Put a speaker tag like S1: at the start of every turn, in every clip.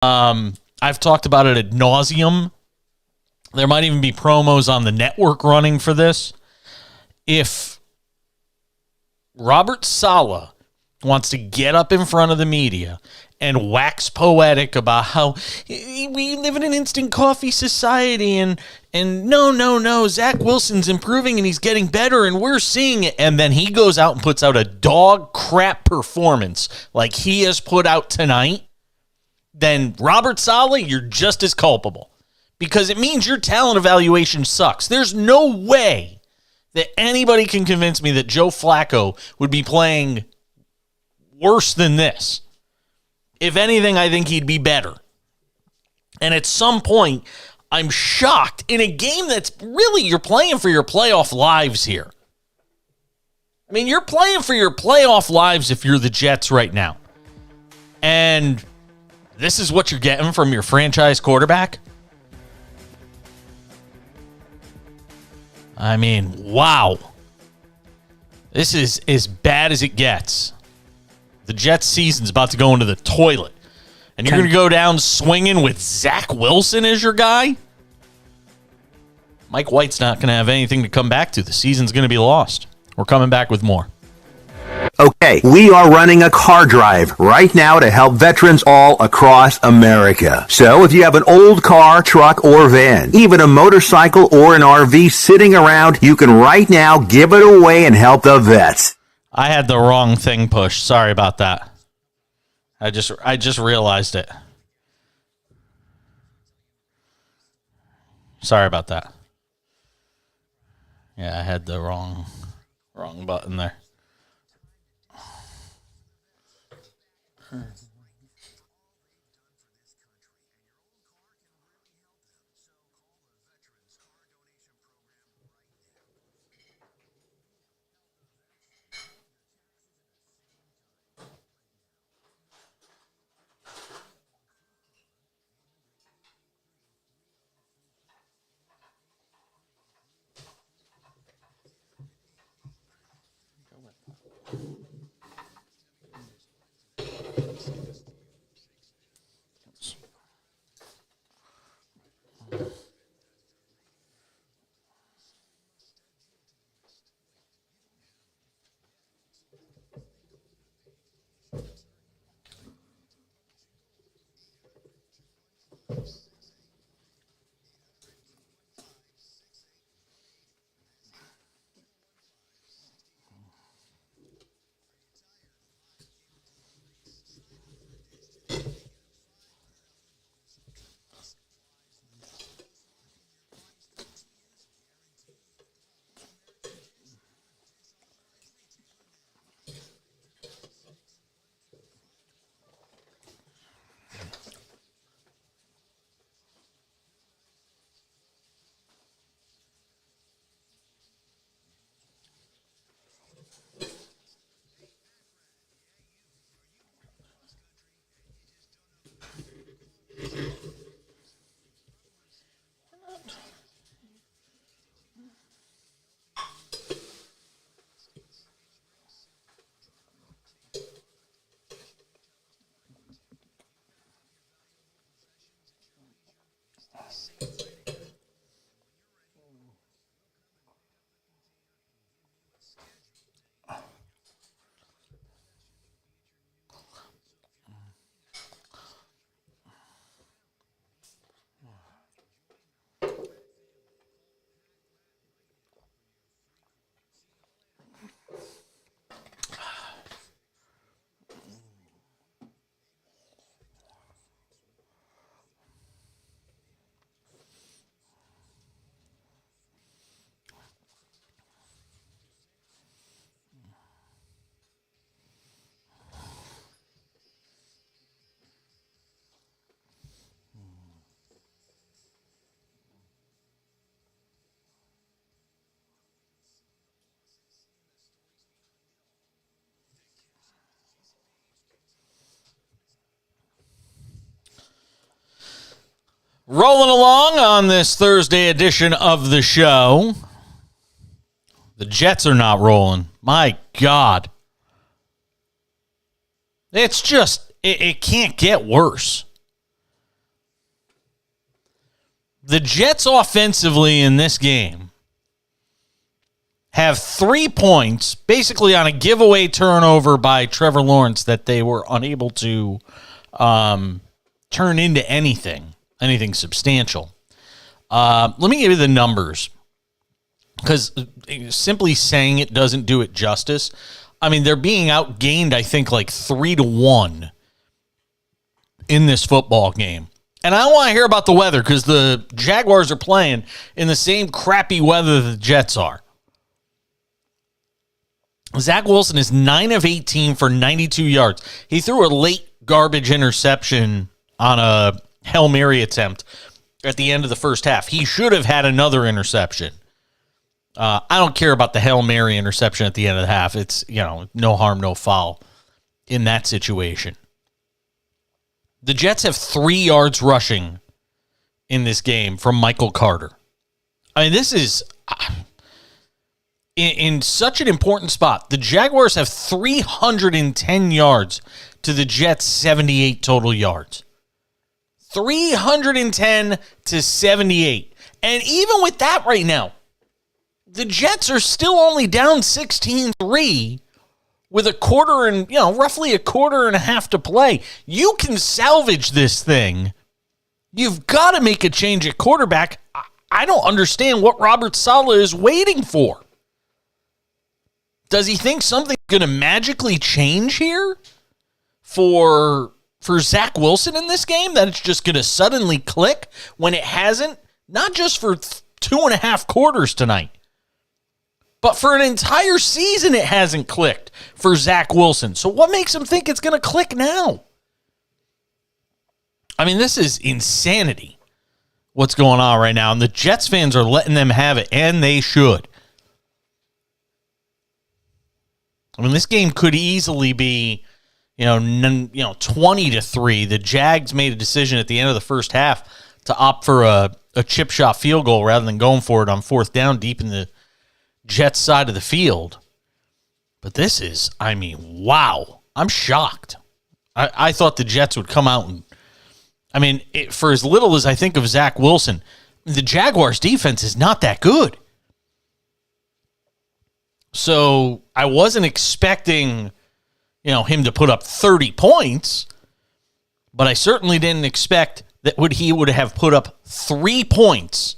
S1: I've talked about it ad nauseum. There might even be promos on the network running for this. If Robert Saleh wants to get up in front of the media and wax poetic about how we live in an instant coffee society and no, Zach Wilson's improving and he's getting better and we're seeing it, and then he goes out and puts out a dog crap performance like he has put out tonight, then Robert Saleh, you're just as culpable because it means your talent evaluation sucks. There's no way that anybody can convince me that Joe Flacco would be playing worse than this. If anything, I think he'd be better. And at some point, I'm shocked in a game that's really, you're playing for your playoff lives here. I mean, you're playing for your playoff lives if you're the Jets right now. And this is what you're getting from your franchise quarterback? I mean, wow. This is as bad as it gets. The Jets season's about to go into the toilet. And you're going to go down swinging with Zach Wilson as your guy? Mike White's not going to have anything to come back to. The season's going to be lost. We're coming back with more.
S2: Okay, we are running a car drive right now to help veterans all across America. So if you have an old car, truck, or van, even a motorcycle or an RV sitting around, you can right now give it away and help the vets.
S1: I had the wrong thing pushed. Sorry about that. I just realized it. Sorry about that. Yeah, I had the wrong button there. Rolling along on this Thursday edition of the show. The Jets are not rolling. My God. It's just, it can't get worse. The Jets offensively in this game have 3 points, basically on a giveaway turnover by Trevor Lawrence that they were unable to turn into anything substantial. Let me give you the numbers, because simply saying it doesn't do it justice. I mean, they're being outgained, I think, like 3-1 in this football game. And I don't want to hear about the weather, because the Jaguars are playing in the same crappy weather the Jets are. Zach Wilson is 9 of 18 for 92 yards. He threw a late garbage interception on a Hail Mary attempt at the end of the first half. He should have had another interception. I don't care about the Hail Mary interception at the end of the half. It's, no harm, no foul in that situation. The Jets have 3 yards rushing in this game from Michael Carter. I mean, this is in such an important spot. The Jaguars have 310 yards to the Jets' 78 total yards. 310 to 78. And even with that right now, the Jets are still only down 16-3 with roughly a quarter and a half to play. You can salvage this thing. You've got to make a change at quarterback. I don't understand what Robert Saleh is waiting for. Does he think something's going to magically change here for Zach Wilson in this game, that it's just going to suddenly click when it hasn't, not just for 2.5 quarters tonight, but for an entire season it hasn't clicked for Zach Wilson. So what makes him think it's going to click now? I mean, this is insanity, what's going on right now, and the Jets fans are letting them have it, and they should. I mean, this game could easily be 20-3. The Jags made a decision at the end of the first half to opt for a chip shot field goal rather than going for it on fourth down deep in the Jets side of the field. But this is, wow. I'm shocked. I thought the Jets would come out and, for as little as I think of Zach Wilson, the Jaguars' defense is not that good. So I wasn't expecting him to put up 30 points, but I certainly didn't expect that he would have put up 3 points.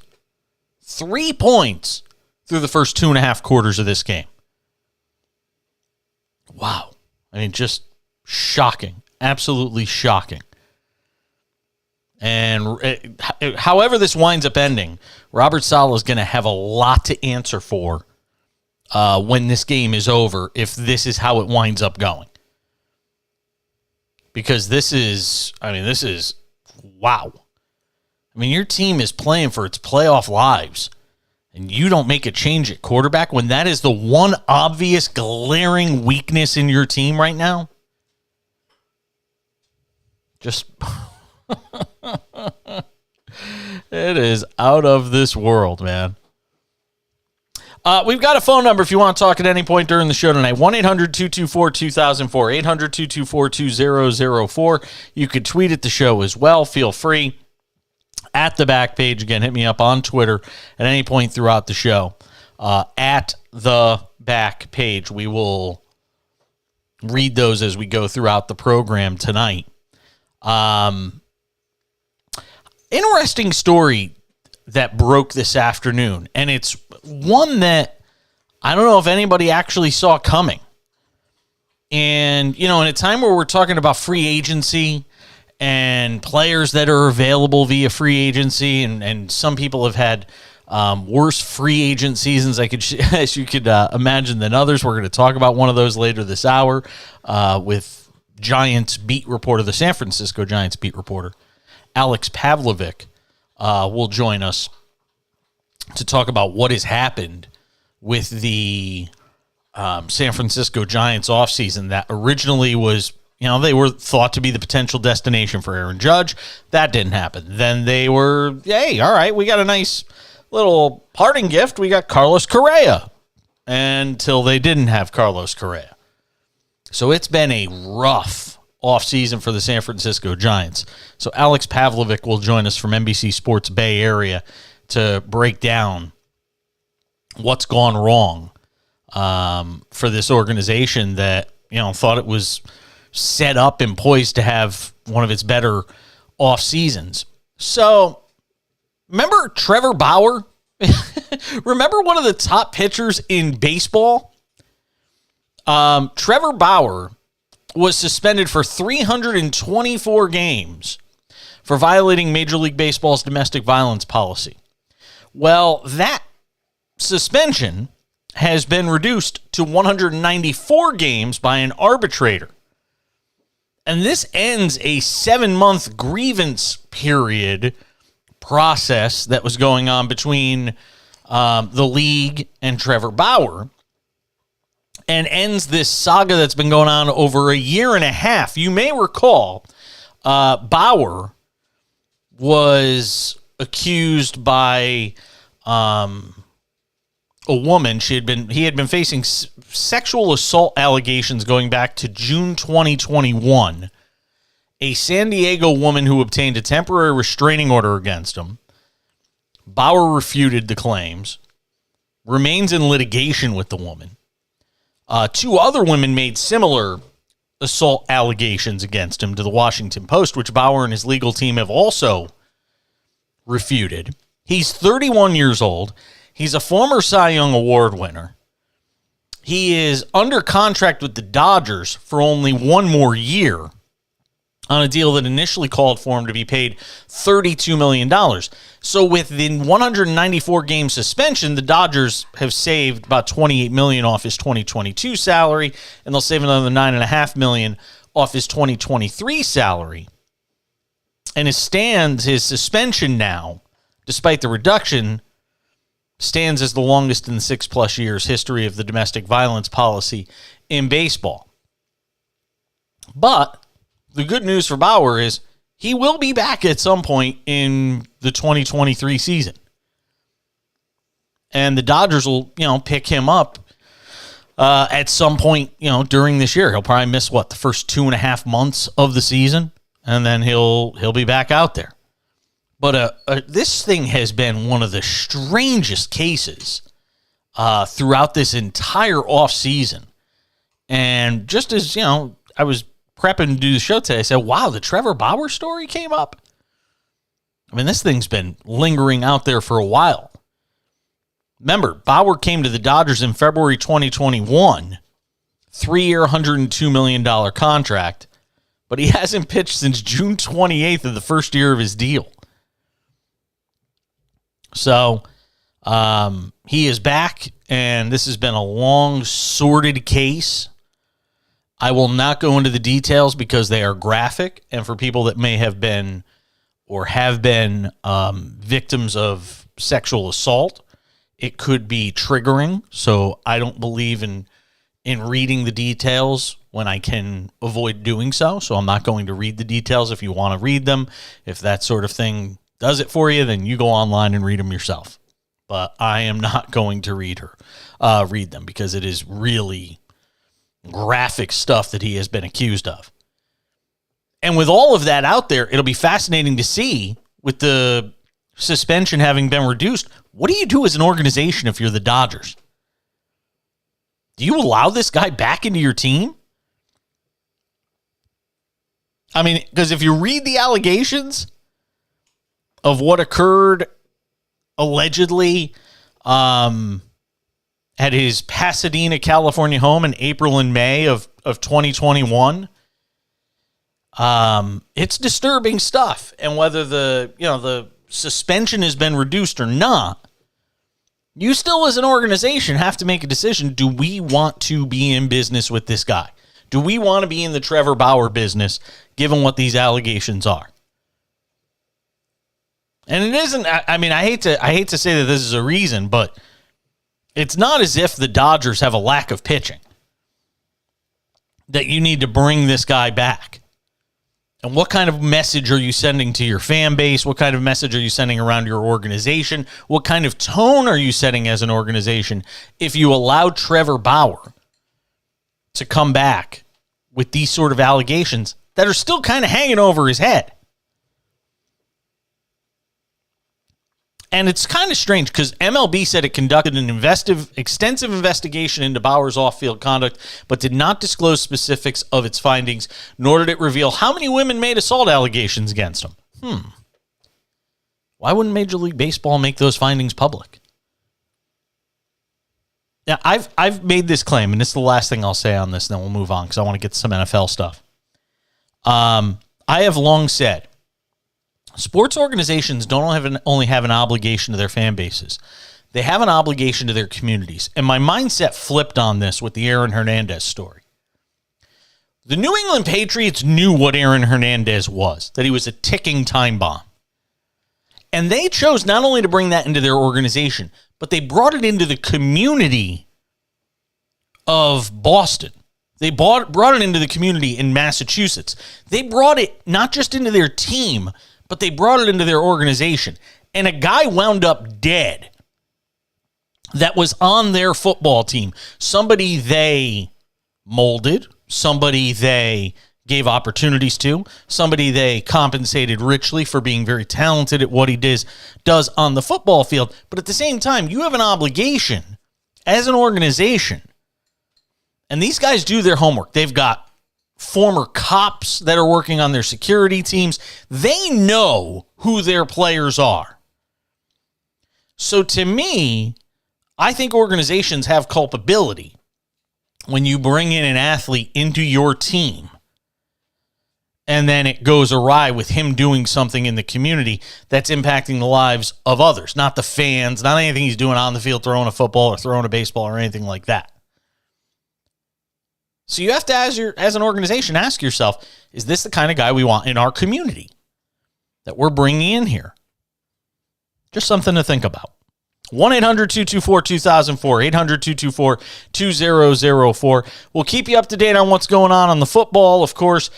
S1: 3 points through the first 2.5 quarters of this game. Wow. Just shocking. Absolutely shocking. And however this winds up ending, Robert Saleh is going to have a lot to answer for when this game is over, if this is how it winds up going. Because this is wow. Your team is playing for its playoff lives, and you don't make a change at quarterback when that is the one obvious glaring weakness in your team right now. Just it is out of this world, man. We've got a phone number if you want to talk at any point during the show tonight. 1-800-224-2004, 800-224-2004. You could tweet at the show as well. Feel free. At the back page, again, hit me up on Twitter at any point throughout the show. At the back page. We will read those as we go throughout the program tonight. Interesting story that broke this afternoon, and it's one that I don't know if anybody actually saw coming. And, in a time where we're talking about free agency and players that are available via free agency, and some people have had worse free agent seasons, as you could imagine, than others. We're going to talk about one of those later this hour with Giants beat reporter, the San Francisco Giants beat reporter, Alex Pavlovic. Will join us to talk about what has happened with the San Francisco Giants offseason that originally was, they were thought to be the potential destination for Aaron Judge. That didn't happen. Then they were, hey, all right, we got a nice little parting gift. We got Carlos Correa, until they didn't have Carlos Correa. So it's been a rough offseason for the San Francisco Giants. So Alex Pavlovic will join us from NBC Sports Bay Area to break down what's gone wrong for this organization that, thought it was set up and poised to have one of its better off seasons. So, remember Trevor Bauer? Remember one of the top pitchers in baseball? Trevor Bauer was suspended for 324 games for violating Major League Baseball's domestic violence policy. Well, that suspension has been reduced to 194 games by an arbitrator. And this ends a 7-month grievance period process that was going on between the league and Trevor Bauer, and ends this saga that's been going on over a year and a half. You may recall Bauer was accused by a woman. He had been facing sexual assault allegations going back to June 2021. A San Diego woman who obtained a temporary restraining order against him. Bauer refuted the claims, remains in litigation with the woman. 2 other women made similar assault allegations against him to the Washington Post, which Bauer and his legal team have also refuted. He's 31 years old. He's a former Cy Young Award winner. He is under contract with the Dodgers for only 1 more year on a deal that initially called for him to be paid $32 million. So with the 194-game suspension, the Dodgers have saved about $28 million off his 2022 salary, and they'll save another $9.5 million off his 2023 salary. And his suspension now, despite the reduction, stands as the longest in the 6+ years history of the domestic violence policy in baseball. But the good news for Bauer is he will be back at some point in the 2023 season. And the Dodgers will, pick him up at some point, during this year. He'll probably miss, the first 2.5 months of the season, and then he'll be back out there. But this thing has been one of the strangest cases throughout this entire offseason. And just as, I was prepping to do the show today, I said, wow, the Trevor Bauer story came up. I mean, this thing's been lingering out there for a while. Remember, Bauer came to the Dodgers in February 2021, 3-year, $102 million contract, but he hasn't pitched since June 28th of the first year of his deal. So he is back, and this has been a long, sordid case. I will not go into the details because they are graphic, and for people that may have been or have been victims of sexual assault, it could be triggering. So I don't believe in reading the details when I can avoid doing so. So I'm not going to read the details. If you want to read them, if that sort of thing does it for you, then you go online and read them yourself. But I am not going to read them because it is really graphic stuff that he has been accused of. And with all of that out there, it'll be fascinating to see, with the suspension having been reduced, what do you do as an organization if you're the Dodgers? Do you allow this guy back into your team? I mean, because if you read the allegations of what occurred allegedly at his Pasadena, California home in April and May of 2021, it's disturbing stuff. And whether the suspension has been reduced or not, you still as an organization have to make a decision. Do we want to be in business with this guy? Do we want to be in the Trevor Bauer business, given what these allegations are? And it isn't, I mean, I hate to say that this is a reason, but it's not as if the Dodgers have a lack of pitching that you need to bring this guy back. And what kind of message are you sending to your fan base? What kind of message are you sending around your organization? What kind of tone are you setting as an organization if you allow Trevor Bauer to come back with these sort of allegations that are still kind of hanging over his head. And it's kind of strange because MLB said it conducted an extensive investigation into Bauer's off-field conduct, but did not disclose specifics of its findings, nor did it reveal how many women made assault allegations against him. Why wouldn't Major League Baseball make those findings public? Now, I've made this claim, and this is the last thing I'll say on this, then we'll move on because I want to get to some NFL stuff. I have long said, sports organizations don't only have an obligation to their fan bases. They have an obligation to their communities. And my mindset flipped on this with the Aaron Hernandez story. The New England Patriots knew what Aaron Hernandez was, that he was a ticking time bomb. And they chose not only to bring that into their organization, but they brought it into the community of Boston. They brought it into the community in Massachusetts. They brought it not just into their team, but they brought it into their organization. And a guy wound up dead that was on their football team. Somebody they molded, somebody they gave opportunities to, somebody they compensated richly for being very talented at what he does on the football field. But at the same time, you have an obligation as an organization. And these guys do their homework. They've got former cops that are working on their security teams. They know who their players are. So to me, I think organizations have culpability when you bring in an athlete into your team and then it goes awry with him doing something in the community that's impacting the lives of others, not the fans, not anything he's doing on the field, throwing a football or throwing a baseball or anything like that. So you have to, as an organization, ask yourself, is this the kind of guy we want in our community that we're bringing in here? Just something to think about. 1-800-224-2004, 800-224-2004. We'll keep you up to date on what's going on the football. Of course,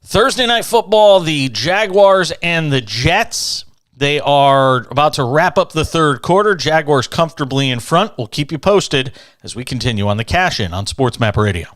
S1: Thursday Night Football, the Jaguars and the Jets. They are about to wrap up the third quarter. Jaguars comfortably in front. We'll keep you posted as we continue on the Cash In on SportsMap Radio.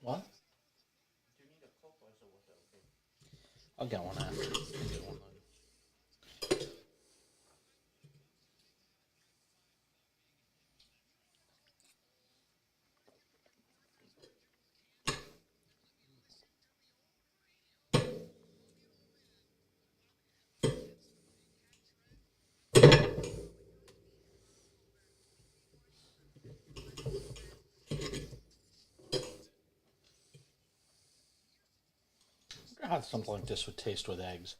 S1: What? I'll get one after. I'll get one later. God, something like this would taste with eggs.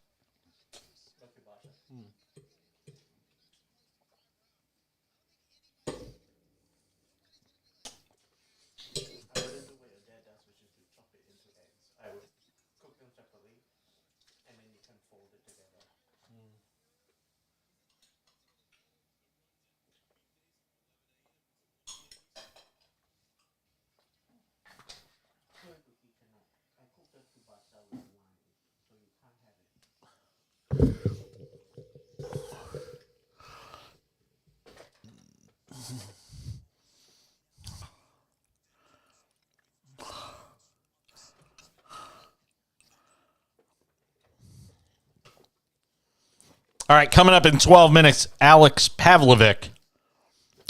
S1: All right, coming up in 12 minutes, Alex Pavlovic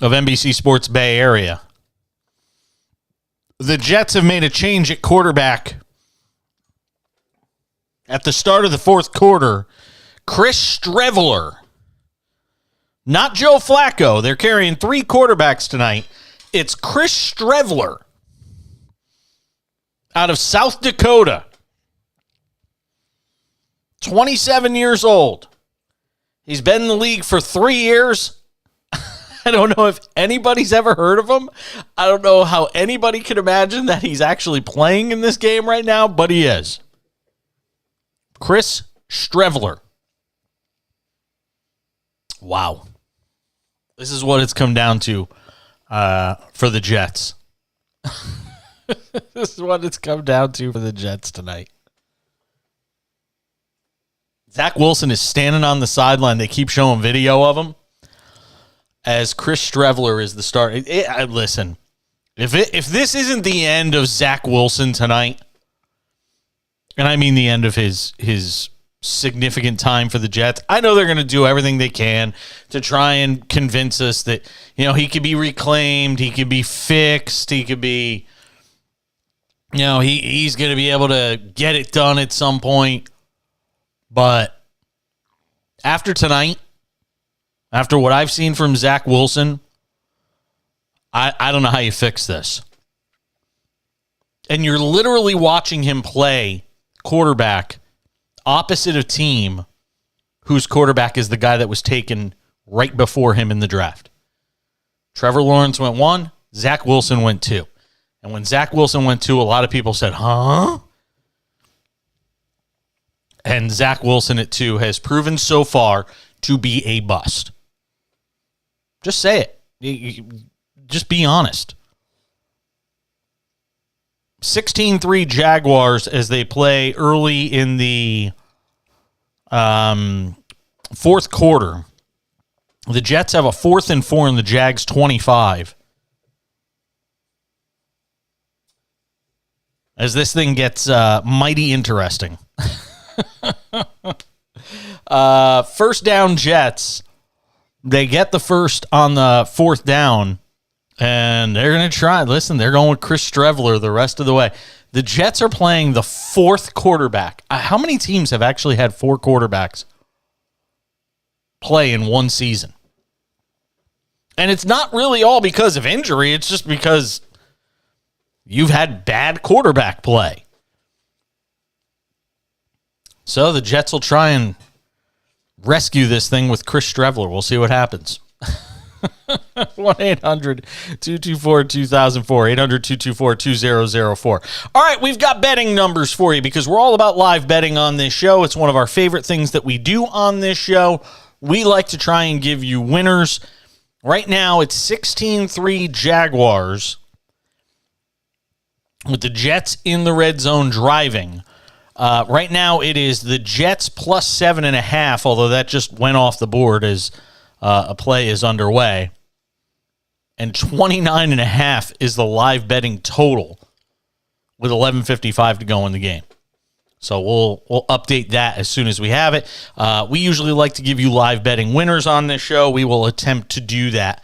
S1: of NBC Sports Bay Area. The Jets have made a change at quarterback. At the start of the fourth quarter, Chris Streveler, not Joe Flacco. They're carrying 3 quarterbacks tonight. It's Chris Streveler out of South Dakota, 27 years old. He's been in the league for 3 years. I don't know if anybody's ever heard of him. I don't know how anybody can imagine that he's actually playing in this game right now, but he is. Chris Streveler. Wow. This is what it's come down to for the Jets. This is what it's come down to for the Jets tonight. Zach Wilson is standing on the sideline. They keep showing video of him as Chris Streveler is the starter. Listen, if this isn't the end of Zach Wilson tonight, and I mean the end of his significant time for the Jets, I know they're going to do everything they can to try and convince us that, he could be reclaimed, he could be fixed, he could be, he's going to be able to get it done at some point. But after tonight, after what I've seen from Zach Wilson, I don't know how you fix this. And you're literally watching him play quarterback opposite a team whose quarterback is the guy that was taken right before him in the draft. Trevor Lawrence went 1, Zach Wilson went 2. And when Zach Wilson went 2, a lot of people said, huh? And Zach Wilson at 2 has proven so far to be a bust. Just say it. Just be honest. 16-3 Jaguars as they play early in the fourth quarter. The Jets have a 4th and 4 in the Jags 25. As this thing gets mighty interesting. First down Jets. They get the first on the 4th down, and they're going to try. Listen, they're going with Chris Streveler the rest of the way. The Jets are playing the 4th quarterback. How many teams have actually had 4 quarterbacks play in one season? And it's not really all because of injury. It's just because you've had bad quarterback play. So the Jets will try and rescue this thing with Chris Streveler. We'll see what happens. 1-800-224-2004, 800-224-2004. All right, we've got betting numbers for you because we're all about live betting on this show. It's one of our favorite things that we do on this show. We like to try and give you winners. Right now, it's 16-3 Jaguars with the Jets in the red zone driving. Right now, it is the Jets plus 7.5, although that just went off the board as a play is underway. And 29.5 is the live betting total with 11:55 to go in the game. So we'll update that as soon as we have it. We usually like to give you live betting winners on this show. We will attempt to do that.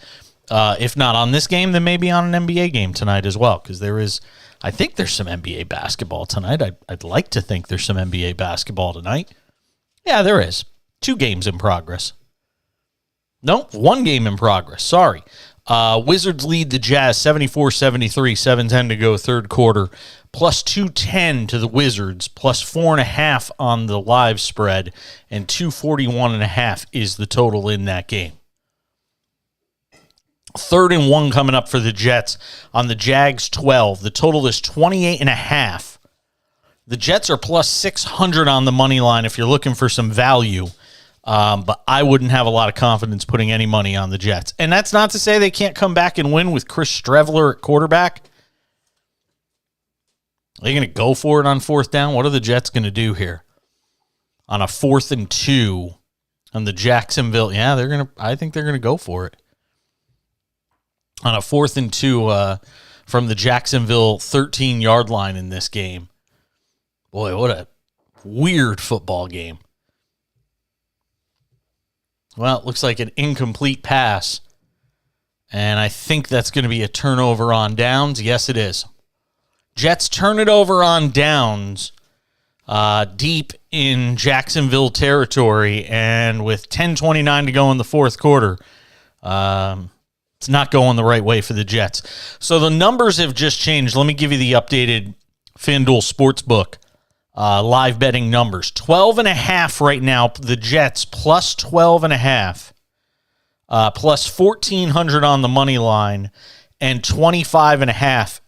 S1: If not on this game, then maybe on an NBA game tonight as well, because I think there's some NBA basketball tonight. I'd like to think there's some NBA basketball tonight. Yeah, there is. 2 games in progress. Nope, 1 game in progress. Sorry. Wizards lead the Jazz 74-73, 7:10 to go, third quarter. Plus 210 to the Wizards, plus 4.5 on the live spread, and 241.5 is the total in that game. 3rd and 1 coming up for the Jets on the Jags 12. The total is 28.5. The Jets are plus 600 on the money line if you're looking for some value. But I wouldn't have a lot of confidence putting any money on the Jets. And that's not to say they can't come back and win with Chris Streveler at quarterback. Are they going to go for it on 4th down? What are the Jets going to do here? On a 4th and 2 on the Jacksonville. Yeah, I think they're going to go for it. On a 4th and 2 from the Jacksonville 13-yard line in this game. Boy, what a weird football game. Well, it looks like an incomplete pass. And I think that's going to be a turnover on downs. Yes, it is. Jets turn it over on downs deep in Jacksonville territory. And with 10:29 to go in the fourth quarter, it's not going the right way for the Jets. So the numbers have just changed. Let me give you the updated FanDuel Sportsbook live betting numbers. 12.5 right now, the Jets plus 12.5, plus 1,400 on the money line, and 25.5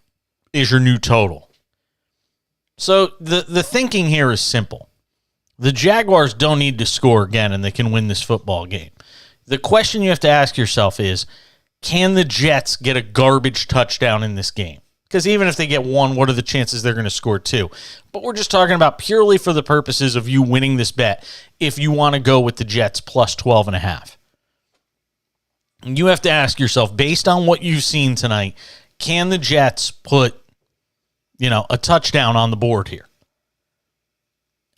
S1: is your new total. So the thinking here is simple. The Jaguars don't need to score again, and they can win this football game. The question you have to ask yourself is, can the Jets get a garbage touchdown in this game? Because even if they get one, what are the chances they're going to score two? But we're just talking about purely for the purposes of you winning this bet if you want to go with the Jets plus 12.5. You have to ask yourself, based on what you've seen tonight, can the Jets put, a touchdown on the board here?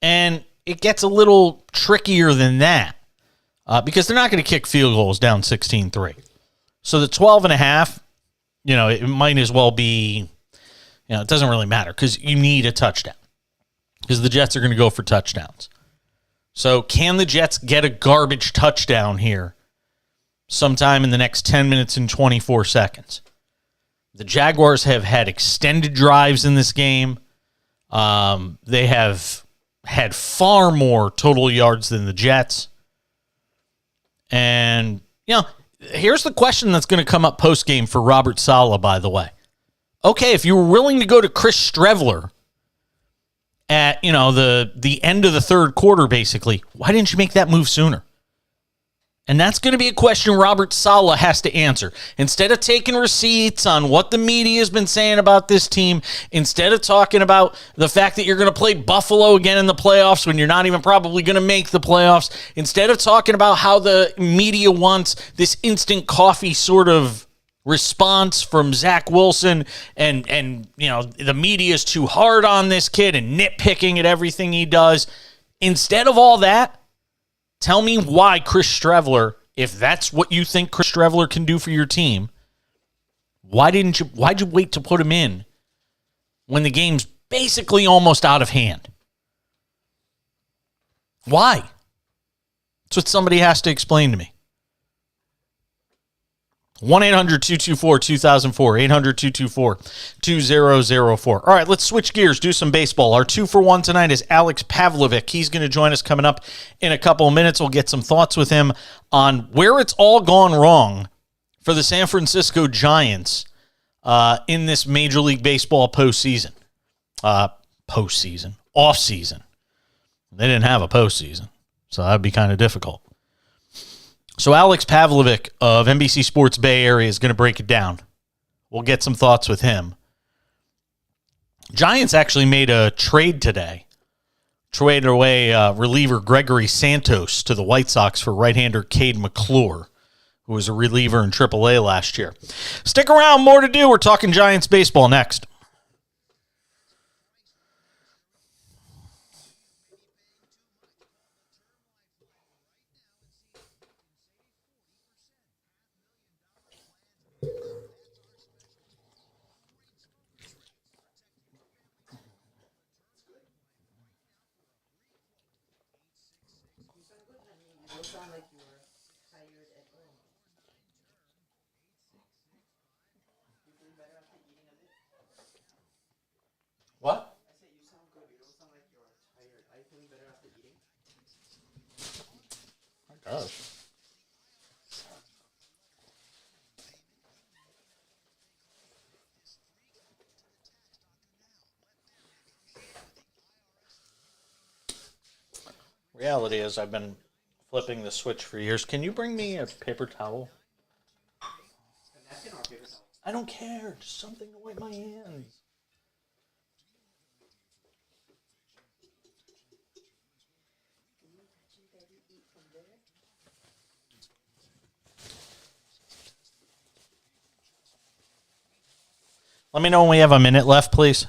S1: And it gets a little trickier than that because they're not going to kick field goals down 16-3. So the 12.5, it might as well be, it doesn't really matter because you need a touchdown because the Jets are going to go for touchdowns. So can the Jets get a garbage touchdown here sometime in the next 10 minutes and 24 seconds? The Jaguars have had extended drives in this game. They have had far more total yards than the Jets. And, here's the question that's going to come up post-game for Robert Saleh, by the way. Okay, if you were willing to go to Chris Streveler at, the end of the third quarter, basically, why didn't you make that move sooner? And that's going to be a question Robert Saleh has to answer. Instead of taking receipts on what the media has been saying about this team, instead of talking about the fact that you're going to play Buffalo again in the playoffs when you're not even probably going to make the playoffs, instead of talking about how the media wants this instant coffee sort of response from Zach Wilson and the media is too hard on this kid and nitpicking at everything he does, instead of all that, tell me why Chris Streveler, if that's what you think Chris Streveler can do for your team, why'd you wait to put him in when the game's basically almost out of hand? Why? That's what somebody has to explain to me. 1-800-224-2004, 800-224-2004. All right, let's switch gears, do some baseball. Our 2-for-1 tonight is Alex Pavlovic. He's going to join us coming up in a couple of minutes. We'll get some thoughts with him on where it's all gone wrong for the San Francisco Giants in this Major League Baseball postseason. Off-season. They didn't have a postseason, so that would be kind of difficult. So Alex Pavlovic of NBC Sports Bay Area is going to break it down. We'll get some thoughts with him. Giants actually made a trade today. Traded away reliever Gregory Santos to the White Sox for right-hander Cade McClure, who was a reliever in AAA last year. Stick around, more to do. We're talking Giants baseball next. What? My gosh. Reality is I've been flipping the switch for years. Can you bring me a paper towel? I don't care. Just something to wipe my hands. Let me know when we have a minute left, please.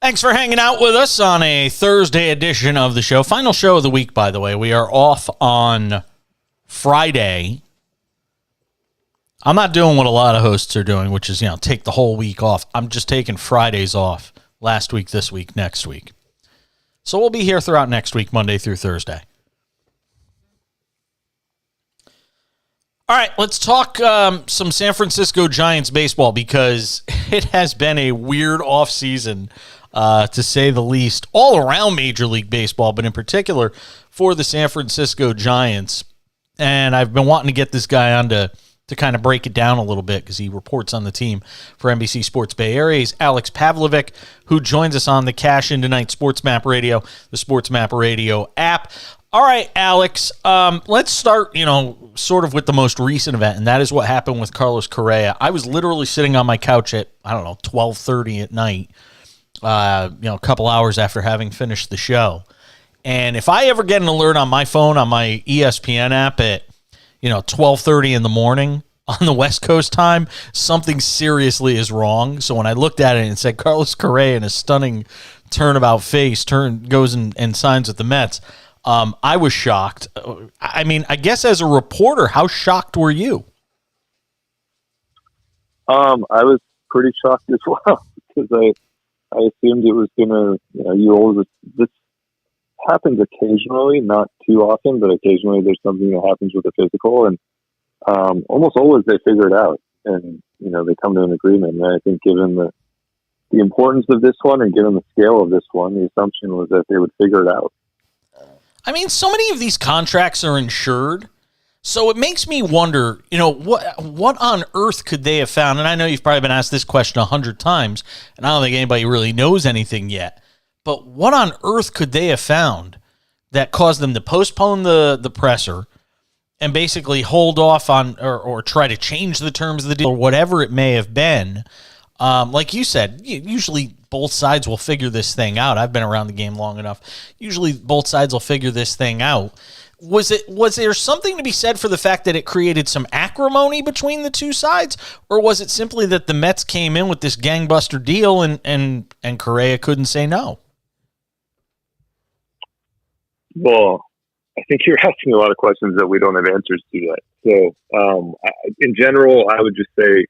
S1: Thanks for hanging out with us on a Thursday edition of the show. Final show of the week, by the way. We are off on Friday. I'm not doing what a lot of hosts are doing, which is, take the whole week off. I'm just taking Fridays off. Last week, this week, next week. So we'll be here throughout next week, Monday through Thursday. All right, let's talk some San Francisco Giants baseball because it has been a weird offseason, to say the least, all around Major League Baseball, but in particular for the San Francisco Giants. And I've been wanting to get this guy on to kind of break it down a little bit because he reports on the team for NBC Sports Bay Area. He's Alex Pavlovic, who joins us on the Cash In Tonight SportsMap Radio, the SportsMap Radio app. All right, Alex, let's start, sort of with the most recent event, and that is what happened with Carlos Correa. I was literally sitting on my couch at, 12:30 at night, a couple hours after having finished the show. And if I ever get an alert on my phone, on my ESPN app at, 12:30 in the morning on the West Coast time, something seriously is wrong. So when I looked at it and it said Carlos Correa in a stunning turnabout face goes and signs with the Mets, I was shocked. I mean, I guess as a reporter, how shocked were you?
S3: I was pretty shocked as well because I assumed it was gonna. This happens occasionally, not too often, but occasionally there's something that happens with the physical, and almost always they figure it out, and they come to an agreement. And I think given the importance of this one and given the scale of this one, the assumption was that they would figure it out.
S1: I mean, so many of these contracts are insured, so it makes me wonder, what on earth could they have found? And I know you've probably been asked this question 100 times, and I don't think anybody really knows anything yet. But what on earth could they have found that caused them to postpone the presser, and basically hold off on or try to change the terms of the deal or whatever it may have been. Like you said, usually both sides will figure this thing out. I've been around the game long enough. Usually both sides will figure this thing out. Was there something to be said for the fact that it created some acrimony between the two sides, or was it simply that the Mets came in with this gangbuster deal and Correa couldn't say no?
S3: Well, I think you're asking a lot of questions that we don't have answers to yet. So, in general, I would just say,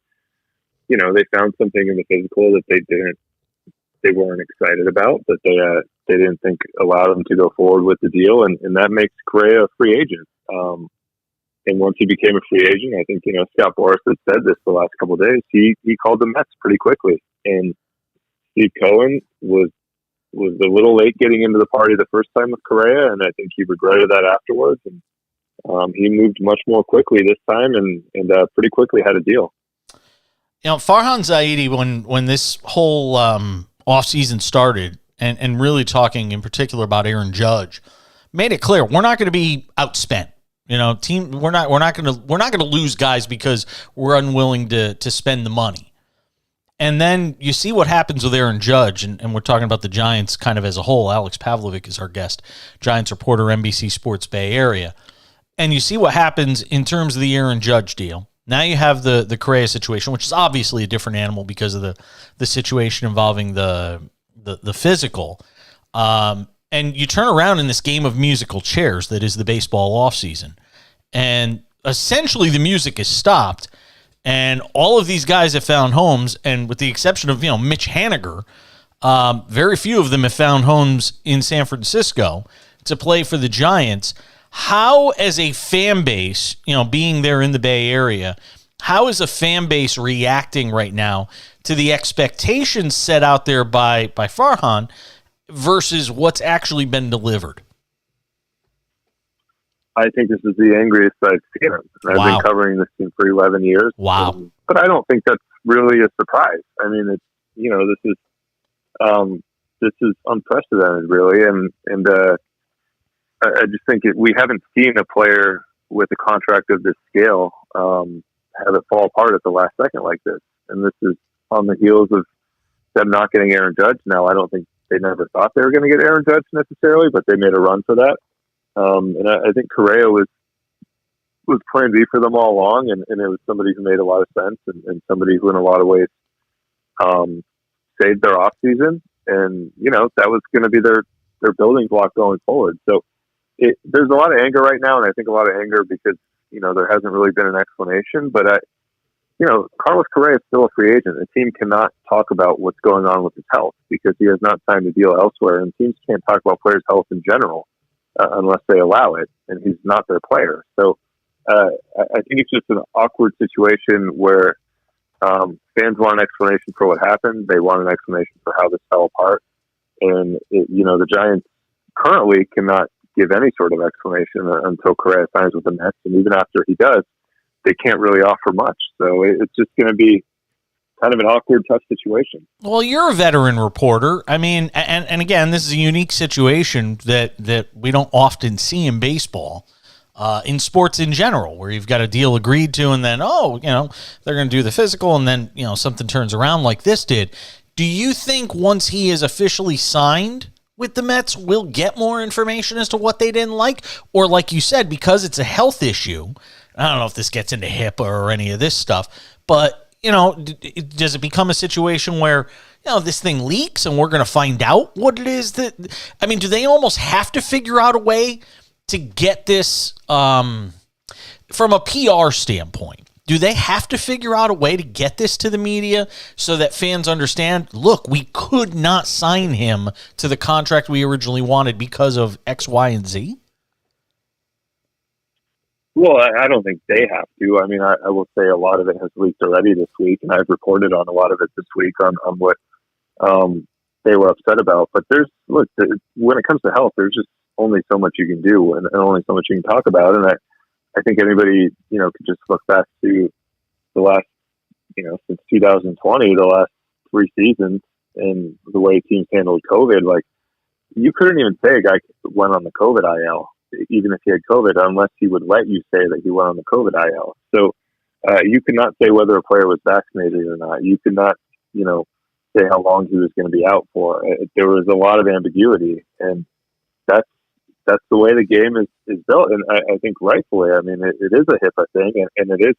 S3: they found something in the physical that they weren't excited about, that they didn't think allowed them to go forward with the deal, and that makes Correa a free agent. And once he became a free agent, I think Scott Boras had said this the last couple of days. He called the Mets pretty quickly, and Steve Cohen was a little late getting into the party the first time with Correa, and I think he regretted that afterwards. And he moved much more quickly this time, and pretty quickly had a deal.
S1: Farhan Zaidi, when this whole offseason started, and really talking in particular about Aaron Judge, made it clear we're not going to be outspent. We're not going to lose guys because we're unwilling to spend the money. And then you see what happens with Aaron Judge, and we're talking about the Giants kind of as a whole. Alex Pavlovic is our guest, Giants reporter, NBC Sports Bay Area. And you see what happens in terms of the Aaron Judge deal. Now you have the Correa situation, which is obviously a different animal because of the situation involving the physical. And you turn around in this game of musical chairs that is the baseball offseason. And essentially the music is stopped. And all of these guys have found homes, and with the exception of, Mitch Haniger, very few of them have found homes in San Francisco to play for the Giants. How, as a fan base, being there in the Bay Area, how is a fan base reacting right now to the expectations set out there by Farhan versus what's actually been delivered?
S3: I think this is the angriest I've seen him. I've been covering this team for 11 years.
S1: Wow.
S3: But I don't think that's really a surprise. I mean, it's, this is unprecedented, really. And I just think we haven't seen a player with a contract of this scale have it fall apart at the last second like this. And this is on the heels of them not getting Aaron Judge. Now, I don't think they never thought they were going to get Aaron Judge necessarily, but they made a run for that. And I think Correa was plan B for them all along, and it was somebody who made a lot of sense and somebody who in a lot of ways saved their off season. And, that was going to be their building block going forward. So there's a lot of anger right now, and I think a lot of anger because, there hasn't really been an explanation. But, Carlos Correa is still a free agent. The team cannot talk about what's going on with his health because he has not signed a deal elsewhere, and teams can't talk about players' health in general. Unless they allow it, and he's not their player. So I think it's just an awkward situation where fans want an explanation for what happened. They want an explanation for how this fell apart. And, the Giants currently cannot give any sort of explanation until Correa signs with the Mets. And even after he does, they can't really offer much. So it's just going to be kind of an awkward, tough situation.
S1: Well, you're a veteran reporter. I mean, and again, this is a unique situation that we don't often see in baseball, in sports in general, where you've got a deal agreed to and then, they're going to do the physical and then, something turns around like this did. Do you think once he is officially signed with the Mets, we'll get more information as to what they didn't like? Or like you said, because it's a health issue, I don't know if this gets into HIPAA or any of this stuff, but does it become a situation where, this thing leaks and we're going to find out what it is do they almost have to figure out a way to get this from a PR standpoint? Do they have to figure out a way to get this to the media so that fans understand, look, we could not sign him to the contract we originally wanted because of X, Y, and Z?
S3: Well, I don't think they have to. I mean, I will say a lot of it has leaked already this week, and I've reported on a lot of it this week on what they were upset about. But when it comes to health, there's just only so much you can do and only so much you can talk about. And I think anybody, could just look back to the last, since 2020, the last 3 seasons and the way teams handled COVID. Like, you couldn't even say a guy went on the COVID IL even if he had COVID, unless he would let you say that he went on the COVID IL. So you could not say whether a player was vaccinated or not. You could not, say how long he was going to be out for. There was a lot of ambiguity, and that's the way the game is built. And I think rightfully, I mean, it is a HIPAA thing, and it is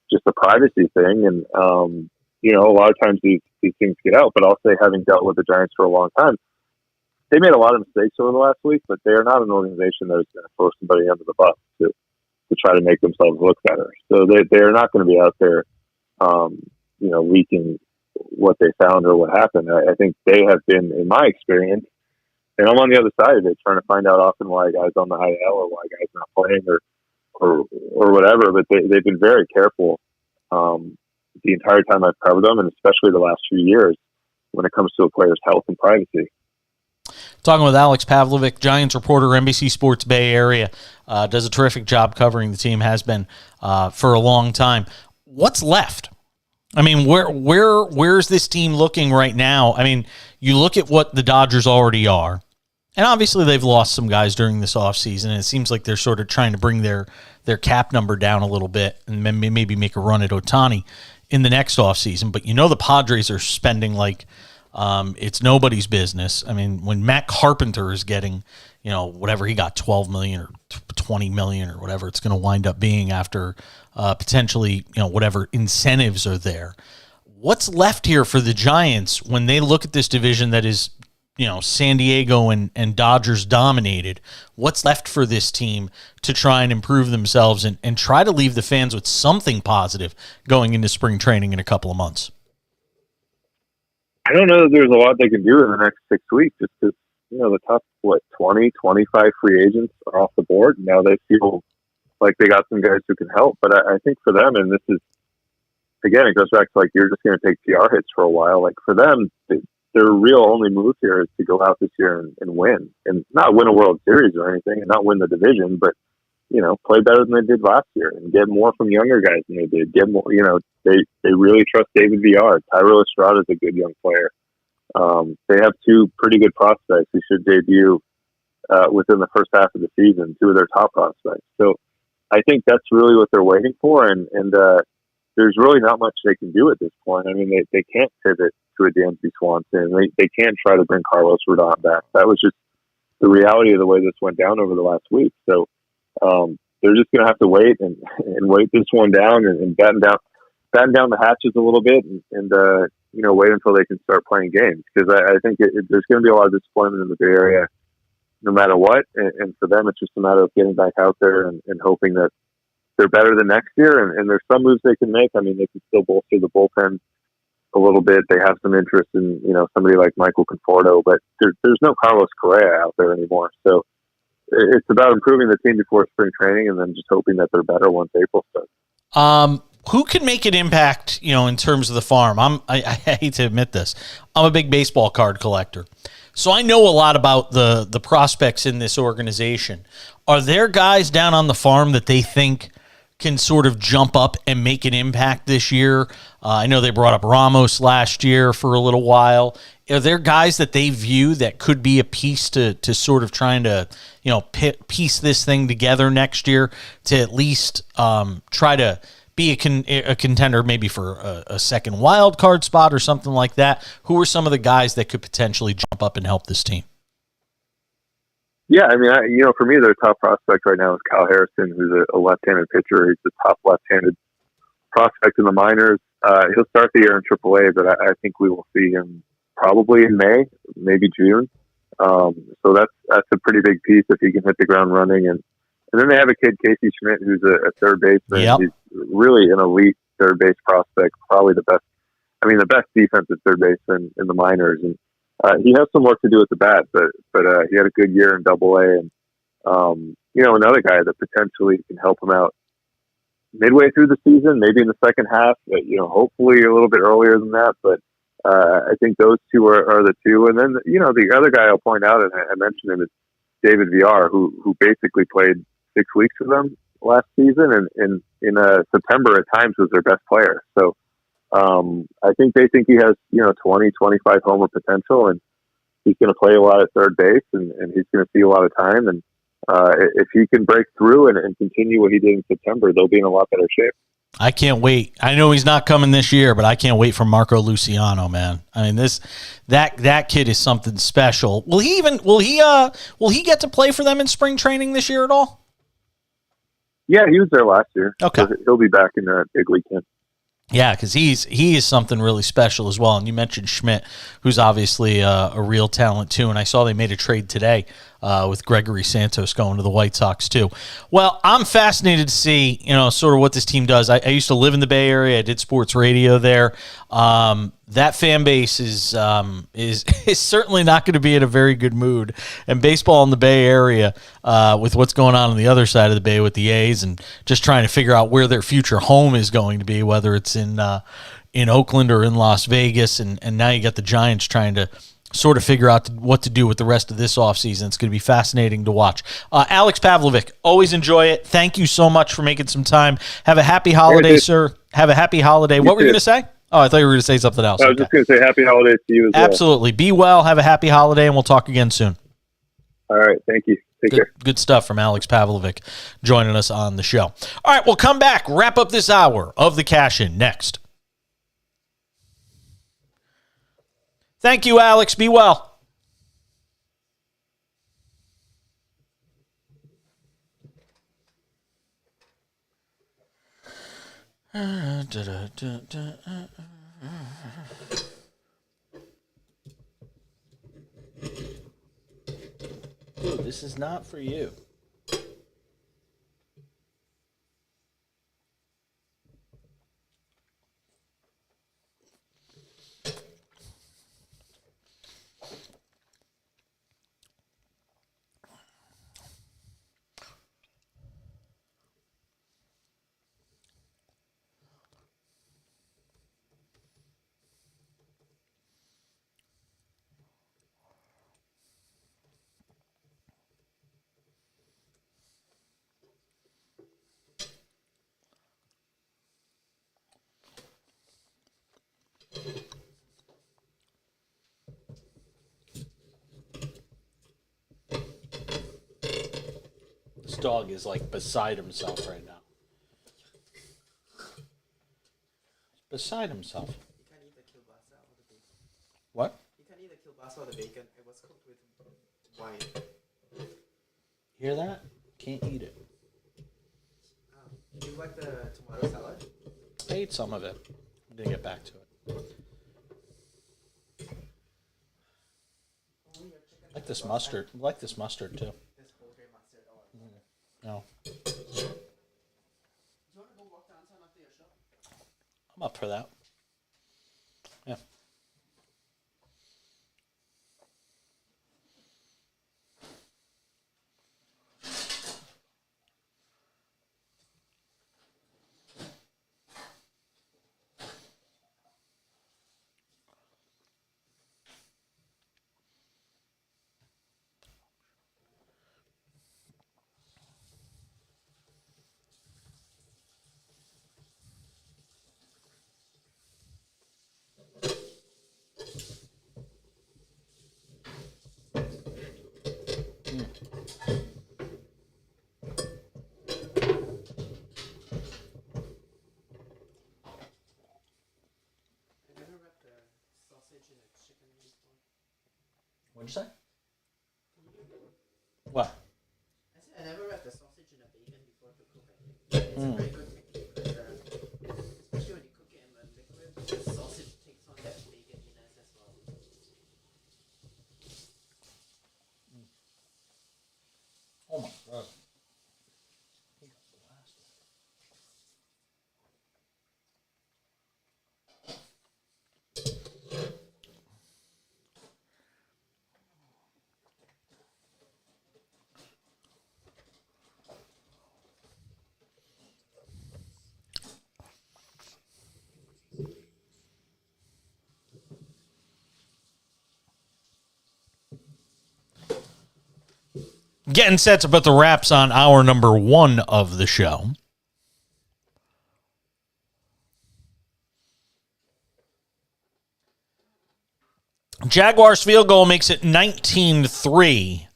S3: just a privacy thing. And, a lot of times these things get out, but I'll say, having dealt with the Giants for a long time, they made a lot of mistakes over the last week, but they are not an organization that is going to throw somebody under the bus to try to make themselves look better. So they are not going to be out there, leaking what they found or what happened. I think they have been, in my experience, and I'm on the other side of it, trying to find out often why a guy's on the IL or why a guy's not playing or whatever. But they've been very careful the entire time I've covered them, and especially the last few years when it comes to a player's health and privacy.
S1: Talking with Alex Pavlovic, Giants reporter, NBC Sports Bay Area, does a terrific job covering the team, has been for a long time. What's left? I mean, where's this team looking right now? I mean, you look at what the Dodgers already are, and obviously they've lost some guys during this offseason, and it seems like they're sort of trying to bring their cap number down a little bit and maybe make a run at Ohtani in the next offseason. But the Padres are spending like it's nobody's business. I mean, when Matt Carpenter is getting, whatever he got, $12 million or $20 million or whatever it's going to wind up being after potentially, whatever incentives are there. What's left here for the Giants when they look at this division that is, San Diego and Dodgers dominated? What's left for this team to try and improve themselves and try to leave the fans with something positive going into spring training in a couple of months?
S3: I don't know that there's a lot they can do in the next 6 weeks, just because, the top, 20, 25 free agents are off the board. Now they feel like they got some guys who can help. But I think for them, and this is, again, it goes back to like, you're just going to take PR hits for a while. Like for them, their real only move here is to go out this year and win, and not win a World Series or anything, and not win the division, but, play better than they did last year and get more from younger guys than they did. Get more, they really trust David VR. Thairo Estrada is a good young player. They have two pretty good prospects who should debut within the first half of the season, two of their top prospects. So I think that's really what they're waiting for. And there's really not much they can do at this point. I mean, they can't pivot to a Dansby Swanson. They can't try to bring Carlos Rodon back. That was just the reality of the way this went down over the last week. So they're just going to have to wait and wait this one down and batten down the hatches a little bit and wait until they can start playing games. Because I think there's going to be a lot of disappointment in the Bay Area no matter what. And for them, it's just a matter of getting back out there and hoping that they're better than next year. And there's some moves they can make. I mean, they can still bolster the bullpen a little bit. They have some interest in, somebody like Michael Conforto, but there's no Carlos Correa out there anymore. So it's about improving the team before spring training and then just hoping that they're better once April starts.
S1: Who can make an impact, in terms of the farm? I hate to admit this. I'm a big baseball card collector. So I know a lot about the prospects in this organization. Are there guys down on the farm that they think can sort of jump up and make an impact this year? I know they brought up Ramos last year for a little while. Are there guys that they view that could be a piece to sort of trying to, piece this thing together next year to at least try to be a contender maybe for a second wild card spot or something like that? Who are some of the guys that could potentially jump up and help this team?
S3: Yeah, I mean, for me, their top prospect right now is Kyle Harrison, who's a left-handed pitcher. He's the top left-handed prospect in the minors. He'll start the year in AAA, but I think we will see him probably in May, maybe June. So that's a pretty big piece if he can hit the ground running. And then they have a kid, Casey Schmidt, who's a third baseman.
S1: Yep.
S3: He's really an elite third base prospect, probably the best defensive third baseman in the minors. And he has some work to do at the bat, but he had a good year in AA. And, another guy that potentially can help him out midway through the season, maybe in the second half, hopefully a little bit earlier than that. But I think those two are the two. And then, the other guy I'll point out, and I mentioned him, is David VR, who basically played 6 weeks for them last season. And in September at times was their best player. So, I think they think he has, 20, 25 homer potential, and he's going to play a lot at third base and he's going to see a lot of time. And if he can break through and continue what he did in September, they'll be in a lot better shape.
S1: I can't wait. I know he's not coming this year, but I can't wait for Marco Luciano, man. I mean, that kid is something special. Will he get to play for them in spring training this year at all?
S3: Yeah, he was there last year.
S1: Okay.
S3: So he'll be back in the big league camp.
S1: Yeah, because he is something really special as well. And you mentioned Schmidt, who's obviously a real talent too. And I saw they made a trade today with Gregory Santos going to the White Sox too. Well, I'm fascinated to see sort of what this team does. I used to live in the Bay Area. I did sports radio there. That fan base is certainly not going to be in a very good mood. And baseball in the Bay Area, with what's going on the other side of the Bay with the A's and just trying to figure out where their future home is going to be, whether it's in Oakland or in Las Vegas. And now you got the Giants trying to sort of figure out what to do with the rest of this offseason. It's going to be fascinating to watch. Alex Pavlovic, always enjoy it. Thank you so much for making some time. Have a happy holiday, sir. Have a happy holiday. What were you going to say? Oh, I thought you were going to say something else.
S3: I was just going to say happy holidays to you as well.
S1: Absolutely. Be well. Have a happy holiday, and we'll talk again soon.
S3: All right. Thank you. Take care.
S1: Good stuff from Alex Pavlovic joining us on the show. All right, we'll come back, wrap up this hour of the Cash-In next. Thank you, Alex. Be well. Dude, this is not for you. This dog is like beside himself right now. Beside himself.
S4: You can't eat the kielbasa or the bacon.
S1: What?
S4: You can't eat the kielbasa or the bacon. It was cooked with wine.
S1: Hear that? Can't eat it.
S4: Do you like the tomato salad?
S1: I ate some of it. Didn't get back to it. I like this mustard. I like this mustard too.
S4: This whole grain mustard.
S1: No.
S4: Do you want to go walk downtown after your show?
S1: I'm up for that. Yeah. What'd you say? What?
S4: I said I never wrapped the sausage in a bacon before to cook it. It's a very good technique, especially when you cook it in the liquid, the sausage takes on that baconiness as well.
S1: Oh my God. Getting set to put the wraps on hour number 1 of the show. Jaguars field goal makes it 19-3.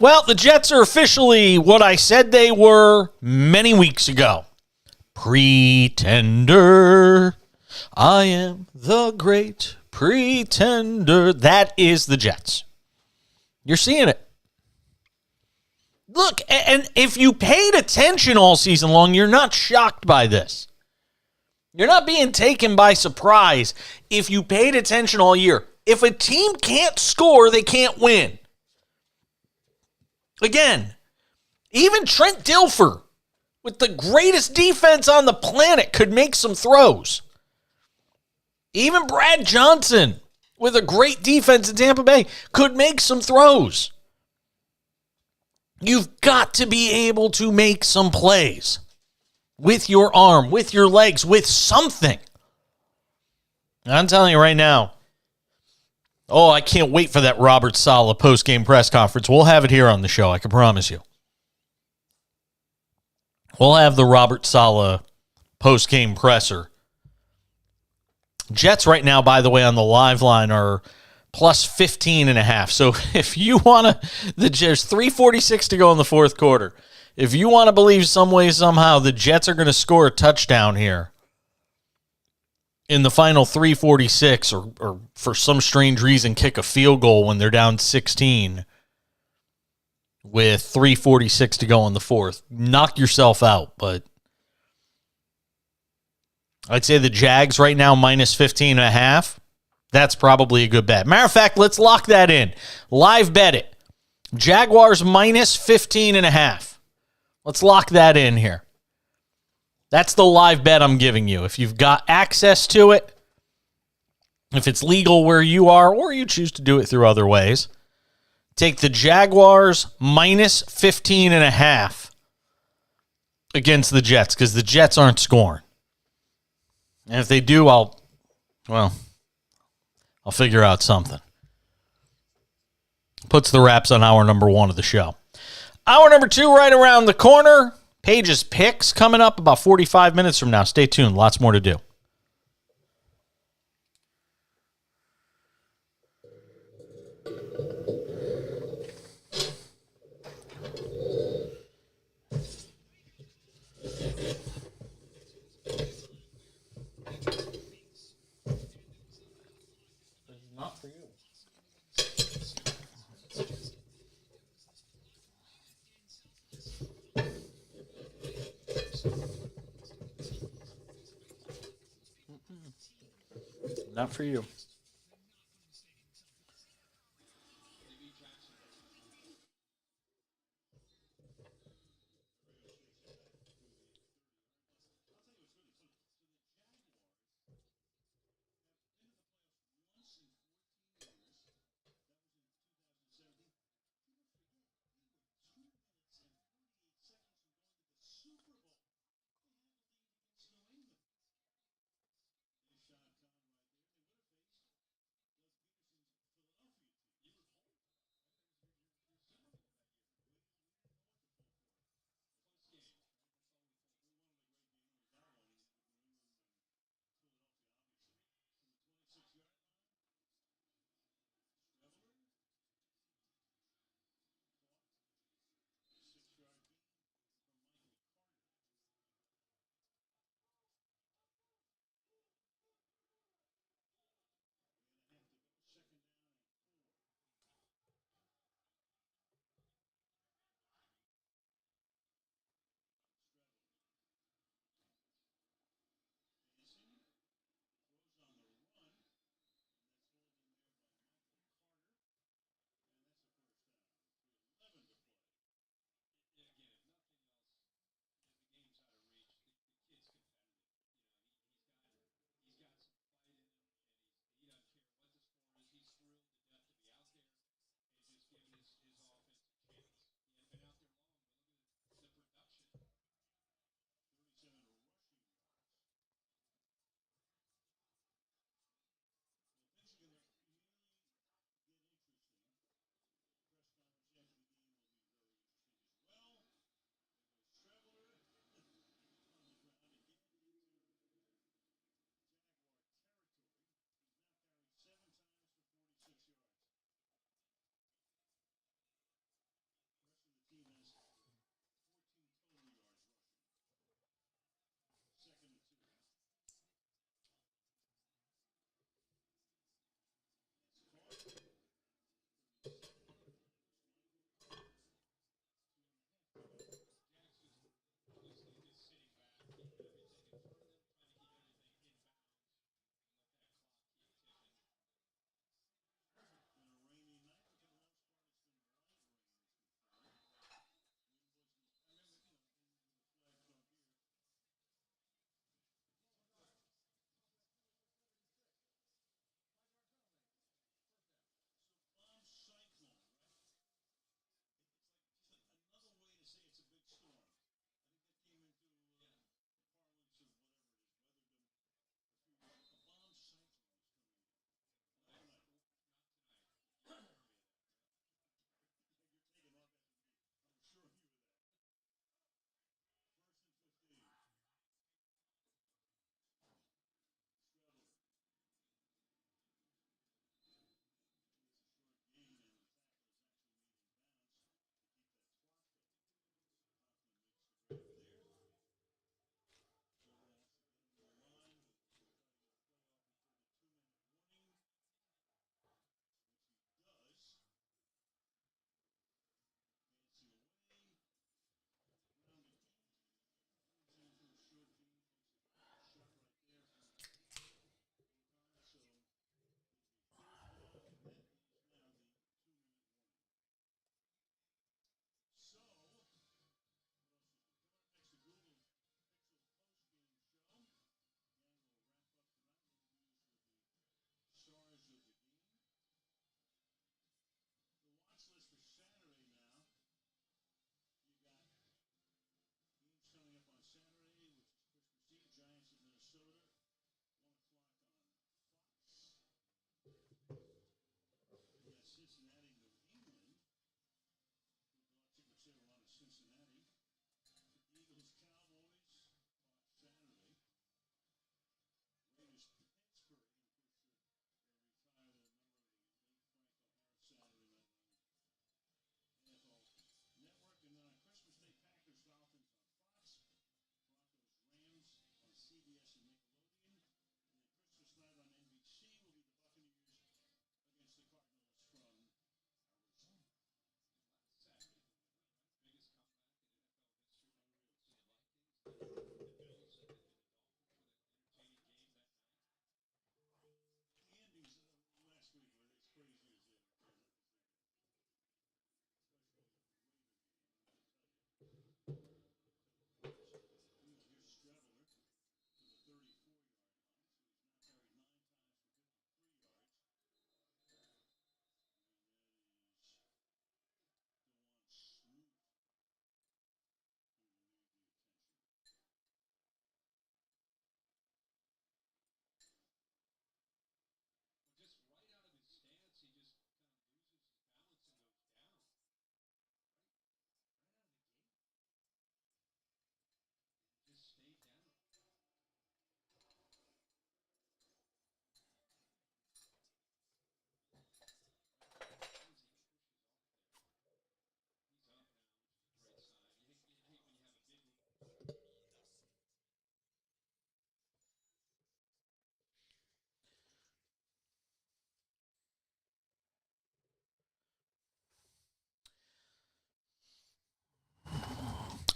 S1: Well, the Jets are officially what I said they were many weeks ago. Pretender. I am the great pretender. That is the Jets. You're seeing it. Look, and if you paid attention all season long, you're not shocked by this. You're not being taken by surprise if you paid attention all year. If a team can't score, they can't win. Again, even Trent Dilfer, with the greatest defense on the planet, could make some throws. Even Brad Johnson, with a great defense in Tampa Bay, could make some throws. You've got to be able to make some plays with your arm, with your legs, with something. And I'm telling you right now, I can't wait for that Robert Saleh post-game press conference. We'll have it here on the show, I can promise you. We'll have the Robert Saleh post-game presser. Jets right now, by the way, on the live line are plus 15.5. So if you want to, there's 3:46 to go in the fourth quarter. If you want to believe some way, somehow, the Jets are going to score a touchdown here in the final 3:46 or for some strange reason kick a field goal when they're down 16 with 3:46 to go in the fourth, knock yourself out. But I'd say the Jags right now minus 15.5. That's probably a good bet. Matter of fact, let's lock that in. Live bet it. Jaguars minus 15.5. Let's lock that in here. That's the live bet I'm giving you. If you've got access to it, if it's legal where you are, or you choose to do it through other ways, take the Jaguars minus 15.5 against the Jets, because the Jets aren't scoring. And if they do, I'll figure out something. Puts the wraps on hour number 1 of the show. Hour number 2 right around the corner. Paige's picks coming up about 45 minutes from now. Stay tuned. Lots more to do. Not for you. Not for you.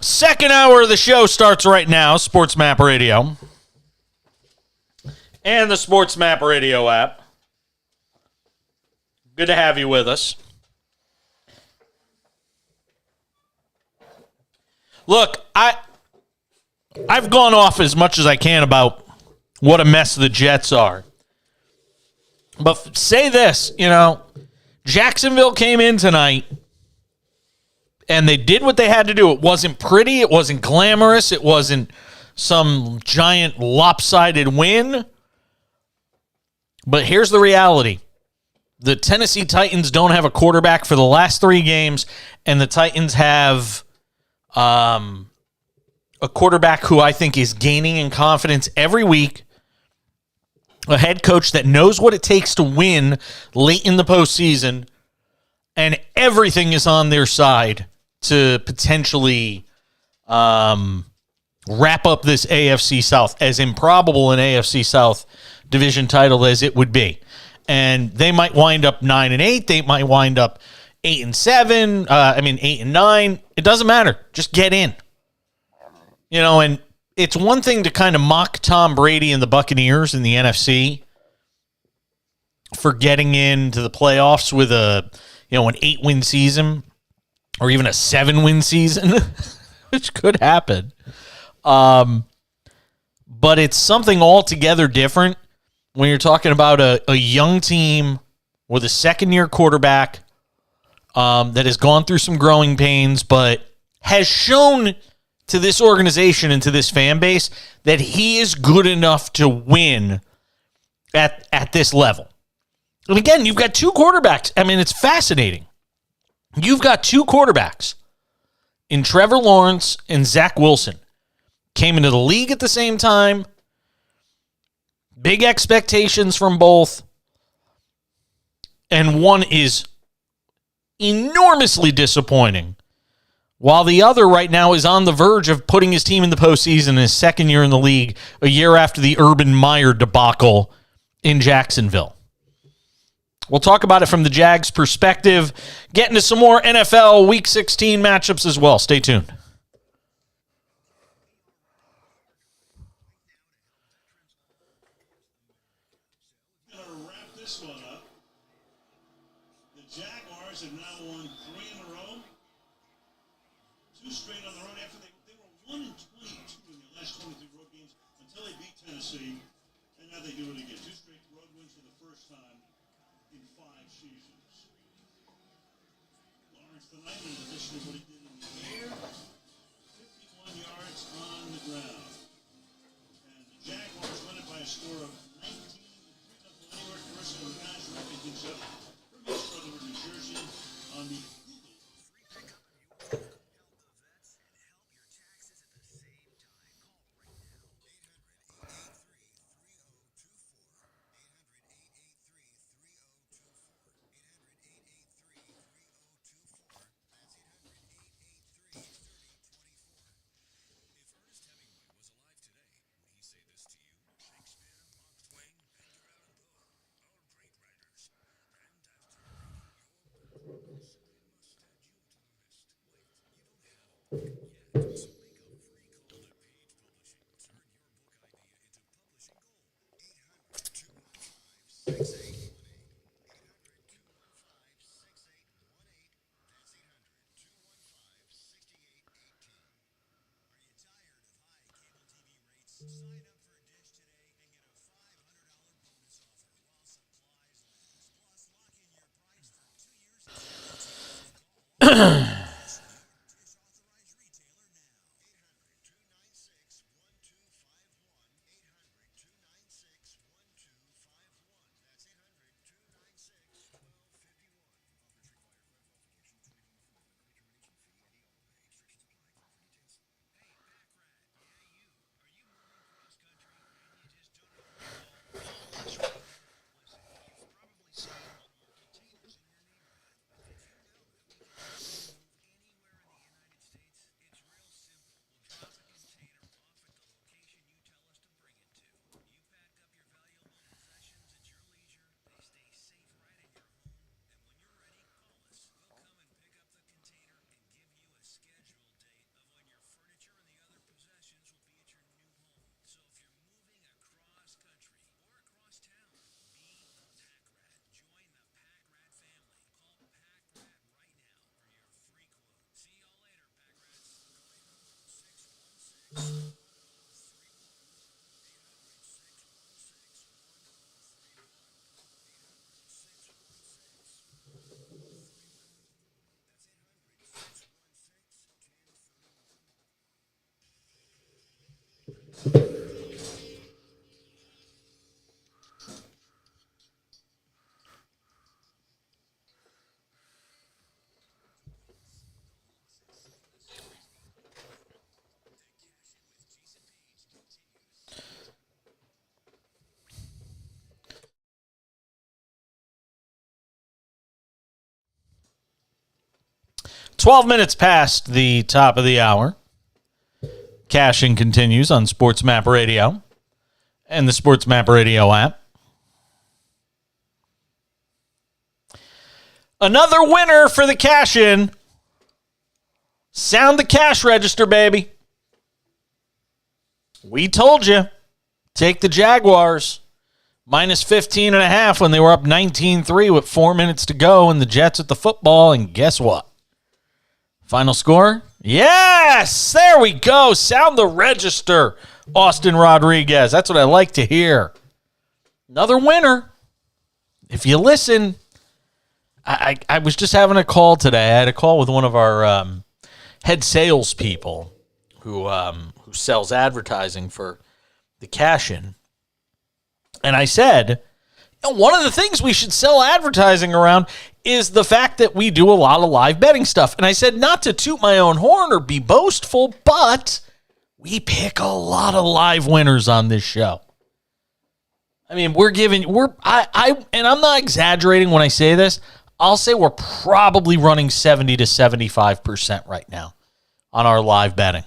S1: Second hour of the show starts right now. SportsMap Radio and the SportsMap Radio app. Good to have you with us. Look, I've gone off as much as I can about what a mess the Jets are. But say this, Jacksonville came in tonight and they did what they had to do. It wasn't pretty. It wasn't glamorous. It wasn't some giant lopsided win. But here's the reality. The Tennessee Titans don't have a quarterback for the last 3 games, and the Titans have a quarterback who I think is gaining in confidence every week, a head coach that knows what it takes to win late in the postseason, and everything is on their side to potentially wrap up this AFC South, as improbable an AFC South division title as it would be. And they might wind up 9-8. They might wind up 8-7. 8-9. It doesn't matter. Just get in. And it's one thing to kind of mock Tom Brady and the Buccaneers in the NFC for getting into the playoffs with an 8-win season or even a 7-win season, which could happen. But it's something altogether different when you're talking about a young team with a second-year quarterback that has gone through some growing pains, but has shown to this organization and to this fan base that he is good enough to win at this level. And again, you've got 2 quarterbacks. I mean, it's fascinating. You've got 2 quarterbacks in Trevor Lawrence and Zach Wilson. Came into the league at the same time. Big expectations from both. And one is enormously disappointing, while the other right now is on the verge of putting his team in the postseason in his second year in the league, a year after the Urban Meyer debacle in Jacksonville. We'll talk about it from the Jags' perspective. Get into some more NFL Week 16 matchups as well. Stay tuned.
S5: Going to wrap this one up. The Jaguars have now won 3 in a row. 2 straight on the road after they were 1-22 in the last 23 road games until they beat Tennessee. And now they do it again. 2 straight road wins for the first time in 5 seasons. Lawrence tonight, in addition to what he did in the air, 51 yards on the ground. And the Jaguars won it by a score of 19-3. Anywhere first and the guys wrapping things up from his brother in New Jersey on the
S1: 12 minutes past the top of the hour. Cashing continues on SportsMap Radio and the SportsMap Radio app. Another winner for the cash-in. Sound the cash register, baby. We told you. Take the Jaguars. Minus 15.5 when they were up 19-3 with 4 minutes to go, and the Jets at the football, and guess what? Final score? Yes! There we go. Sound the register, Austin Rodriguez. That's what I like to hear. Another winner. If you listen, I was just having a call today. I had a call with one of our head salespeople who sells advertising for the cash-in. And I said, one of the things we should sell advertising around is the fact that we do a lot of live betting stuff. And I said, not to toot my own horn or be boastful, but we pick a lot of live winners on this show. I mean, and I'm not exaggerating when I say this. I'll say we're probably running 70 to 75% right now on our live betting.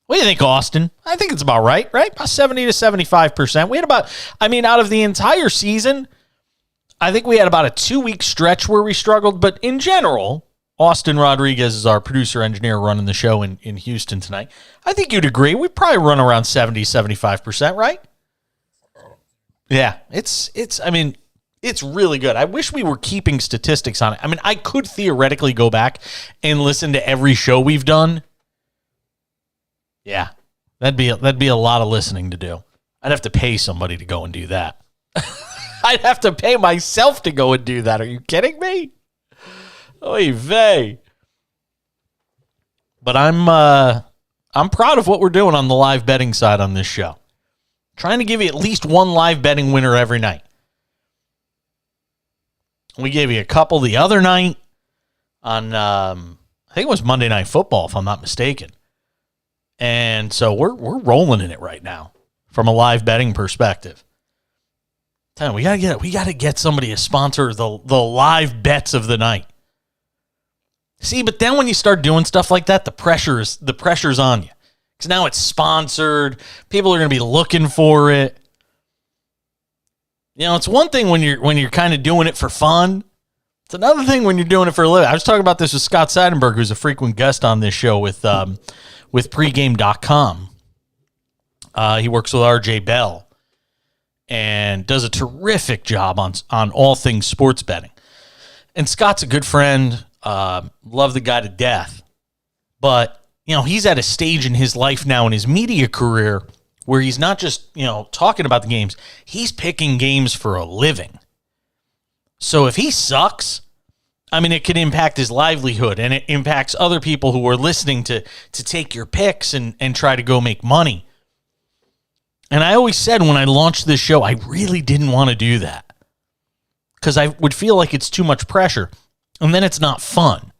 S1: What do you think, Austin? I think it's about right? About 70 to 75%. We had out of the entire season, I think we had about a 2-week stretch where we struggled. But in general, Austin Rodriguez is our producer engineer running the show in Houston tonight. I think you'd agree. We probably run around 70, 75%, right? Yeah, it's really good. I wish we were keeping statistics on it. I mean, I could theoretically go back and listen to every show we've done. Yeah, that'd be a lot of listening to do. I'd have to pay somebody to go and do that. I'd have to pay myself to go and do that. Are you kidding me? Oy vey. But I'm proud of what we're doing on the live betting side on this show. Trying to give you at least one live betting winner every night. We gave you a couple the other night on, I think it was Monday Night Football, if I'm not mistaken. And so we're rolling in it right now from a live betting perspective. Tell me, we gotta get somebody to sponsor the live bets of the night. See, but then when you start doing stuff like that, the pressure's on you. Because now it's sponsored. People are gonna be looking for it. You know, it's one thing when you're kind of doing it for fun. It's another thing when you're doing it for a living. I was talking about this with Scott Seidenberg, who's a frequent guest on this show with pregame.com. He works with RJ Bell and does a terrific job on all things sports betting. And Scott's a good friend. Love the guy to death. But, he's at a stage in his life now in his media career where he's not just, talking about the games. He's picking games for a living. So if he sucks, it can impact his livelihood, and it impacts other people who are listening to take your picks and try to go make money. And I always said when I launched this show, I really didn't want to do that because I would feel like it's too much pressure, and then it's not fun.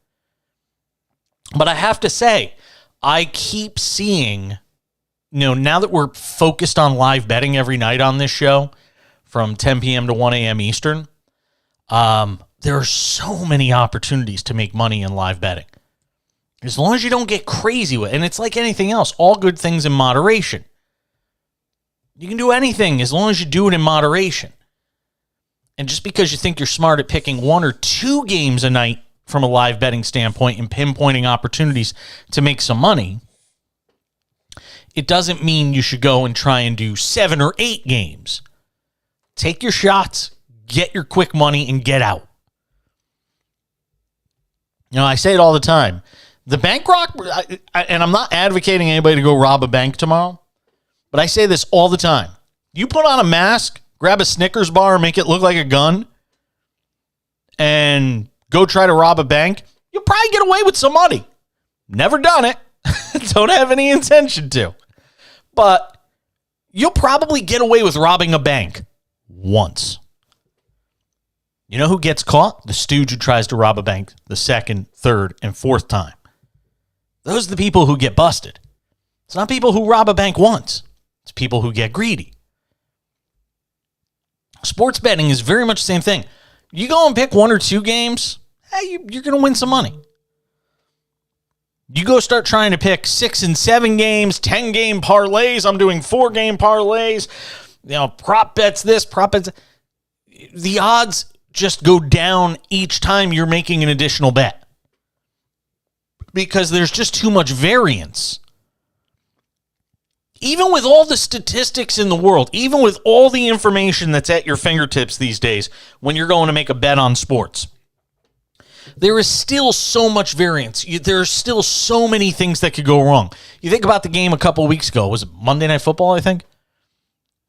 S1: But I have to say, I keep seeing, now that we're focused on live betting every night on this show from 10 p.m. to 1 a.m. Eastern, there are so many opportunities to make money in live betting. As long as you don't get crazy with it. And it's like anything else, all good things in moderation. You can do anything as long as you do it in moderation. And just because you think you're smart at picking 1 or 2 games a night from a live betting standpoint and pinpointing opportunities to make some money, it doesn't mean you should go and try and do 7 or 8 games. Take your shots, get your quick money, and get out. I say it all the time. The bank robber, and I'm not advocating anybody to go rob a bank tomorrow, but I say this all the time. You put on a mask, grab a Snickers bar, make it look like a gun, and go try to rob a bank, you'll probably get away with some money. Never done it. Don't have any intention to. But you'll probably get away with robbing a bank once. You know who gets caught? The stooge who tries to rob a bank the 2nd, 3rd, and 4th time. Those are the people who get busted. It's not people who rob a bank once. It's people who get greedy. Sports betting is very much the same thing. You go and pick 1 or 2 games, you're going to win some money. You go start trying to pick 6 and 7 games, 10-game parlays. I'm doing 4-game parlays. Prop bets this, prop bets. The odds just go down each time you're making an additional bet because there's just too much variance. Even with all the statistics in the world, even with all the information that's at your fingertips these days when you're going to make a bet on sports, there is still so much variance. There are still so many things that could go wrong. You think about the game a couple of weeks ago. Was it Monday Night Football, I think?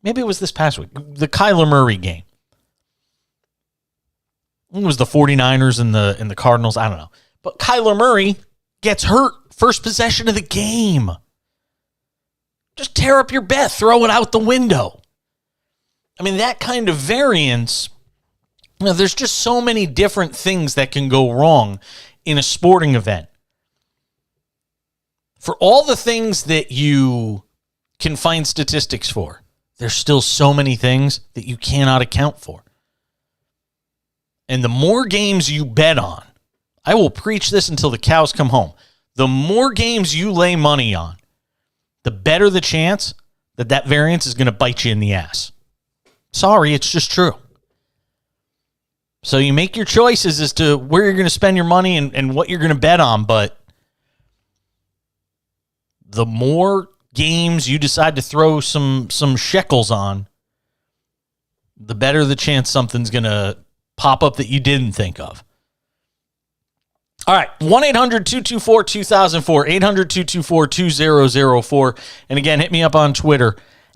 S1: Maybe it was this past week. The Kyler Murray game. It was the 49ers and the Cardinals. I don't know. But Kyler Murray gets hurt first possession of the game. Just tear up your bet. Throw it out the window. I mean, that kind of variance, there's just so many different things that can go wrong in a sporting event. For all the things that you can find statistics for, there's still so many things that you cannot account for. And the more games you bet on, I will preach this until the cows come home. The more games you lay money on, the better the chance that variance is going to bite you in the ass. Sorry, it's just true. So you make your choices as to where you're going to spend your money and what you're going to bet on, but the more games you decide to throw some shekels on, the better the chance something's going to pop up that you didn't think of. All right, 1-800-224-2004, 800-224-2004. And again, hit me up on Twitter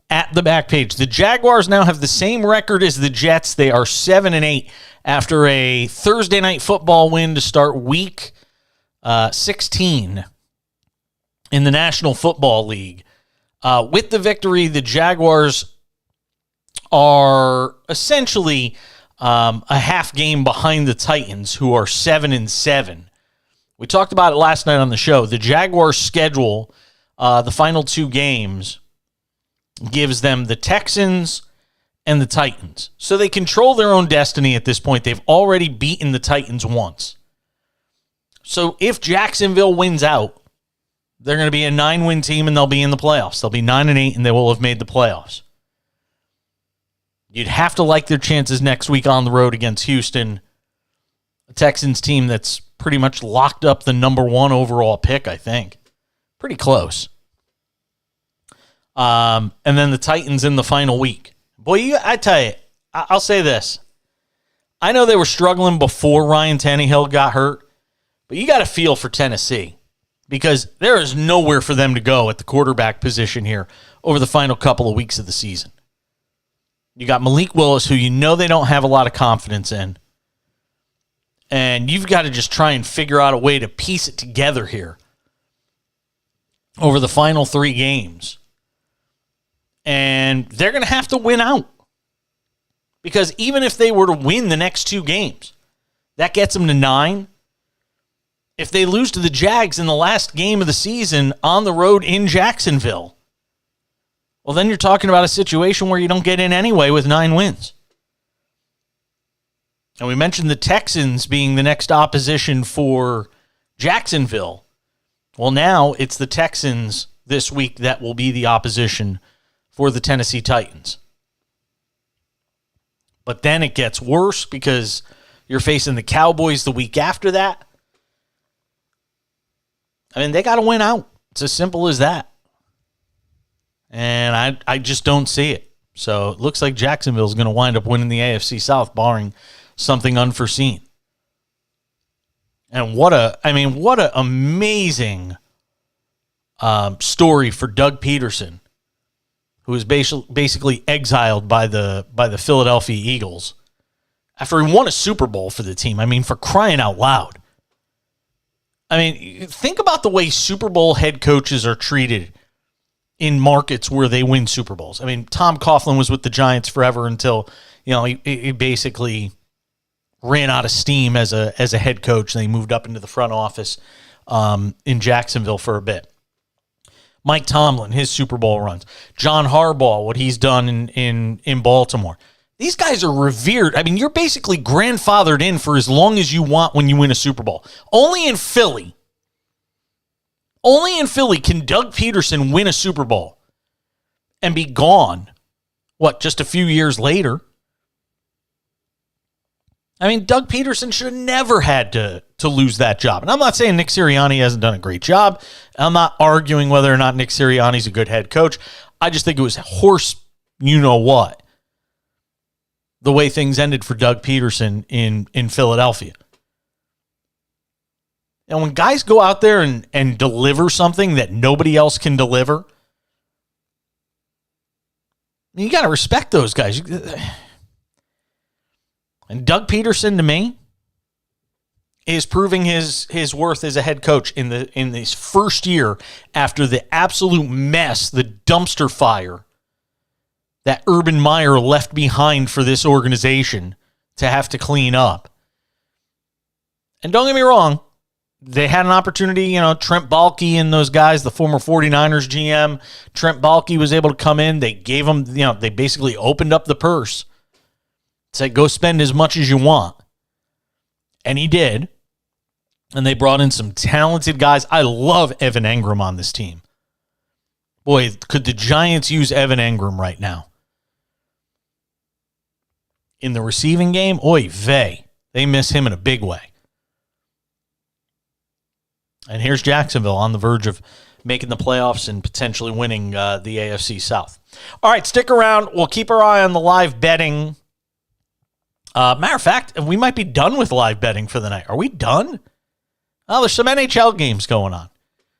S1: at the back page. The Jaguars now have the same record as the Jets. They are 7-8 after a Thursday night football win to start week 16 in the National Football League. With the victory, the Jaguars are essentially a half game behind the Titans, who are 7-7. We talked about it last night on the show. The Jaguars' schedule, the final 2 games, gives them the Texans and the Titans. So they control their own destiny at this point. They've already beaten the Titans once. So if Jacksonville wins out, they're going to be a 9-win team and they'll be in the playoffs. They'll be 9-8 and they will have made the playoffs. You'd have to like their chances next week on the road against Houston, a Texans team that's pretty much locked up the number 1 overall pick, I think. Pretty close. And then the Titans in the final week. Boy, I tell you, I'll say this. I know they were struggling before Ryan Tannehill got hurt, but you got to feel for Tennessee because there is nowhere for them to go at the quarterback position here over the final couple of weeks of the season. You got Malik Willis, who you know they don't have a lot of confidence in. And you've got to just try and figure out a way to piece it together here over the final 3 games. And they're going to have to win out. Because even if they were to win the next 2 games, that gets them to 9. If they lose to the Jags in the last game of the season on the road in Jacksonville, well, then you're talking about a situation where you don't get in anyway with 9 wins. And we mentioned the Texans being the next opposition for Jacksonville. Well, now it's the Texans this week that will be the opposition for the Tennessee Titans. But then it gets worse because you're facing the Cowboys the week after that. I mean, they got to win out. It's as simple as that. And I just don't see it. So it looks like Jacksonville's going to wind up winning the AFC South, barring something unforeseen. And what a amazing story for Doug Peterson, who was basically exiled by the Philadelphia Eagles after he won a Super Bowl for the team. I mean, for crying out loud. I mean, think about the way Super Bowl head coaches are treated in markets where they win Super Bowls. I mean, Tom Coughlin was with the Giants forever until, he basically ran out of steam as a head coach, and he moved up into the front office in Jacksonville for a bit. Mike Tomlin, his Super Bowl runs. John Harbaugh, what he's done in Baltimore. These guys are revered. I mean, you're basically grandfathered in for as long as you want when you win a Super Bowl. Only in Philly can Doug Peterson win a Super Bowl and be gone, just a few years later? I mean, Doug Peterson should have never had to lose that job. And I'm not saying Nick Sirianni hasn't done a great job. I'm not arguing whether or not Nick Sirianni's a good head coach. I just think it was horse you-know-what, the way things ended for Doug Peterson in Philadelphia. And when guys go out there and deliver something that nobody else can deliver, you got to respect those guys. And Doug Peterson, to me, is proving his worth as a head coach in his first year after the absolute mess, the dumpster fire that Urban Meyer left behind for this organization to have to clean up. And don't get me wrong, they had an opportunity, Trent Baalke and those guys, the former 49ers GM, Trent Baalke was able to come in. They gave him, they basically opened up the purse. Said, go spend as much as you want. And he did. And they brought in some talented guys. I love Evan Engram on this team. Boy, could the Giants use Evan Engram right now? In the receiving game, oy vey. They miss him in a big way. And here's Jacksonville on the verge of making the playoffs and potentially winning the AFC South. All right, stick around. We'll keep our eye on the live betting. Matter of fact, we might be done with live betting for the night. Are we done? Oh, there's some NHL games going on.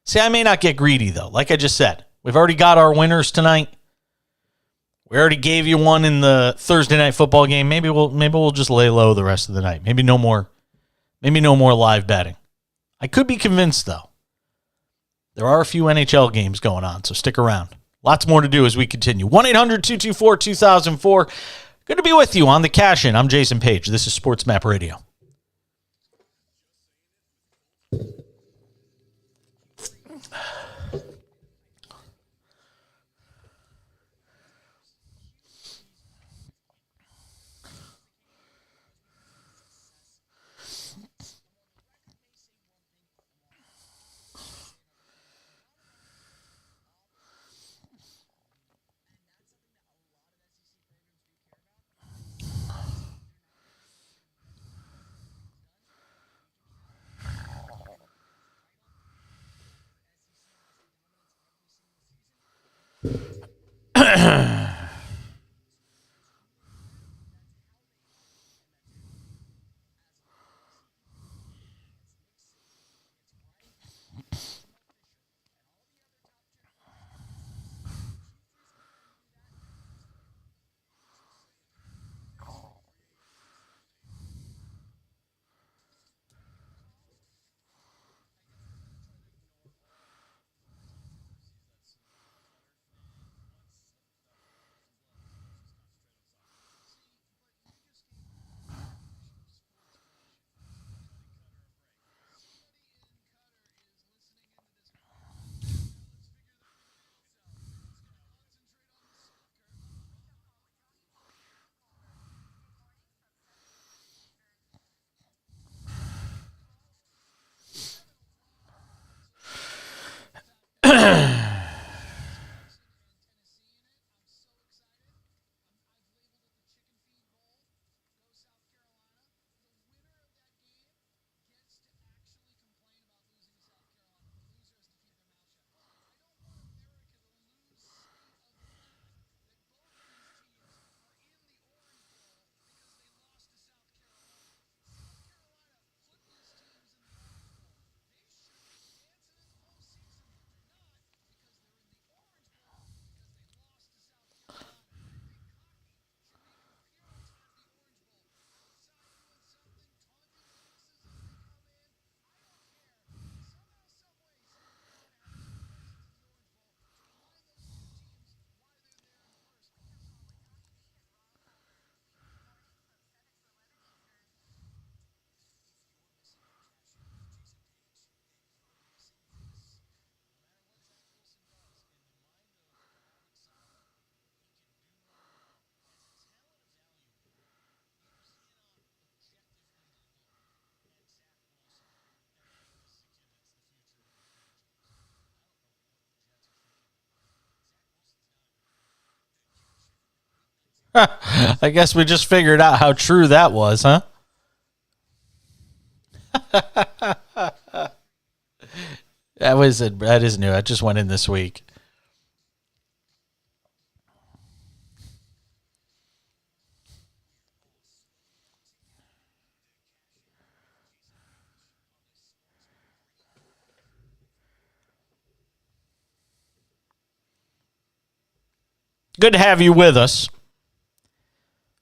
S1: See, I may not get greedy, though. Like I just said, we've already got our winners tonight. We already gave you one in the Thursday night football game. Maybe we'll just lay low the rest of the night. Maybe no more live betting. I could be convinced, though. There are a few NHL games going on, so stick around. Lots more to do as we continue. 1-800-224-2004. Good to be with you on the Cash In. I'm Jason Page. This is SportsMap Radio. I guess we just figured out how true that was, huh? That is new. That just went in this week. Good to have you with us.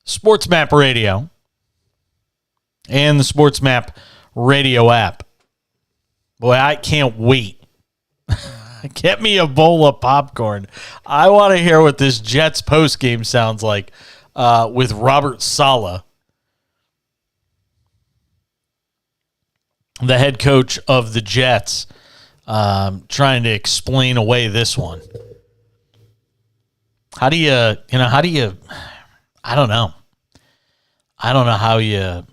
S1: SportsMap Radio and the SportsMap Radio app. Boy, I can't wait. Get me a bowl of popcorn. I want to hear what this Jets postgame sounds like with Robert Saleh, the head coach of the Jets, trying to explain away this one. How do you, I don't know. I don't know how you,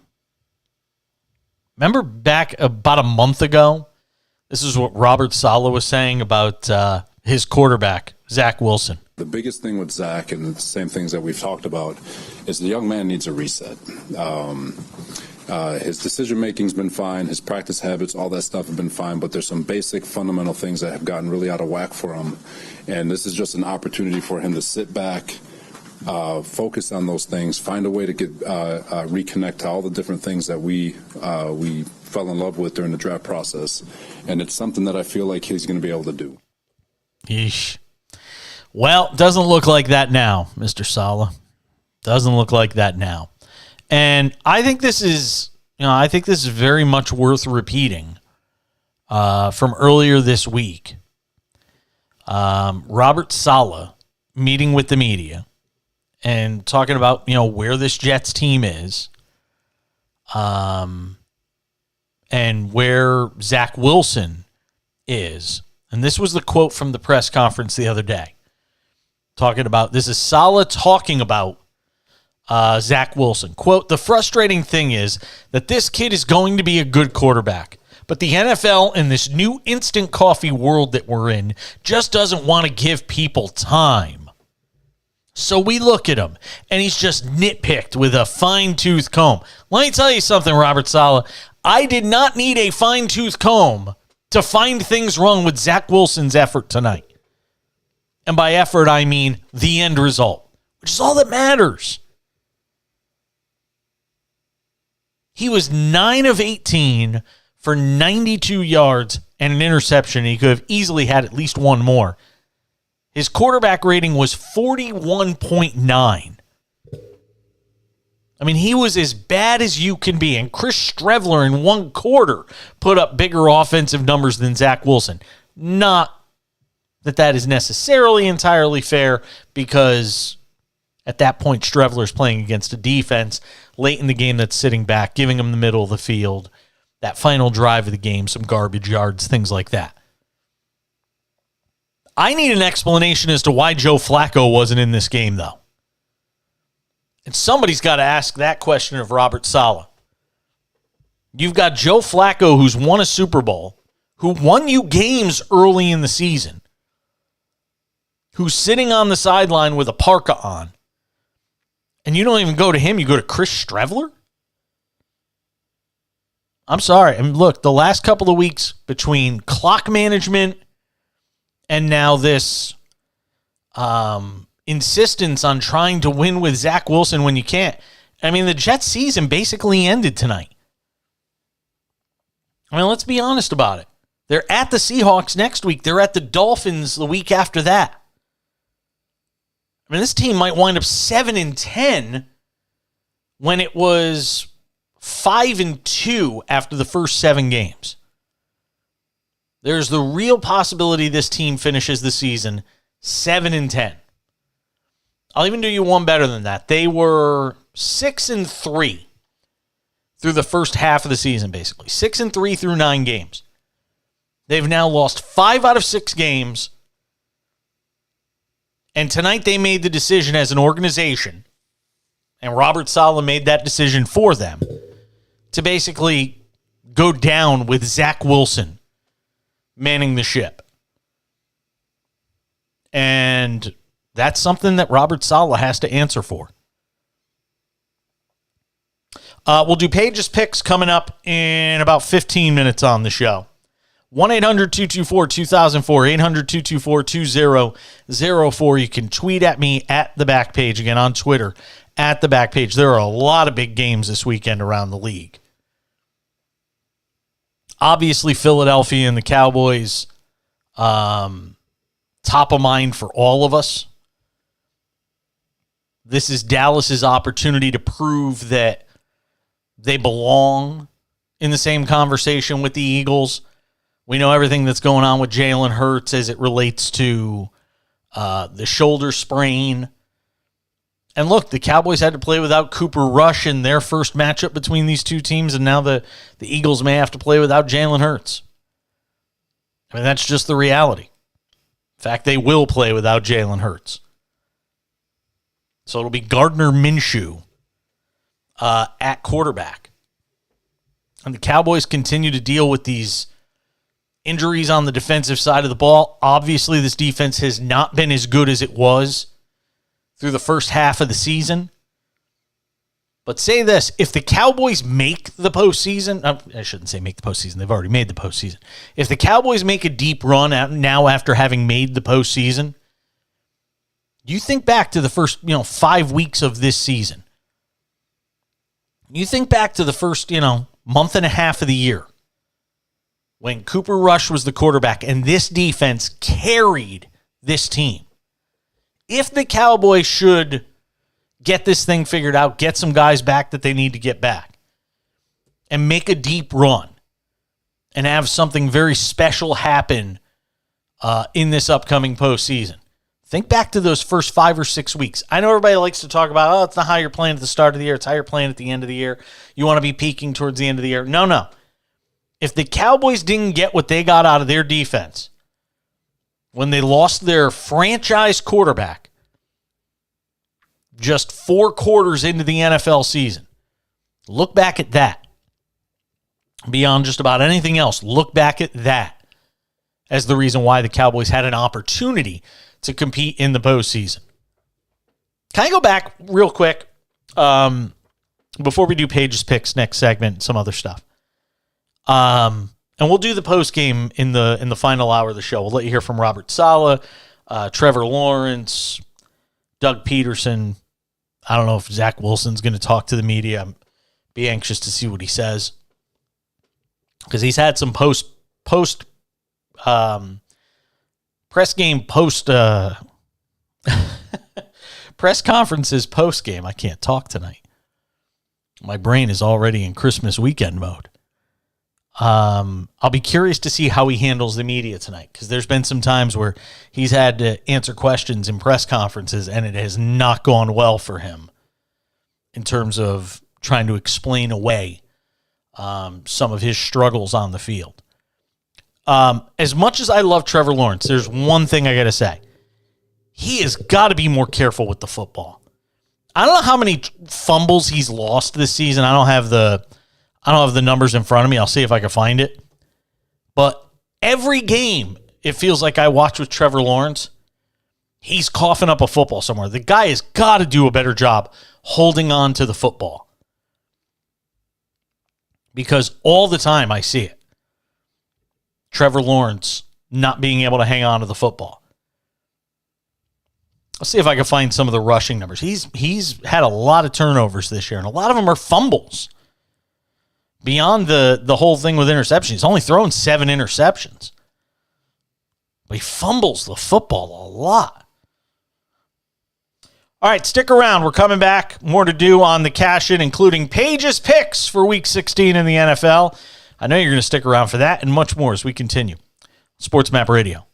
S1: remember back about a month ago, this is what Robert Saleh was saying about his quarterback, Zach Wilson.
S6: The biggest thing with Zach, and the same things that we've talked about, is the young man needs a reset. His decision-making's been fine. His practice habits, all that stuff have been fine. But there's some basic fundamental things that have gotten really out of whack for him. And this is just an opportunity for him to sit back, focus on those things, find a way to get reconnect to all the different things that we fell in love with during the draft process. And it's something that I feel like he's going to be able to do.
S1: Yeesh. Well, doesn't look like that now, Mr. Saleh. Doesn't look like that now. And I think this is, very much worth repeating from earlier this week. Robert Saleh meeting with the media and talking about, where this Jets team is, and where Zach Wilson is. And this was the quote from the press conference the other day. Talking about, this is Saleh talking about Zach Wilson. Quote, "The frustrating thing is that this kid is going to be a good quarterback, but the NFL and this new instant coffee world that we're in just doesn't want to give people time. So we look at him, and he's just nitpicked with a fine-tooth comb." Let me tell you something, Robert Saleh. I did not need a fine-tooth comb to find things wrong with Zach Wilson's effort tonight. And by effort, I mean the end result, which is all that matters. He was 9 of 18 for 92 yards and an interception. He could have easily had at least one more. His quarterback rating was 41.9. I mean, he was as bad as you can be. And Chris Streveler in one quarter put up bigger offensive numbers than Zach Wilson. Not that is necessarily entirely fair, because at that point, Streveler's playing against a defense late in the game that's sitting back, giving him the middle of the field, that final drive of the game, some garbage yards, things like that. I need an explanation as to why Joe Flacco wasn't in this game, though. And somebody's got to ask that question of Robert Saleh. You've got Joe Flacco, who's won a Super Bowl, who won you games early in the season, who's sitting on the sideline with a parka on. And you don't even go to him, you go to Chris Streveler? I'm sorry. I mean, look, the last couple of weeks between clock management and now this insistence on trying to win with Zach Wilson when you can't. I mean, the Jets season basically ended tonight. I mean, let's be honest about it. They're at the Seahawks next week. They're at the Dolphins the week after that. I mean, this team might wind up 7-10 when it was 5-2 after the first 7 games. There's the real possibility this team finishes the season 7-10. I'll even do you one better than that. They were 6-3 through the first half of the season, basically. 6-3 through 9 games. They've now lost 5 out of 6 games. And tonight they made the decision as an organization, and Robert Saleh made that decision for them, to basically go down with Zach Wilson manning the ship. And that's something that Robert Saleh has to answer for. We'll do Paige's picks coming up in about 15 minutes on the show. 1-800-224-2004, 800-224-2004. You can tweet at me at the back page, again on Twitter, at the back page. There are a lot of big games this weekend around the league. Obviously, Philadelphia and the Cowboys, top of mind for all of us. This is Dallas's opportunity to prove that they belong in the same conversation with the Eagles. We know everything that's going on with Jalen Hurts as it relates to the shoulder sprain. And look, the Cowboys had to play without Cooper Rush in their first matchup between these two teams, and now the Eagles may have to play without Jalen Hurts. I mean, that's just the reality. In fact, they will play without Jalen Hurts. So it'll be Gardner Minshew at quarterback. And the Cowboys continue to deal with these injuries on the defensive side of the ball. Obviously, this defense has not been as good as it was through the first half of the season. But say this, if the Cowboys make the postseason, I shouldn't say make the postseason, they've already made the postseason. If the Cowboys make a deep run now after having made the postseason, you think back to the first 5 weeks of this season. You think back to the first month and a half of the year when Cooper Rush was the quarterback and this defense carried this team. If the Cowboys should get this thing figured out, get some guys back that they need to get back, and make a deep run and have something very special happen in this upcoming postseason, think back to those first 5 or 6 weeks. I know everybody likes to talk about, it's not how you're playing at the start of the year. It's how you're playing at the end of the year. You want to be peaking towards the end of the year. No. If the Cowboys didn't get what they got out of their defense when they lost their franchise quarterback just 4 quarters into the NFL season, look back at that. Beyond just about anything else, look back at that as the reason why the Cowboys had an opportunity to compete in the postseason. Can I go back real quick before we do Paige's picks next segment and some other stuff? And we'll do the post game in the final hour of the show. We'll let you hear from Robert Saleh, Trevor Lawrence, Doug Peterson. I don't know if Zach Wilson's going to talk to the media. I'm be anxious to see what he says because he's had some post press game press conferences post game. I can't talk tonight. My brain is already in Christmas weekend mode. I'll be curious to see how he handles the media tonight because there's been some times where he's had to answer questions in press conferences and it has not gone well for him in terms of trying to explain away some of his struggles on the field. As much as I love Trevor Lawrence, there's one thing I got to say. He has got to be more careful with the football. I don't know how many fumbles he's lost this season. I don't have the numbers in front of me. I'll see if I can find it. But every game, it feels like I watch with Trevor Lawrence, he's coughing up a football somewhere. The guy has got to do a better job holding on to the football. Because all the time I see it. Trevor Lawrence not being able to hang on to the football. I'll see if I can find some of the rushing numbers. He's had a lot of turnovers this year, and a lot of them are fumbles. Beyond the whole thing with interceptions, he's only thrown 7 interceptions. But he fumbles the football a lot. All right, stick around. We're coming back. More to do on the cash-in, including Paige's picks for Week 16 in the NFL. I know you're going to stick around for that and much more as we continue. SportsMap Radio.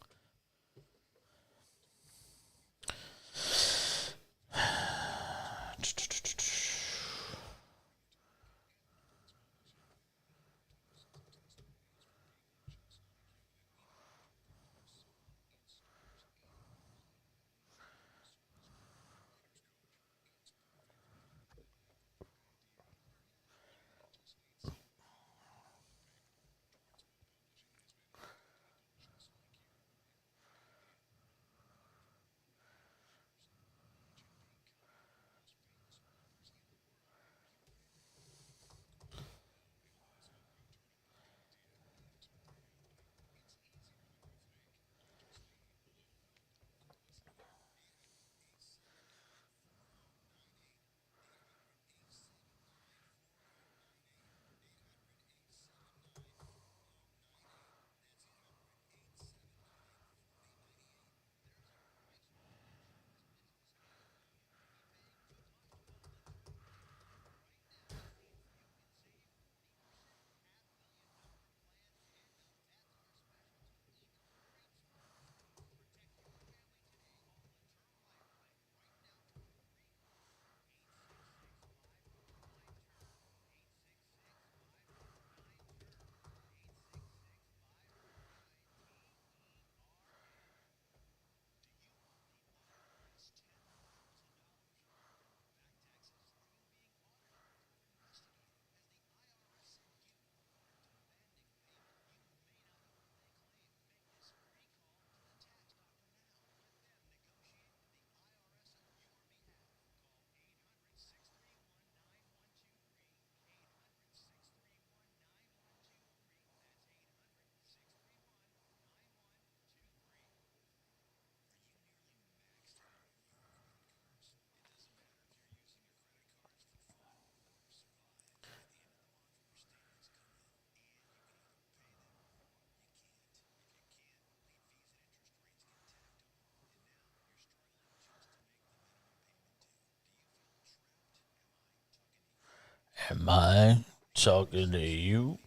S1: Am I talking to you?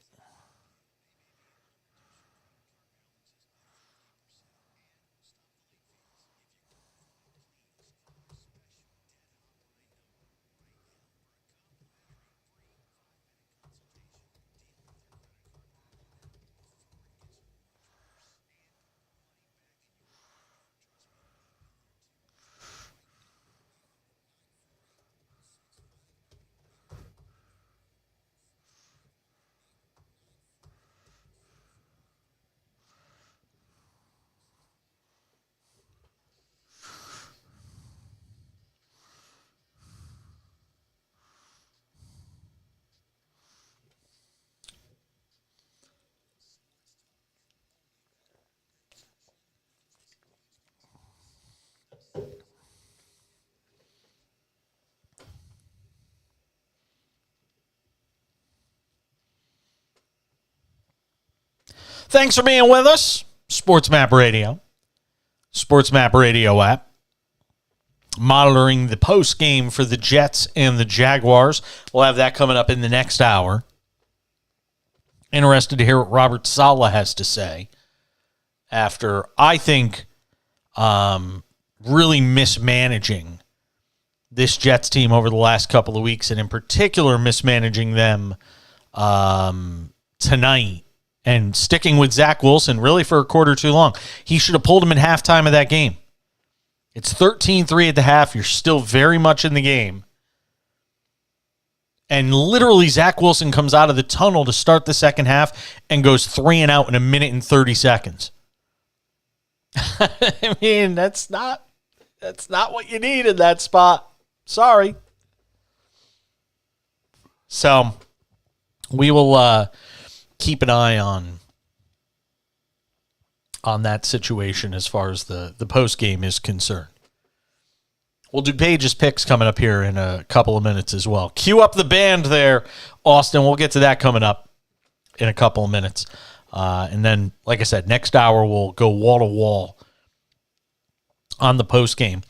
S1: Thanks for being with us. SportsMap Radio. SportsMap Radio app. Monitoring the post game for the Jets and the Jaguars. We'll have that coming up in the next hour. Interested to hear what Robert Saleh has to say after, I think, really mismanaging this Jets team over the last couple of weeks, and in particular mismanaging them tonight. And sticking with Zach Wilson really for a quarter too long. He should have pulled him at halftime of that game. It's 13-3 at the half. You're still very much in the game. And literally Zach Wilson comes out of the tunnel to start the second half and goes 3 and out in 1 minute and 30 seconds. I mean, that's not what you need in that spot. Sorry. So we will keep an eye on that situation as far as the post game is concerned. We'll do Paige's picks coming up here in a couple of minutes as well. Cue up the band there, Austin. We'll get to that coming up in a couple of minutes. And then, like I said, next hour we'll go wall to wall on the post game.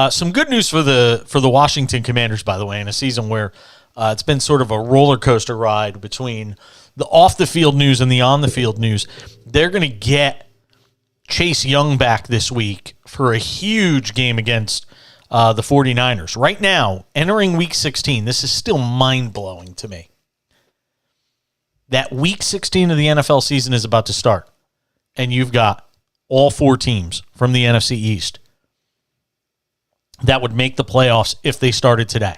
S1: Some good news for the Washington Commanders, by the way, in a season where it's been sort of a roller coaster ride between the off-the-field news and the on-the-field news. They're going to get Chase Young back this week for a huge game against the 49ers. Right now, entering Week 16, this is still mind-blowing to me. That Week 16 of the NFL season is about to start, and you've got all 4 teams from the NFC East that would make the playoffs if they started today.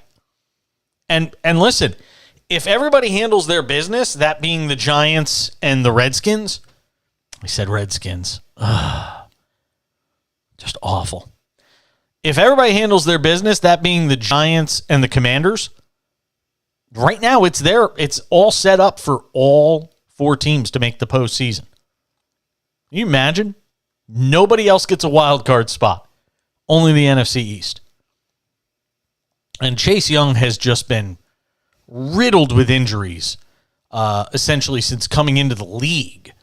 S1: And listen, if everybody handles their business, that being the Giants and the Redskins, I said Redskins, just awful. If everybody handles their business, that being the Giants and the Commanders, right now it's there. It's all set up for all 4 teams to make the postseason. Can you imagine? Nobody else gets a wild card spot. Only the NFC East. And Chase Young has just been riddled with injuries, essentially since coming into the league.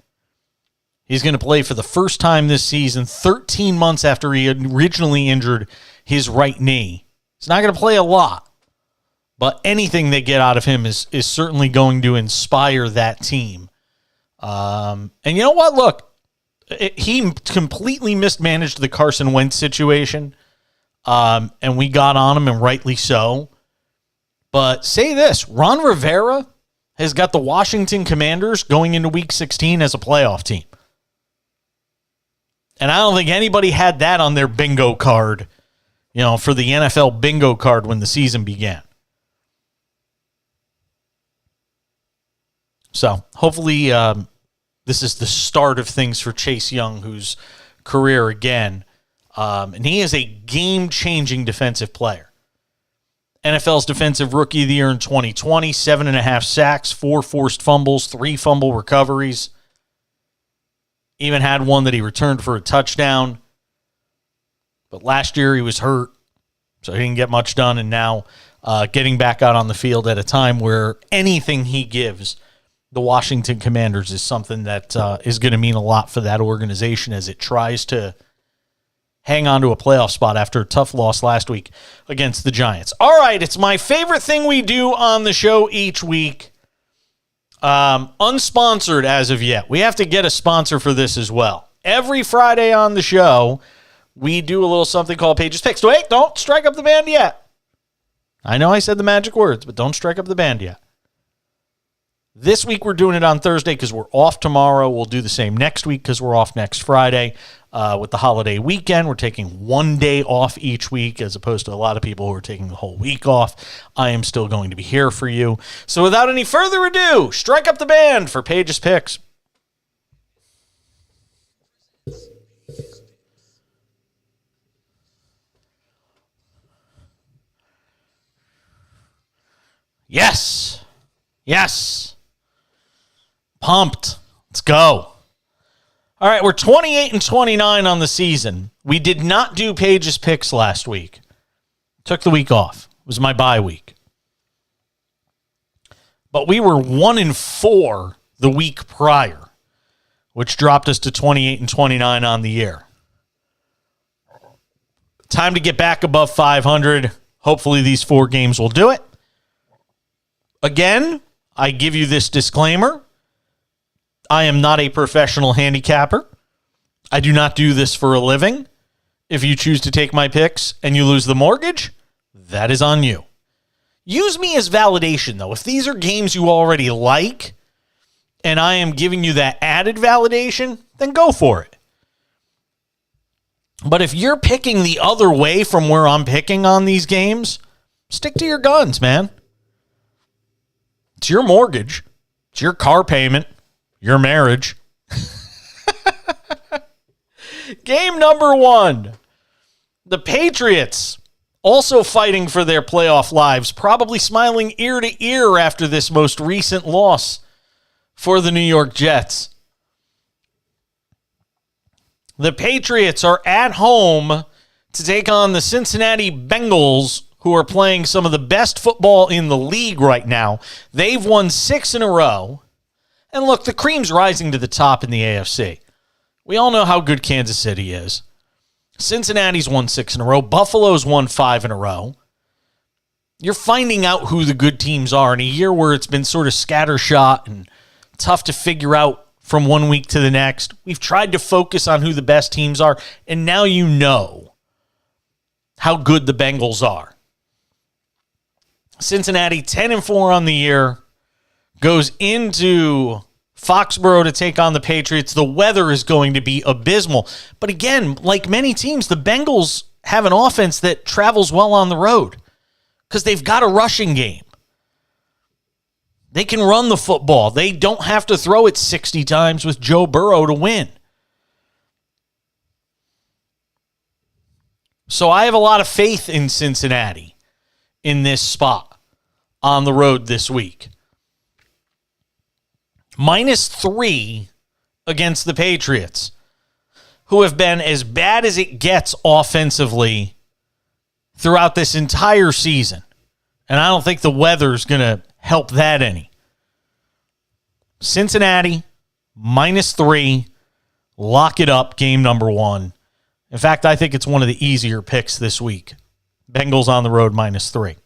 S1: He's going to play for the first time this season, 13 months after he originally injured his right knee. He's not going to play a lot, but anything they get out of him is certainly going to inspire that team. And you know what? Look, he completely mismanaged the Carson Wentz situation, and we got on him, and rightly so. But say this, Ron Rivera has got the Washington Commanders going into Week 16 as a playoff team. And I don't think anybody had that on their bingo card, for the NFL bingo card when the season began. So hopefully this is the start of things for Chase Young, whose career again, and he is a game-changing defensive player. NFL's Defensive Rookie of the Year in 2020, 7.5 sacks, 4 forced fumbles, 3 fumble recoveries. Even had one that he returned for a touchdown. But last year he was hurt, so he didn't get much done, and now getting back out on the field at a time where anything he gives the Washington Commanders is something that is going to mean a lot for that organization as it tries to hang on to a playoff spot after a tough loss last week against the Giants. All right, it's my favorite thing we do on the show each week. Unsponsored as of yet. We have to get a sponsor for this as well. Every Friday on the show, we do a little something called Pages Picks. Wait, don't strike up the band yet. I know I said the magic words, but don't strike up the band yet. This week we're doing it on Thursday because we're off tomorrow. We'll do the same next week because we're off next Friday. With the holiday weekend, we're taking one day off each week as opposed to a lot of people who are taking the whole week off. I am still going to be here for you. So without any further ado, strike up the band for Pages Picks. Yes. Yes. Pumped. Let's go. All right, we're 28-29 on the season. We did not do Pages Picks last week. Took the week off. It was my bye week. But we were 1-4 the week prior, which dropped us to 28-29 on the year. Time to get back above 500. Hopefully these 4 games will do it. Again, I give you this disclaimer. I am not a professional handicapper. I do not do this for a living. If you choose to take my picks and you lose the mortgage, that is on you. Use me as validation, though. If these are games you already like and I am giving you that added validation, then go for it. But if you're picking the other way from where I'm picking on these games, stick to your guns, man. It's your mortgage. It's your car payment. Your marriage. Game number 1. The Patriots also fighting for their playoff lives, probably smiling ear to ear after this most recent loss for the New York Jets. The Patriots are at home to take on the Cincinnati Bengals, who are playing some of the best football in the league right now. They've won 6 in a row. And look, the cream's rising to the top in the AFC. We all know how good Kansas City is. Cincinnati's won 6 in a row. Buffalo's won 5 in a row. You're finding out who the good teams are in a year where it's been sort of scattershot and tough to figure out from one week to the next. We've tried to focus on who the best teams are, and now you know how good the Bengals are. Cincinnati, 10-4 on the year. Goes into Foxborough to take on the Patriots. The weather is going to be abysmal. But again, like many teams, the Bengals have an offense that travels well on the road because they've got a rushing game. They can run the football. They don't have to throw it 60 times with Joe Burrow to win. So I have a lot of faith in Cincinnati in this spot on the road this week. -3 against the Patriots, who have been as bad as it gets offensively throughout this entire season. And I don't think the weather's going to help that any. Cincinnati, -3. Lock it up, game number 1. In fact, I think it's one of the easier picks this week. Bengals on the road, -3.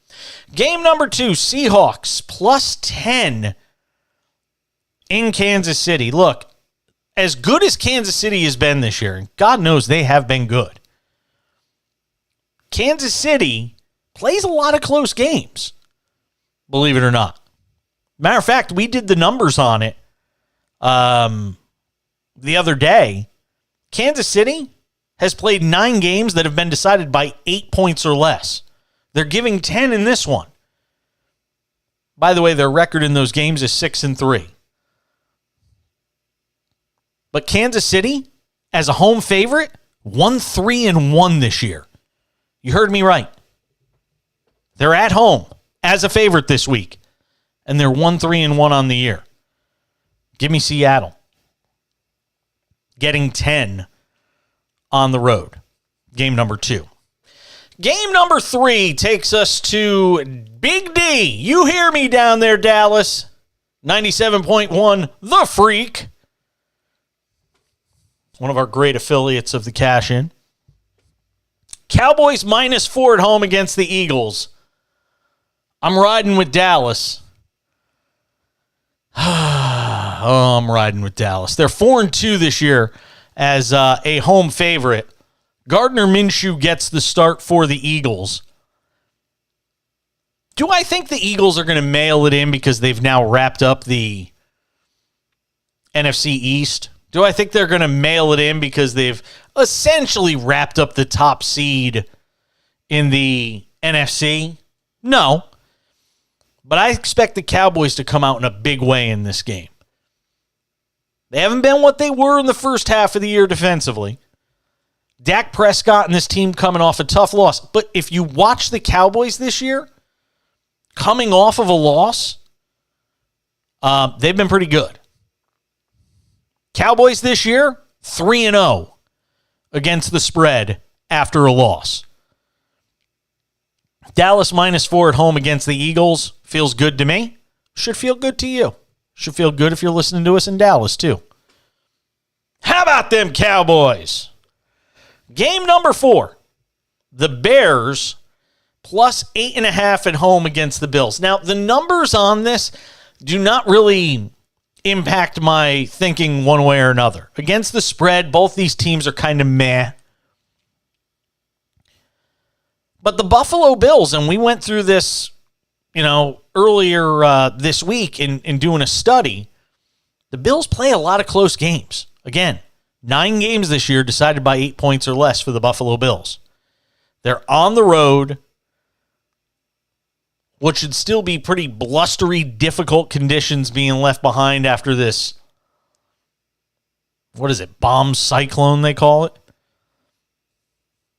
S1: Game number 2, Seahawks, +10 in Kansas City. Look, as good as Kansas City has been this year, and God knows they have been good, Kansas City plays a lot of close games, believe it or not. Matter of fact, we did the numbers on it the other day. Kansas City has played 9 games that have been decided by 8 points or less. They're giving 10 in this one. By the way, their record in those games is 6-3. But Kansas City, as a home favorite, won 3-1 this year. You heard me right. They're at home as a favorite this week, and they're 1-3-1 on the year. Give me Seattle. Getting 10 on the road. Game number 2. Game number 3 takes us to Big D. You hear me down there, Dallas. 97.1, The Freak. One of our great affiliates of the Cash In. Cowboys -4 at home against the Eagles. I'm riding with Dallas. Oh, I'm riding with Dallas. They're 4-2 this year as a home favorite. Gardner Minshew gets the start for the Eagles. Do I think the Eagles are going to mail it in because they've now wrapped up the NFC East? Do I think they're going to mail it in because they've essentially wrapped up the top seed in the NFC? No. But I expect the Cowboys to come out in a big way in this game. They haven't been what they were in the first half of the year defensively. Dak Prescott and this team coming off a tough loss. But if you watch the Cowboys this year, coming off of a loss, they've been pretty good. Cowboys this year, 3-0 against the spread after a loss. Dallas -4 at home against the Eagles feels good to me. Should feel good to you. Should feel good if you're listening to us in Dallas, too. How about them Cowboys? Game number 4. The Bears +8.5 at home against the Bills. Now, the numbers on this do not really impact my thinking one way or another. Against the spread, both these teams are kind of meh. But the Buffalo Bills, and we went through this, earlier this week in doing a study, the Bills play a lot of close games. Again, 9 games this year decided by 8 points or less for the Buffalo Bills. They're on the road, what should still be pretty blustery, difficult conditions being left behind after this, bomb cyclone they call it?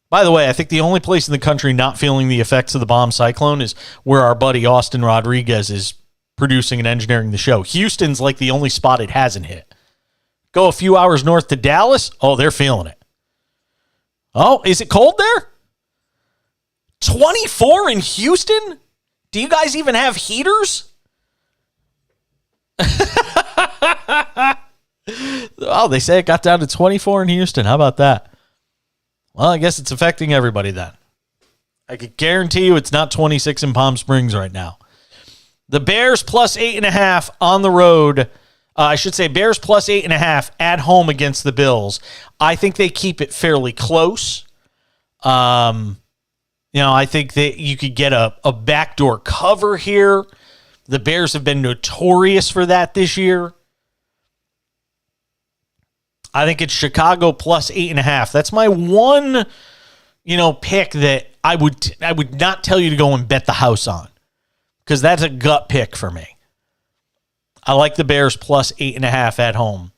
S1: By the way, I think the only place in the country not feeling the effects of the bomb cyclone is where our buddy Austin Rodriguez is producing and engineering the show. Houston's like the only spot it hasn't hit. Go a few hours north to Dallas. Oh, they're feeling it. Oh, is it cold there? 24 in Houston? Do you guys even have heaters? Oh, they say it got down to 24 in Houston. How about that? Well, I guess it's affecting everybody then. I could guarantee you it's not 26 in Palm Springs right now. The Bears +8.5 on the road. I should say Bears +8.5 at home against the Bills. I think they keep it fairly close. I think that you could get a backdoor cover here. The Bears have been notorious for that this year. I think it's Chicago +8.5. That's my one, pick that I would not tell you to go and bet the house on, because that's a gut pick for me. I like the Bears +8.5 at home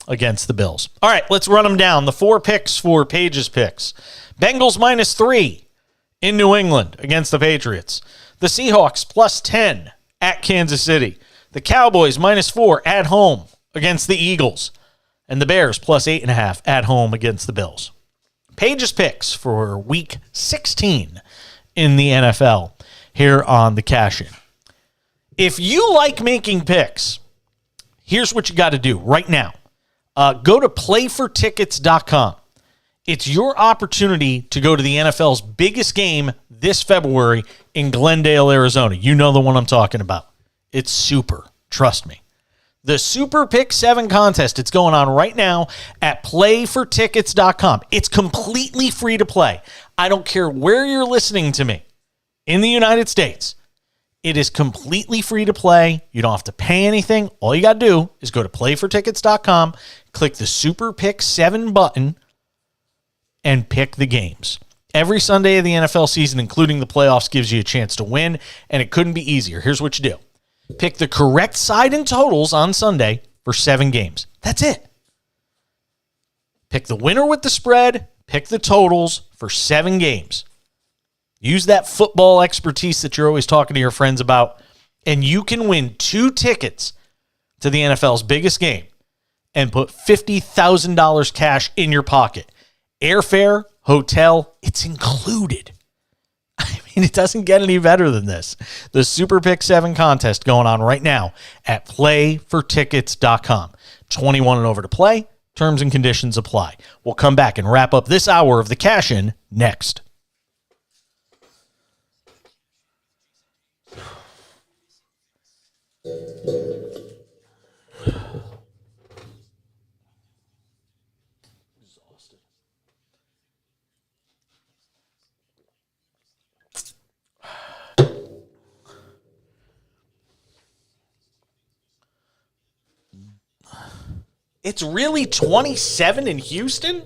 S1: against the Bills. All right, let's run them down. The 4 picks for Paige's picks. Bengals -3 in New England against the Patriots. The Seahawks +10 at Kansas City. The Cowboys -4 at home against the Eagles. And the Bears +8.5 at home against the Bills. Paige's picks for Week 16 in the NFL here on the Cash In. If you like making picks, here's what you got to do right now. Go to playfortickets.com. It's your opportunity to go to the NFL's biggest game this February in Glendale, Arizona. You know the one I'm talking about. It's super. Trust me. The Super Pick 7 contest, it's going on right now at playfortickets.com. It's completely free to play. I don't care where you're listening to me in the United States. It is completely free to play. You don't have to pay anything. All you got to do is go to playfortickets.com, click the Super Pick 7 button, and pick the games. Every Sunday of the NFL season, including the playoffs, gives you a chance to win, and it couldn't be easier. Here's what you do. Pick the correct side and totals on Sunday for 7 games. That's it. Pick the winner with the spread. Pick the totals for 7 games. Use that football expertise that you're always talking to your friends about, and you can win 2 tickets to the NFL's biggest game and put $50,000 cash in your pocket. Airfare, hotel, it's included. It doesn't get any better than this. The Super Pick 7 contest going on right now at playfortickets.com. 21 and over to play. Terms and conditions apply. We'll come back and wrap up this hour of the Cash In next. It's really 27 in Houston?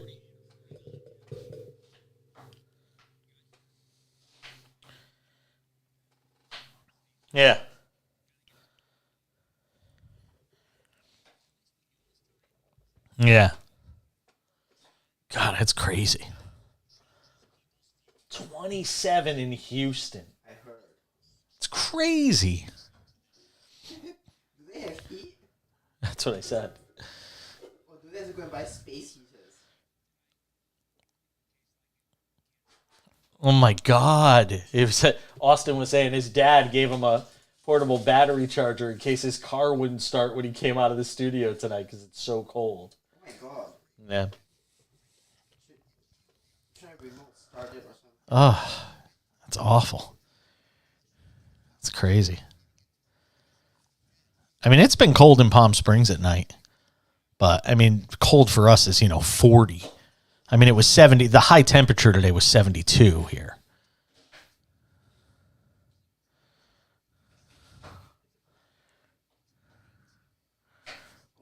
S1: Yeah. Yeah. God, that's crazy. 27 in Houston.
S4: I heard.
S1: It's crazy.
S4: Do they have heat?
S1: That's what I said.
S4: Or do they have to go and buy space heaters?
S1: Oh my God. It was, Austin was saying his dad gave him a portable battery charger in case his car wouldn't start when he came out of the studio tonight because it's so cold.
S4: Oh my god.
S1: Yeah.
S4: Try to remote start it or something.
S1: Oh, that's awful. It's crazy. I mean, it's been cold in Palm Springs at night. But, I mean, cold for us is, 40. I mean, it was 70. The high temperature today was 72 here.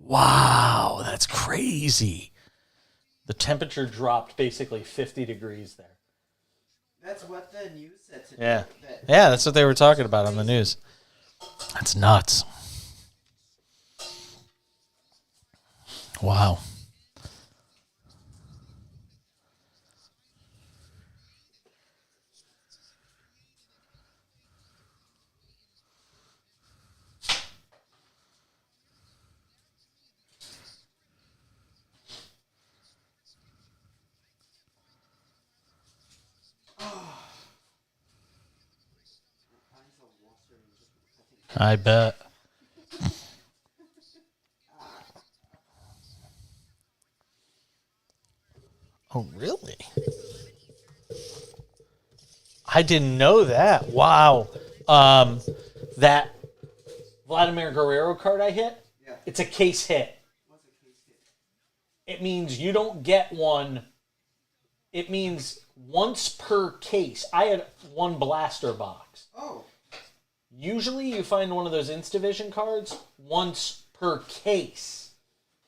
S1: Wow, that's crazy. The temperature dropped basically 50 degrees there.
S4: That's what the news said today.
S1: Yeah.
S4: That
S1: Yeah, that's what they were talking about on the news. That's nuts. Wow. I bet. Oh, really? I didn't know that. Wow. That Vladimir Guerrero card I hit,
S4: Yeah.
S1: it's a case hit.
S4: What's a case hit?
S1: It means you don't get one. It means once per case. I had one blaster box.
S4: Oh.
S1: Usually you find one of those Instavision cards once per case.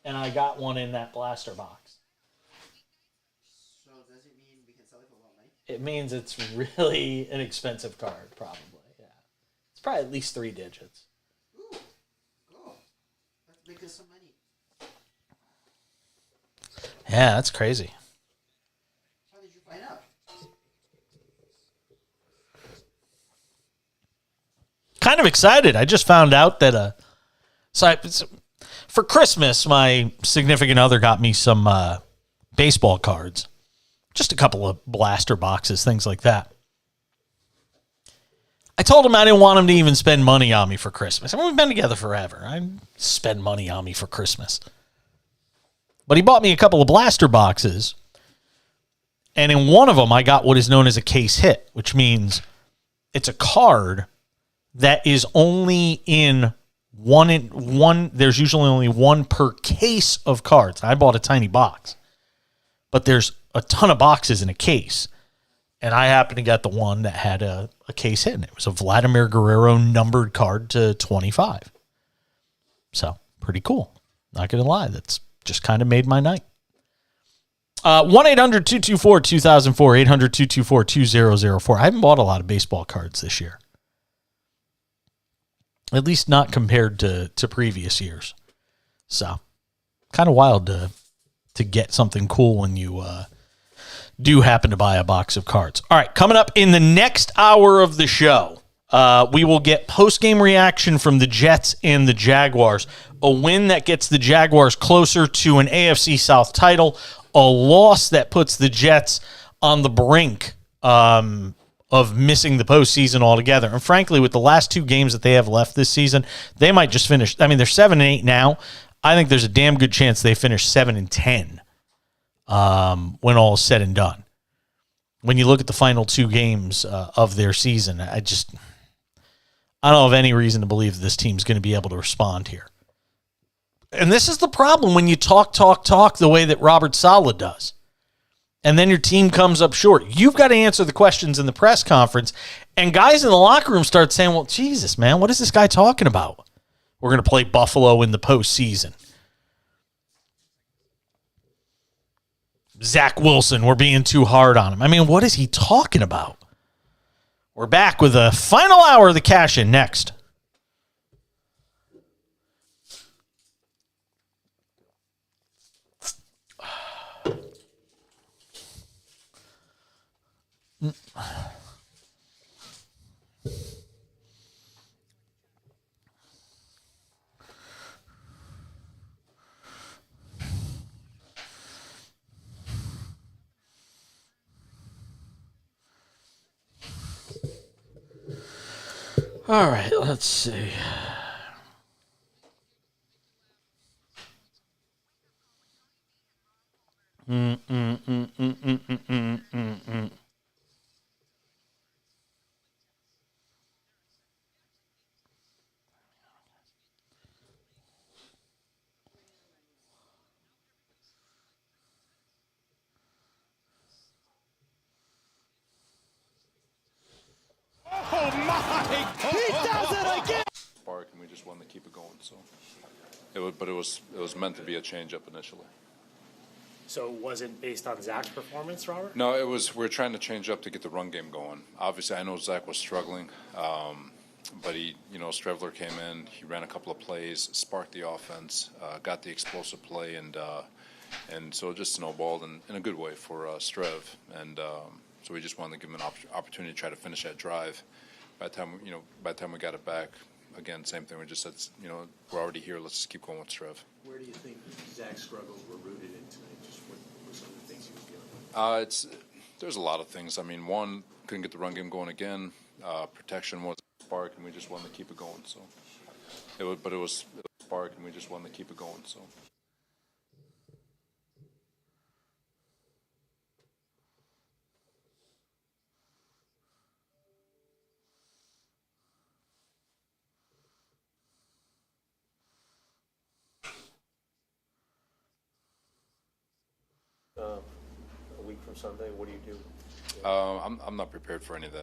S1: And I got one in that blaster box.
S4: So does it mean we can sell it for a lot of money?
S1: It means it's really an expensive card, probably. Yeah. It's probably at least 3 digits.
S4: Ooh. Cool. Let's make us some money.
S1: Yeah, that's crazy.
S4: How did you find out?
S1: Kind of excited. I just found out that for Christmas, my significant other got me some baseball cards. Just a couple of blaster boxes, things like that. I told him I didn't want him to even spend money on me for Christmas. I mean, we've been together forever. I spend money on me for Christmas. But he bought me a couple of blaster boxes. And in one of them, I got what is known as a case hit, which means it's a card that is only in one. There's usually only one per case of cards. I bought a tiny box, but there's a ton of boxes in a case. And I happened to get the one that had a case hit in it. It was a Vladimir Guerrero numbered card to 25. So pretty cool. Not going to lie. That's just kind of made my night. 1-800-224-2004, 800-224-2004. I haven't bought a lot of baseball cards this year. At least not compared to previous years. So, kind of wild to get something cool when you do happen to buy a box of cards. All right, coming up in the next hour of the show, we will get post-game reaction from the Jets and the Jaguars. A win that gets the Jaguars closer to an AFC South title. A loss that puts the Jets on the brink of missing the postseason altogether. And frankly, with the last 2 games that they have left this season, they might just finish. I mean, they're 7-8 now. I think there's a damn good chance they finish 7-10 when all is said and done. When you look at the final 2 games of their season, I don't have any reason to believe this team's going to be able to respond here. And this is the problem when you talk the way that Robert Saleh does. And then your team comes up short. You've got to answer the questions in the press conference. And guys in the locker room start saying, well, Jesus, man, what is this guy talking about? We're going to play Buffalo in the postseason. Zach Wilson, we're being too hard on him. I mean, what is he talking about? We're back with the final hour of the cash-in next. All right, let's see.
S6: Spark, and we just wanted to keep it going. So, but it was meant to be a change up initially.
S7: So it wasn't based on Zach's performance, Robert?
S6: No, it was. We're trying to change up to get the run game going. Obviously, I know Zach was struggling, but he, Strevler came in. He ran a couple of plays, sparked the offense, got the explosive play, and so it just snowballed in a good way for Strev. And so we just wanted to give him an opportunity to try to finish that drive. By the time we got it back, again, same thing. We just said, we're already here. Let's just keep going with Strev.
S8: Where do you think Zach's struggles were rooted in tonight? Just what were some of the things he was dealing with?
S6: There's a lot of things. I mean, one, couldn't get the run game going again. Protection was a spark, and we just wanted to keep it going. So, it was a spark, and we just wanted to keep it going. So.
S7: A week from Sunday, what do you do?
S6: I'm not prepared for any of that.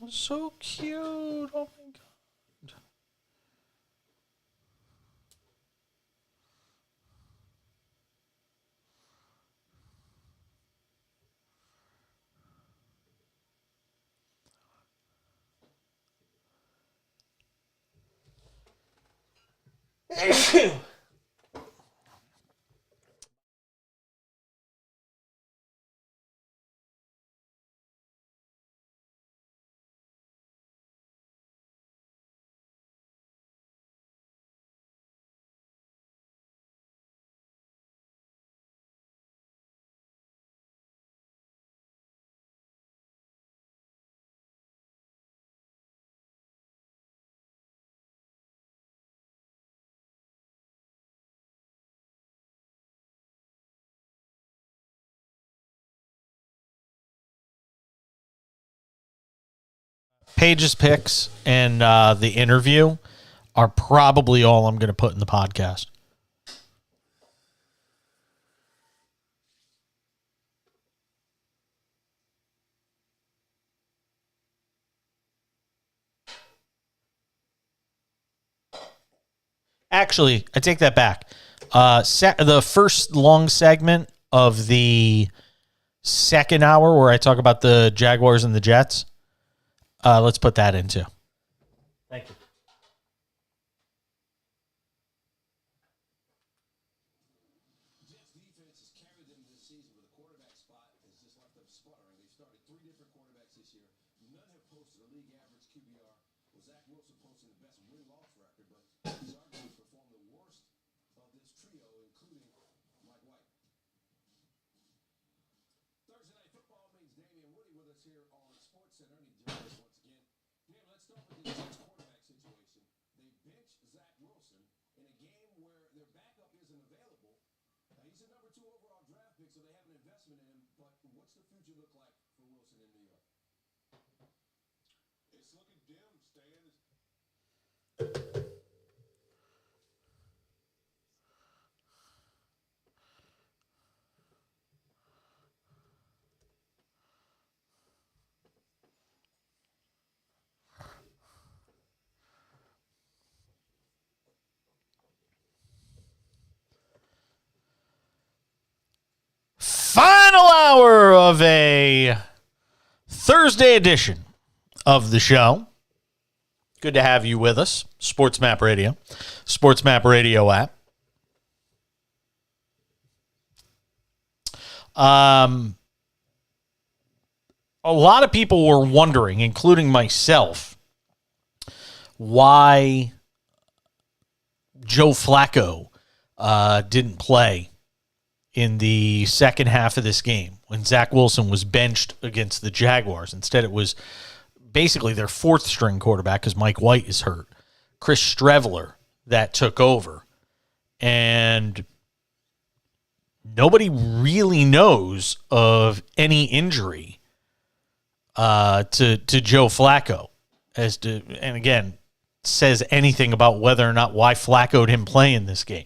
S1: So cute. Oh my God. Paige's picks and the interview are probably all I'm going to put in the podcast. Actually, I take that back. The first long segment of the second hour where I talk about the Jaguars and the Jets, let's put that in too. Thank you.
S9: Jets defense has carried them this season, but the quarterback spot has just left them sputtering. They've started 3 different quarterbacks this year. None have posted a league average QBR. Well, Zach Wilson posted the best win-loss record, but he's arguably performed the worst of this trio, including Mike White. Thursday Night Football means Damian Woody with us here on SportsCenter, and he joins us once again. Dan, let's start with the Jets quarterback situation. They bench Zach Wilson in a game where their backup isn't available. He's a number 2 overall draft pick, so they have an investment in him. But what's the future look like for Wilson in New York?
S5: It's looking dim, Stan.
S1: Final hour of a Thursday edition of the show. Good to have you with us. SportsMap Radio. SportsMap Radio app. A lot of people were wondering, including myself, why Joe Flacco didn't play in the second half of this game when Zach Wilson was benched against the Jaguars. Instead, it was basically their 4th-string quarterback because Mike White is hurt, Chris Streveler, that took over. And nobody really knows of any injury to Joe Flacco and again, says anything about whether or not why Flacco didn't play in this game.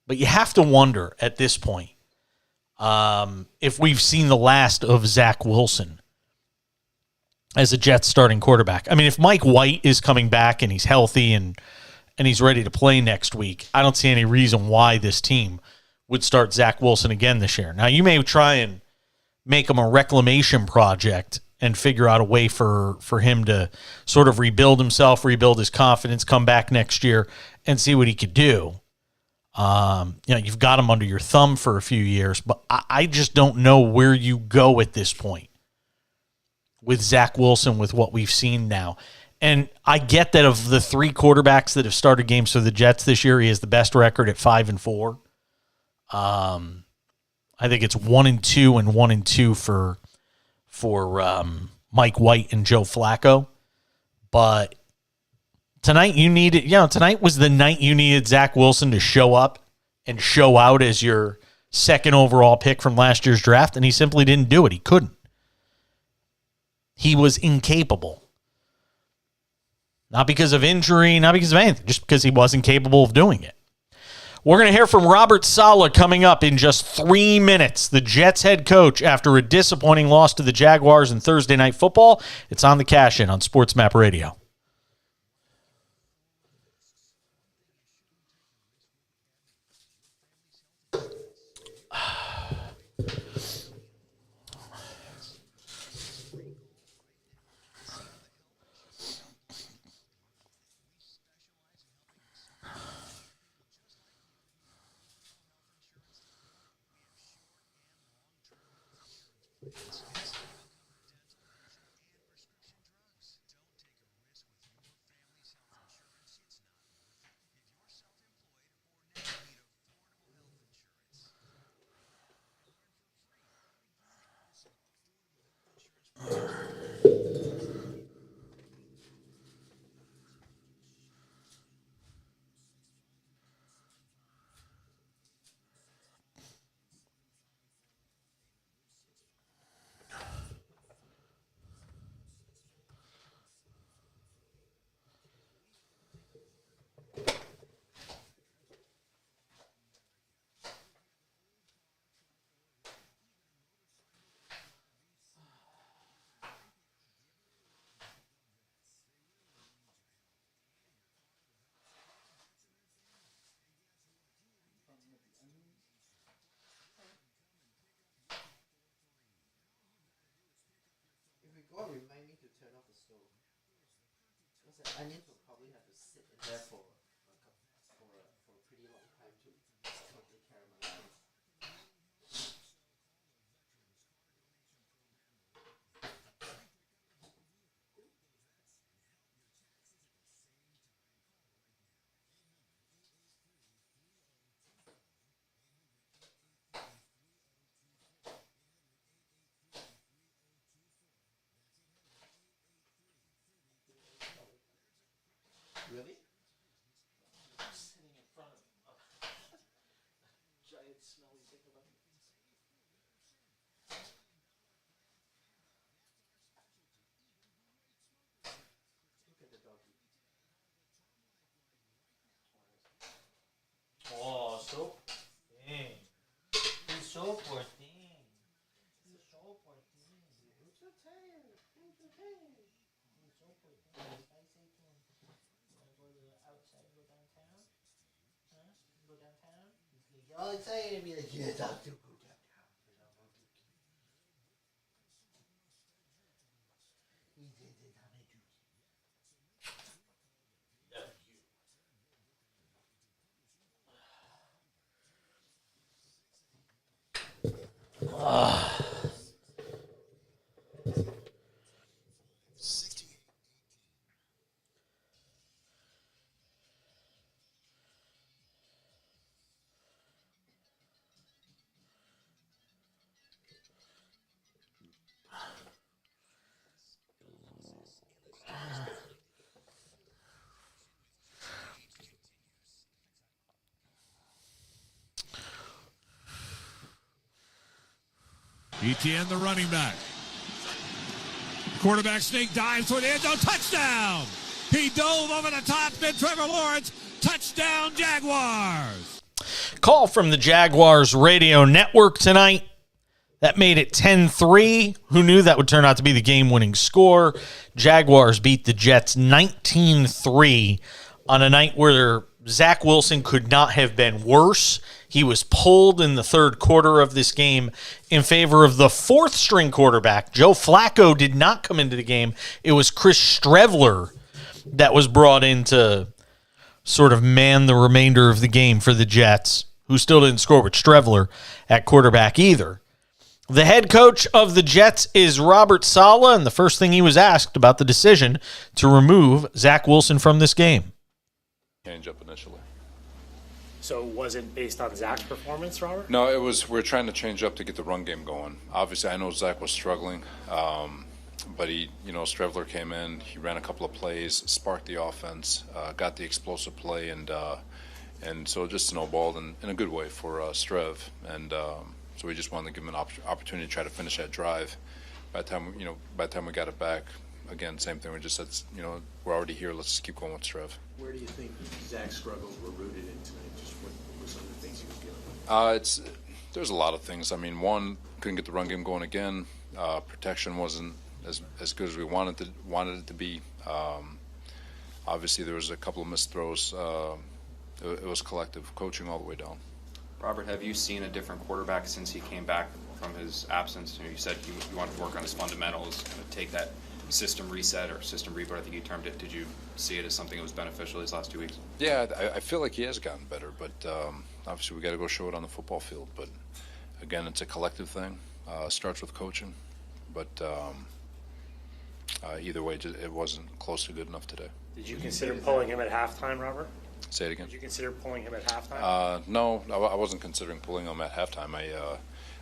S1: But you have to wonder at this point if we've seen the last of Zach Wilson as a Jets starting quarterback. I mean, if Mike White is coming back and he's healthy and he's ready to play next week, I don't see any reason why this team would start Zach Wilson again this year. Now, you may try and make him a reclamation project and figure out a way for him to sort of rebuild himself, rebuild his confidence, come back next year and see what he could do. You've got him under your thumb for a few years, but I just don't know where you go at this point with Zach Wilson with what we've seen now. And I get that of the 3 quarterbacks that have started games for the Jets this year, he has the best record at 5-4. I think it's 1-2 and 1-2 for Mike White and Joe Flacco. But tonight tonight was the night you needed Zach Wilson to show up and show out as your 2nd overall pick from last year's draft, and he simply didn't do it. He couldn't. He was incapable. Not because of injury, not because of anything, just because he wasn't capable of doing it. We're going to hear from Robert Saleh coming up in just 3 minutes. The Jets head coach after a disappointing loss to the Jaguars in Thursday Night Football. It's on the Cash In on SportsMap Radio.
S4: Onions will probably have to sit in there for a pretty long time to totally caramelize. Really?
S1: Sitting in front of a giant smelly thing of onions.
S4: Look at the doggy.
S1: Oh, so dang. He's so poor thing. He's so poor thing.
S4: He's so tired. He's so tired.
S1: He's so poor thing. If I say to him, you want to go to the outside, go downtown? Huh? Go downtown?
S4: He's gonna get all excited and be like, yes, I'll do go downtown. But I won't do it. He did it on a duty.
S9: ETN, the running back. Quarterback sneak dives toward the end zone. Touchdown! He dove over the top. Then Trevor Lawrence. Touchdown, Jaguars!
S1: Call from the Jaguars radio network tonight. That made it 10-3. Who knew that would turn out to be the game-winning score? Jaguars beat the Jets 19-3 on a night where Zach Wilson could not have been worse. He was pulled in the third quarter of this game in favor of the fourth-string quarterback. Joe Flacco did not come into the game. It was Chris Streveler that was brought in to sort of man the remainder of the game for the Jets, who still didn't score with Streveler at quarterback either. The head coach of the Jets is Robert Saleh, and the first thing he was asked about the decision to remove Zach Wilson from this game.
S6: Change up initially.
S7: So was it based on Zach's performance, Robert?
S6: No, it was. We're trying to change up to get the run game going. Obviously, I know Zach was struggling, but Streveler came in. He ran a couple of plays, sparked the offense, got the explosive play, and so it just snowballed in a good way for Strev. And so we just wanted to give him an opportunity to try to finish that drive. By the time we got it back, again, same thing. We just said, we're already here. Let's just keep going with Strev.
S8: Where do you think Zach's struggles were rooted in tonight? Just what were some of the things he was dealing with?
S6: There's a lot of things. I mean, one, couldn't get the run game going again. Protection wasn't as good as we wanted it to be. Obviously, there was a couple of missed throws. It was collective coaching all the way down.
S10: Robert, have you seen a different quarterback since he came back from his absence? You said you wanted to work on his fundamentals, kind of take that system reset or system reboot, I think you termed it. Did you see it as something that was beneficial these last 2 weeks?
S6: Yeah, I feel like he has gotten better, but obviously we got to go show it on the football field. But again, it's a collective thing. Starts with coaching, but either way, it wasn't close to good enough today.
S7: Did you consider pulling him at halftime, Robert?
S6: Say it again.
S7: Did you consider pulling him at halftime?
S6: No, I wasn't considering pulling him at halftime.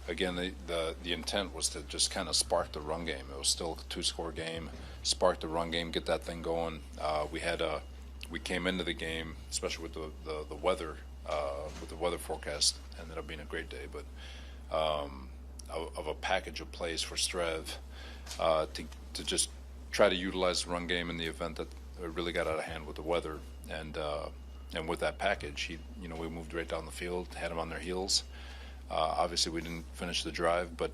S6: Again, the intent was to just kind of spark the run game. It was still a 2-score game. Spark the run game, get that thing going. We came into the game, especially with the weather, with the weather forecast, ended up being a great day. But of a package of plays for Strev to just try to utilize the run game in the event that it really got out of hand with the weather, and with that package, we moved right down the field, had them on their heels. Obviously, we didn't finish the drive, but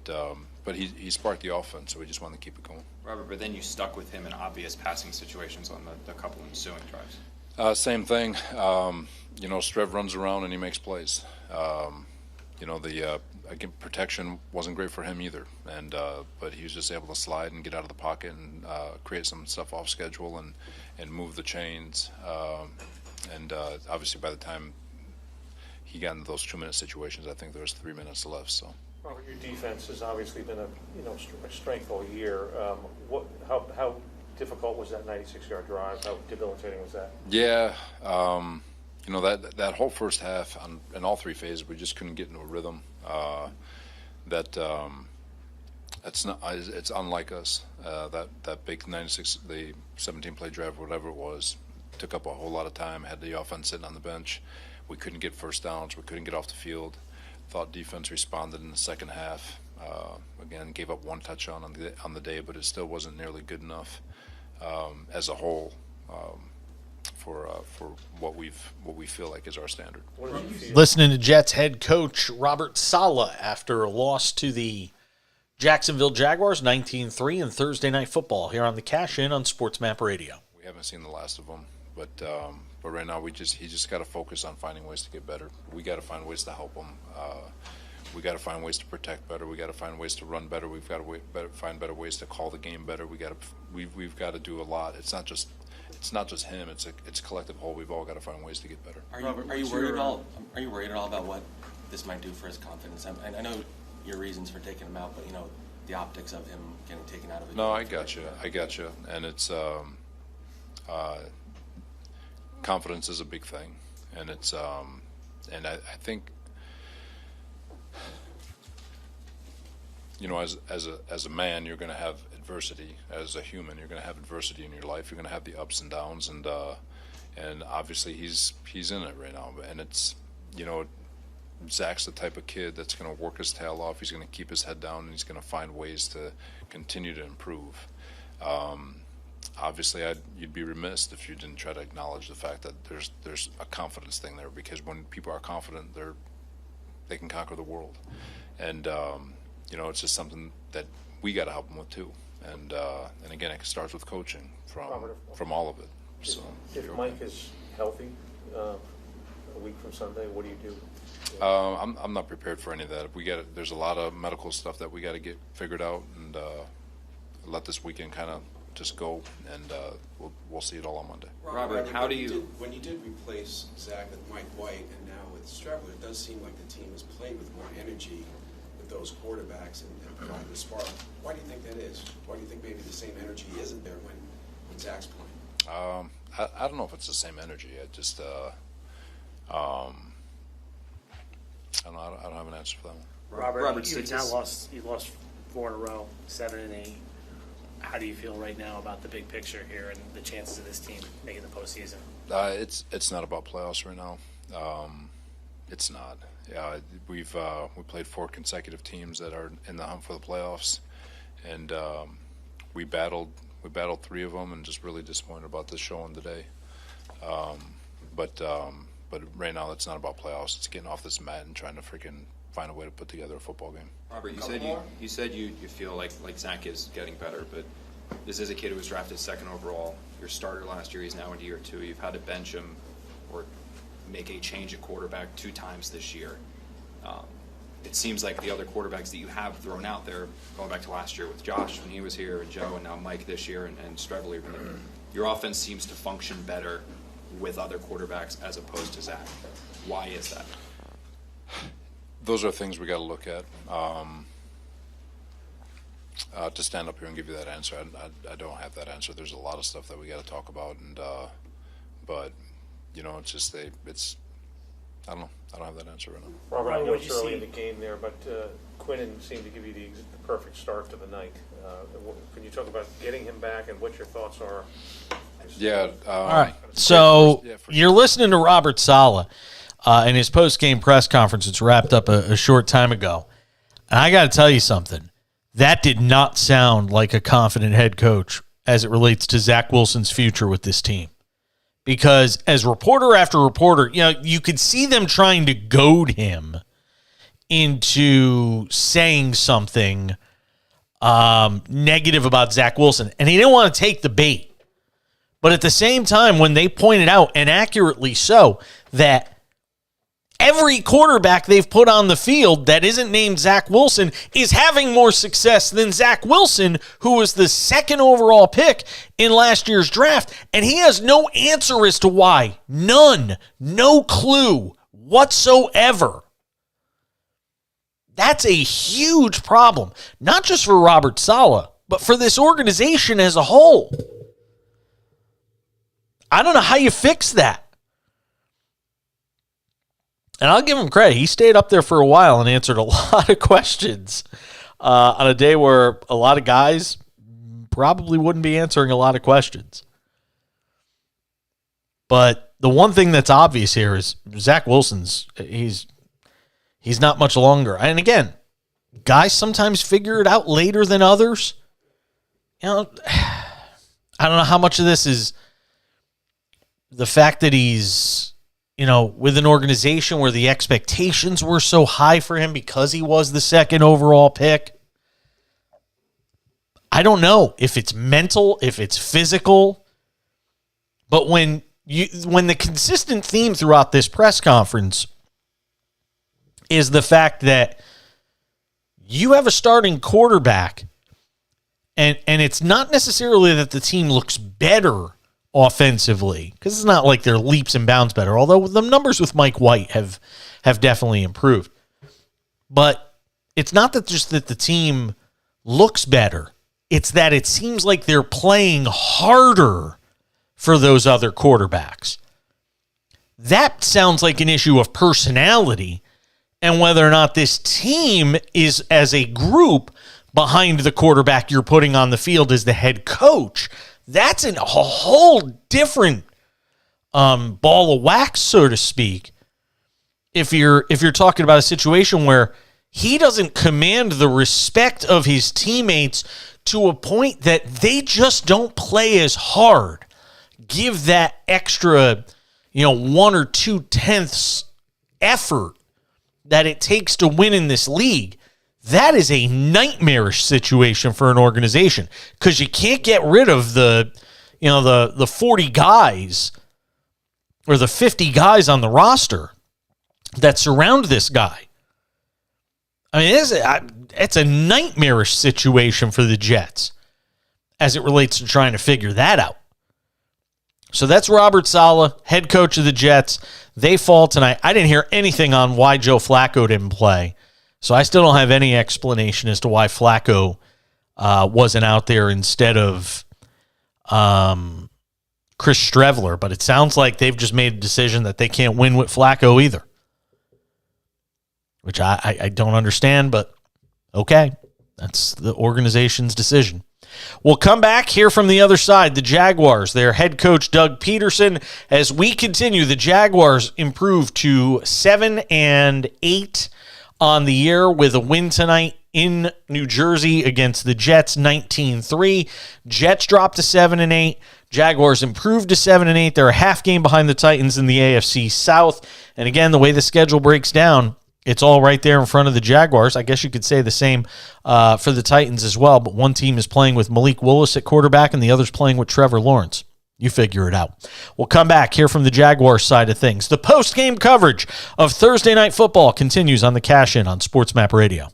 S6: he sparked the offense, so we just wanted to keep it going.
S10: Robert, but then you stuck with him in obvious passing situations on the couple ensuing drives.
S6: Same thing. Strev runs around and he makes plays. the again, protection wasn't great for him either, and but he was just able to slide and get out of the pocket and create some stuff off schedule and move the chains. And obviously, by the time he got into those 2-minute situations, I think there was 3 minutes left. So,
S11: Robert, your defense has obviously been a strength all year. How difficult was that 96-yard drive? How debilitating was that?
S6: Yeah. That whole first half in all three phases, we just couldn't get into a rhythm. It's unlike us. That big 96, the 17-play drive, whatever it was, took up a whole lot of time. Had the offense sitting on the bench. We couldn't get first downs. We couldn't get off the field. Thought defense responded in the second half. Again, gave up one touchdown on the day, but it still wasn't nearly good enough as a whole. For what we feel like is our standard.
S1: Listening to Jets head coach Robert Saleh after a loss to the Jacksonville Jaguars 19-3 in Thursday Night Football here on the Cash In on SportsMap Radio.
S6: We haven't seen the last of them, but right now he just got to focus on finding ways to get better. We got to find ways to help him. We got to find ways to protect better. We got to find ways to run better. We've got to find better ways to call the game better. We've got to do a lot. It's not just him. It's a collective whole. We've all got to find ways to get better.
S12: Are you worried at all? Are you worried at all about what this might do for his confidence? I know your reasons for taking him out, but the optics of him getting taken out of it.
S6: No, I got you, and it's confidence is a big thing, and it's and I think as a man, you're going to have adversity. As a human, you're going to have adversity in your life. You're going to have the ups and downs, and obviously he's in it right now. And it's Zach's the type of kid that's going to work his tail off. He's going to keep his head down, and he's going to find ways to continue to improve. Obviously, you'd be remiss if you didn't try to acknowledge the fact that there's a confidence thing there, because when people are confident, they can conquer the world, and it's just something that we got to help them with too. And again, it starts with coaching from all of it. So
S11: if Mike is healthy a week from Sunday, what do you do?
S6: I'm not prepared for any of that. There's a lot of medical stuff that we got to get figured out, and let this weekend kind of just go, and we'll see it all on Monday.
S10: Robert, how do you?
S9: When you did replace Zach with Mike White and now with Streveler, it does seem like the team is playing with more energy with those quarterbacks and providing the spark. Why do you think that is? Why do you think maybe the same energy isn't there when Zach's playing?
S6: I don't know if it's the same energy. I just I don't have an answer for that one.
S7: Robert, you lost 4 in a row, 7 and 8. How do you feel right now about the big picture here and the chances of this team making the postseason?
S6: It's not about playoffs right now. It's not. Yeah, we played 4 consecutive teams that are in the hunt for the playoffs, and we battled 3 of them, and just really disappointed about this showing today. But right now, it's not about playoffs. It's getting off this mat and trying to freaking find a way to put together a football game.
S10: Robert, you said you feel like Zach is getting better, but this is a kid who was drafted 2nd overall. Your starter last year, he's now into year 2. You've had to bench him or make a change at quarterback 2 times this year. It seems like the other quarterbacks that you have thrown out there, going back to last year with Josh when he was here, and Joe, and now Mike this year, and Streveler, your offense seems to function better with other quarterbacks as opposed to Zach. Why is that?
S6: Those are things we got to look at. To stand up here and give you that answer, I don't have that answer. There's a lot of stuff that we got to talk about, and but it's just I don't know. I don't have that answer right now.
S11: Robert, I know it's early in the game there, but Quinnen seemed to give you the perfect start to the night. Can you talk about getting him back and what your thoughts are?
S6: Yeah.
S1: All right. So you're listening to Robert Saleh in his post-game press conference. It's wrapped up a short time ago. And I got to tell you something. That did not sound like a confident head coach as it relates to Zach Wilson's future with this team. Because as reporter after reporter, you could see them trying to goad him into saying something negative about Zach Wilson. And he didn't want to take the bait. But at the same time, when they pointed out, and accurately so, that Every quarterback they've put on the field that isn't named Zach Wilson is having more success than Zach Wilson, who was the second overall pick in last year's draft, and he has no answer as to why. None. No clue whatsoever. That's a huge problem, not just for Robert Saleh, but for this organization as a whole. I don't know how you fix that. And I'll give him credit. He stayed up there for a while and answered a lot of questions on a day where a lot of guys probably wouldn't be answering a lot of questions. But the one thing that's obvious here is Zach Wilson's, he's not much longer. And again, guys sometimes figure it out later than others. You know, I don't know how much of this is the fact that he's, with an organization where the expectations were so high for him because he was the second overall pick. I don't know if it's mental, if it's physical, but when the consistent theme throughout this press conference is the fact that you have a starting quarterback and it's not necessarily that the team looks better offensively, because it's not like they're leaps and bounds better, although the numbers with Mike White have definitely improved. But it's not that just that the team looks better. It's that it seems like they're playing harder for those other quarterbacks. That sounds like an issue of personality and whether or not this team is, as a group, behind the quarterback you're putting on the field as the head coach. That's a whole different ball of wax, so to speak. If you're talking about a situation where he doesn't command the respect of his teammates to a point that they just don't play as hard, give that extra, 1 or 2/10 effort that it takes to win in this league. That is a nightmarish situation for an organization because you can't get rid of the 40 guys or the 50 guys on the roster that surround this guy. I mean, it's a nightmarish situation for the Jets as it relates to trying to figure that out. So that's Robert Saleh, head coach of the Jets. They fall tonight. I didn't hear anything on why Joe Flacco didn't play. So I still don't have any explanation as to why Flacco wasn't out there instead of Chris Streveler. But it sounds like they've just made a decision that they can't win with Flacco either, which I don't understand, but okay. That's the organization's decision. We'll come back, hear from the other side, the Jaguars, their head coach Doug Peterson. As we continue, the Jaguars improve to 7-8 on the year with a win tonight in New Jersey against the Jets, 19-3. Jets dropped to 7-8. Jaguars improved to 7-8. They're a half game behind the Titans in the AFC South. And again, the way the schedule breaks down, it's all right there in front of the Jaguars. I guess you could say the same for the Titans as well, but one team is playing with Malik Willis at quarterback and the other's playing with Trevor Lawrence. You figure it out. We'll come back, hear from the Jaguars side of things. The post-game coverage of Thursday Night Football continues on the Cash In on SportsMap Radio.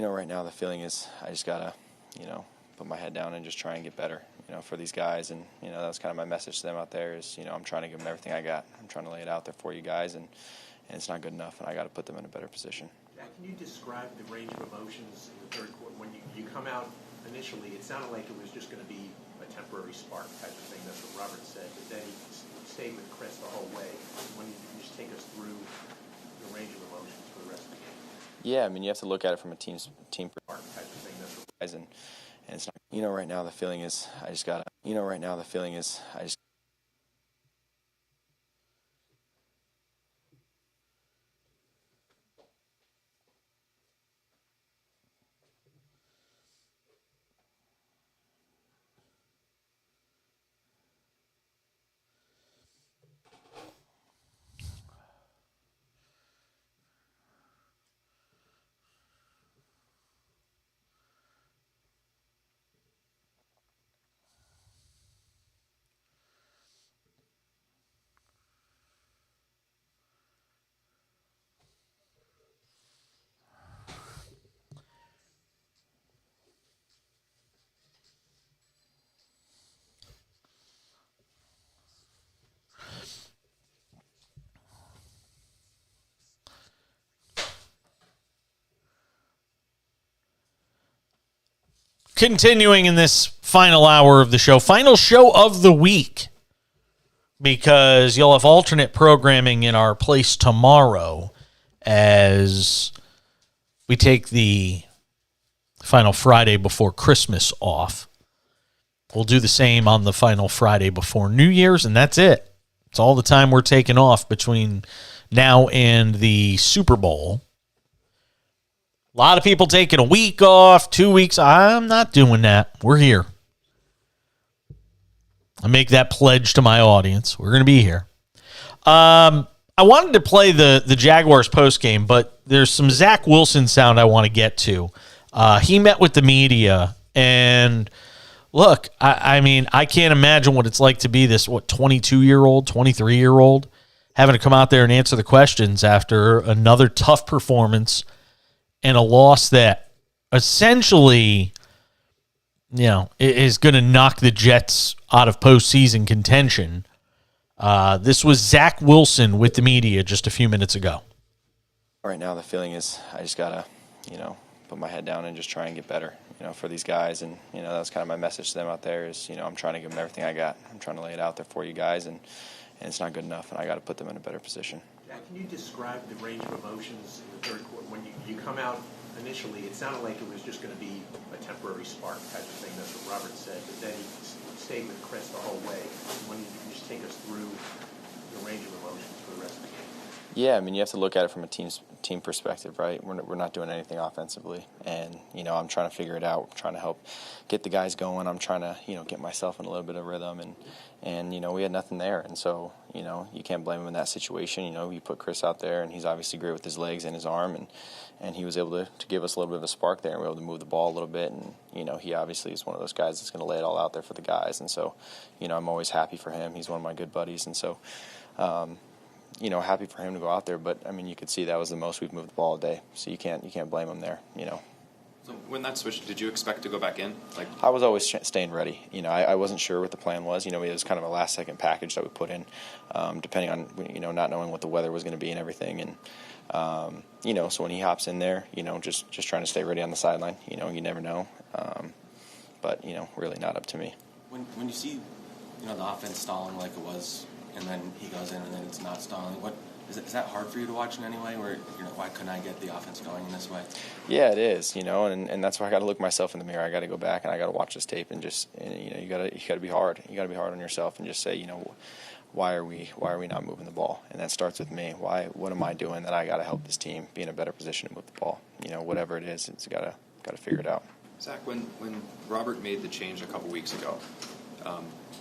S13: right now the feeling is I just gotta, put my head down and just try and get better, for these guys. And, that was kind of my message to them out there is, I'm trying to give them everything I got. I'm trying to lay it out there for you guys, and it's not good enough, and I got to put them in a better position.
S8: Jack, can you describe the range of emotions in the third quarter? When you come out initially, it sounded like it was just going to be a temporary spark type of thing. That's what Robert said. But then he stayed with Chris the whole way. When you just take us through the range of emotions for the rest of the game.
S13: Yeah, I mean, you have to look at it from a team
S8: Type of thing. That's what
S13: and it's not, right now the feeling is I just gotta, right now the feeling is I just.
S1: Continuing in this final hour of the show, final show of the week, because you'll have alternate programming in our place tomorrow as we take the final Friday before Christmas off. We'll do the same on the final Friday before New Year's, and that's it. It's all the time we're taking off between now and the Super Bowl. A lot of people taking a week off, 2 weeks. I'm not doing that. We're here. I make that pledge to my audience. We're going to be here. I wanted to play the Jaguars postgame, but there's some Zach Wilson sound I want to get to. He met with the media, and look, I mean, I can't imagine what it's like to be this, 22-year-old, 23-year-old, having to come out there and answer the questions after another tough performance and a loss that essentially, is going to knock the Jets out of postseason contention. This was Zach Wilson with the media just a few minutes ago.
S13: Right now the feeling is I just got to, put my head down and just try and get better, for these guys. And, that was kind of my message to them out there is, I'm trying to give them everything I got. I'm trying to lay it out there for you guys, and it's not good enough, and I got to put them in a better position.
S8: Jack, can you describe the range of emotions in the third quarter? When you come out initially, it sounded like it was just going to be a temporary spark type of thing. That's what Robert said. But then he stayed with Chris the whole way. When you just take us through the range of emotions for the rest of the game.
S13: Yeah, I mean, you have to look at it from a team perspective, right? We're not doing anything offensively, and I'm trying to figure it out. I'm trying to help get the guys going. I'm trying to get myself in a little bit of rhythm, and we had nothing there, and so you can't blame him in that situation. You put Chris out there, and he's obviously great with his legs and his arm, and he was able to give us a little bit of a spark there, and we were able to move the ball a little bit, and he obviously is one of those guys that's going to lay it all out there for the guys, and so I'm always happy for him. He's one of my good buddies, and so. Happy for him to go out there, but I mean, you could see that was the most we've moved the ball a day, so you can't blame him there.
S10: So when that switched, did you expect to go back in?
S13: I was always staying ready. I wasn't sure what the plan was. It was kind of a last-second package that we put in, depending on not knowing what the weather was going to be and everything, and so when he hops in there, just trying to stay ready on the sideline. You never know, but really not up to me.
S12: When you see the offense stalling like it was, and then he goes in and then it's not stalling, is that hard for you to watch in any way, where why couldn't I get the offense going in this way?
S13: Yeah, it is, and that's why I got to look myself in the mirror. I got to go back and I got to watch this tape and you got to be hard. You got to be hard on yourself and just say, why are we not moving the ball? And that starts with me. What am I doing that I got to help this team be in a better position to move the ball? Whatever it is, it's got to figure it out.
S10: Zach, when Robert made the change a couple weeks ago,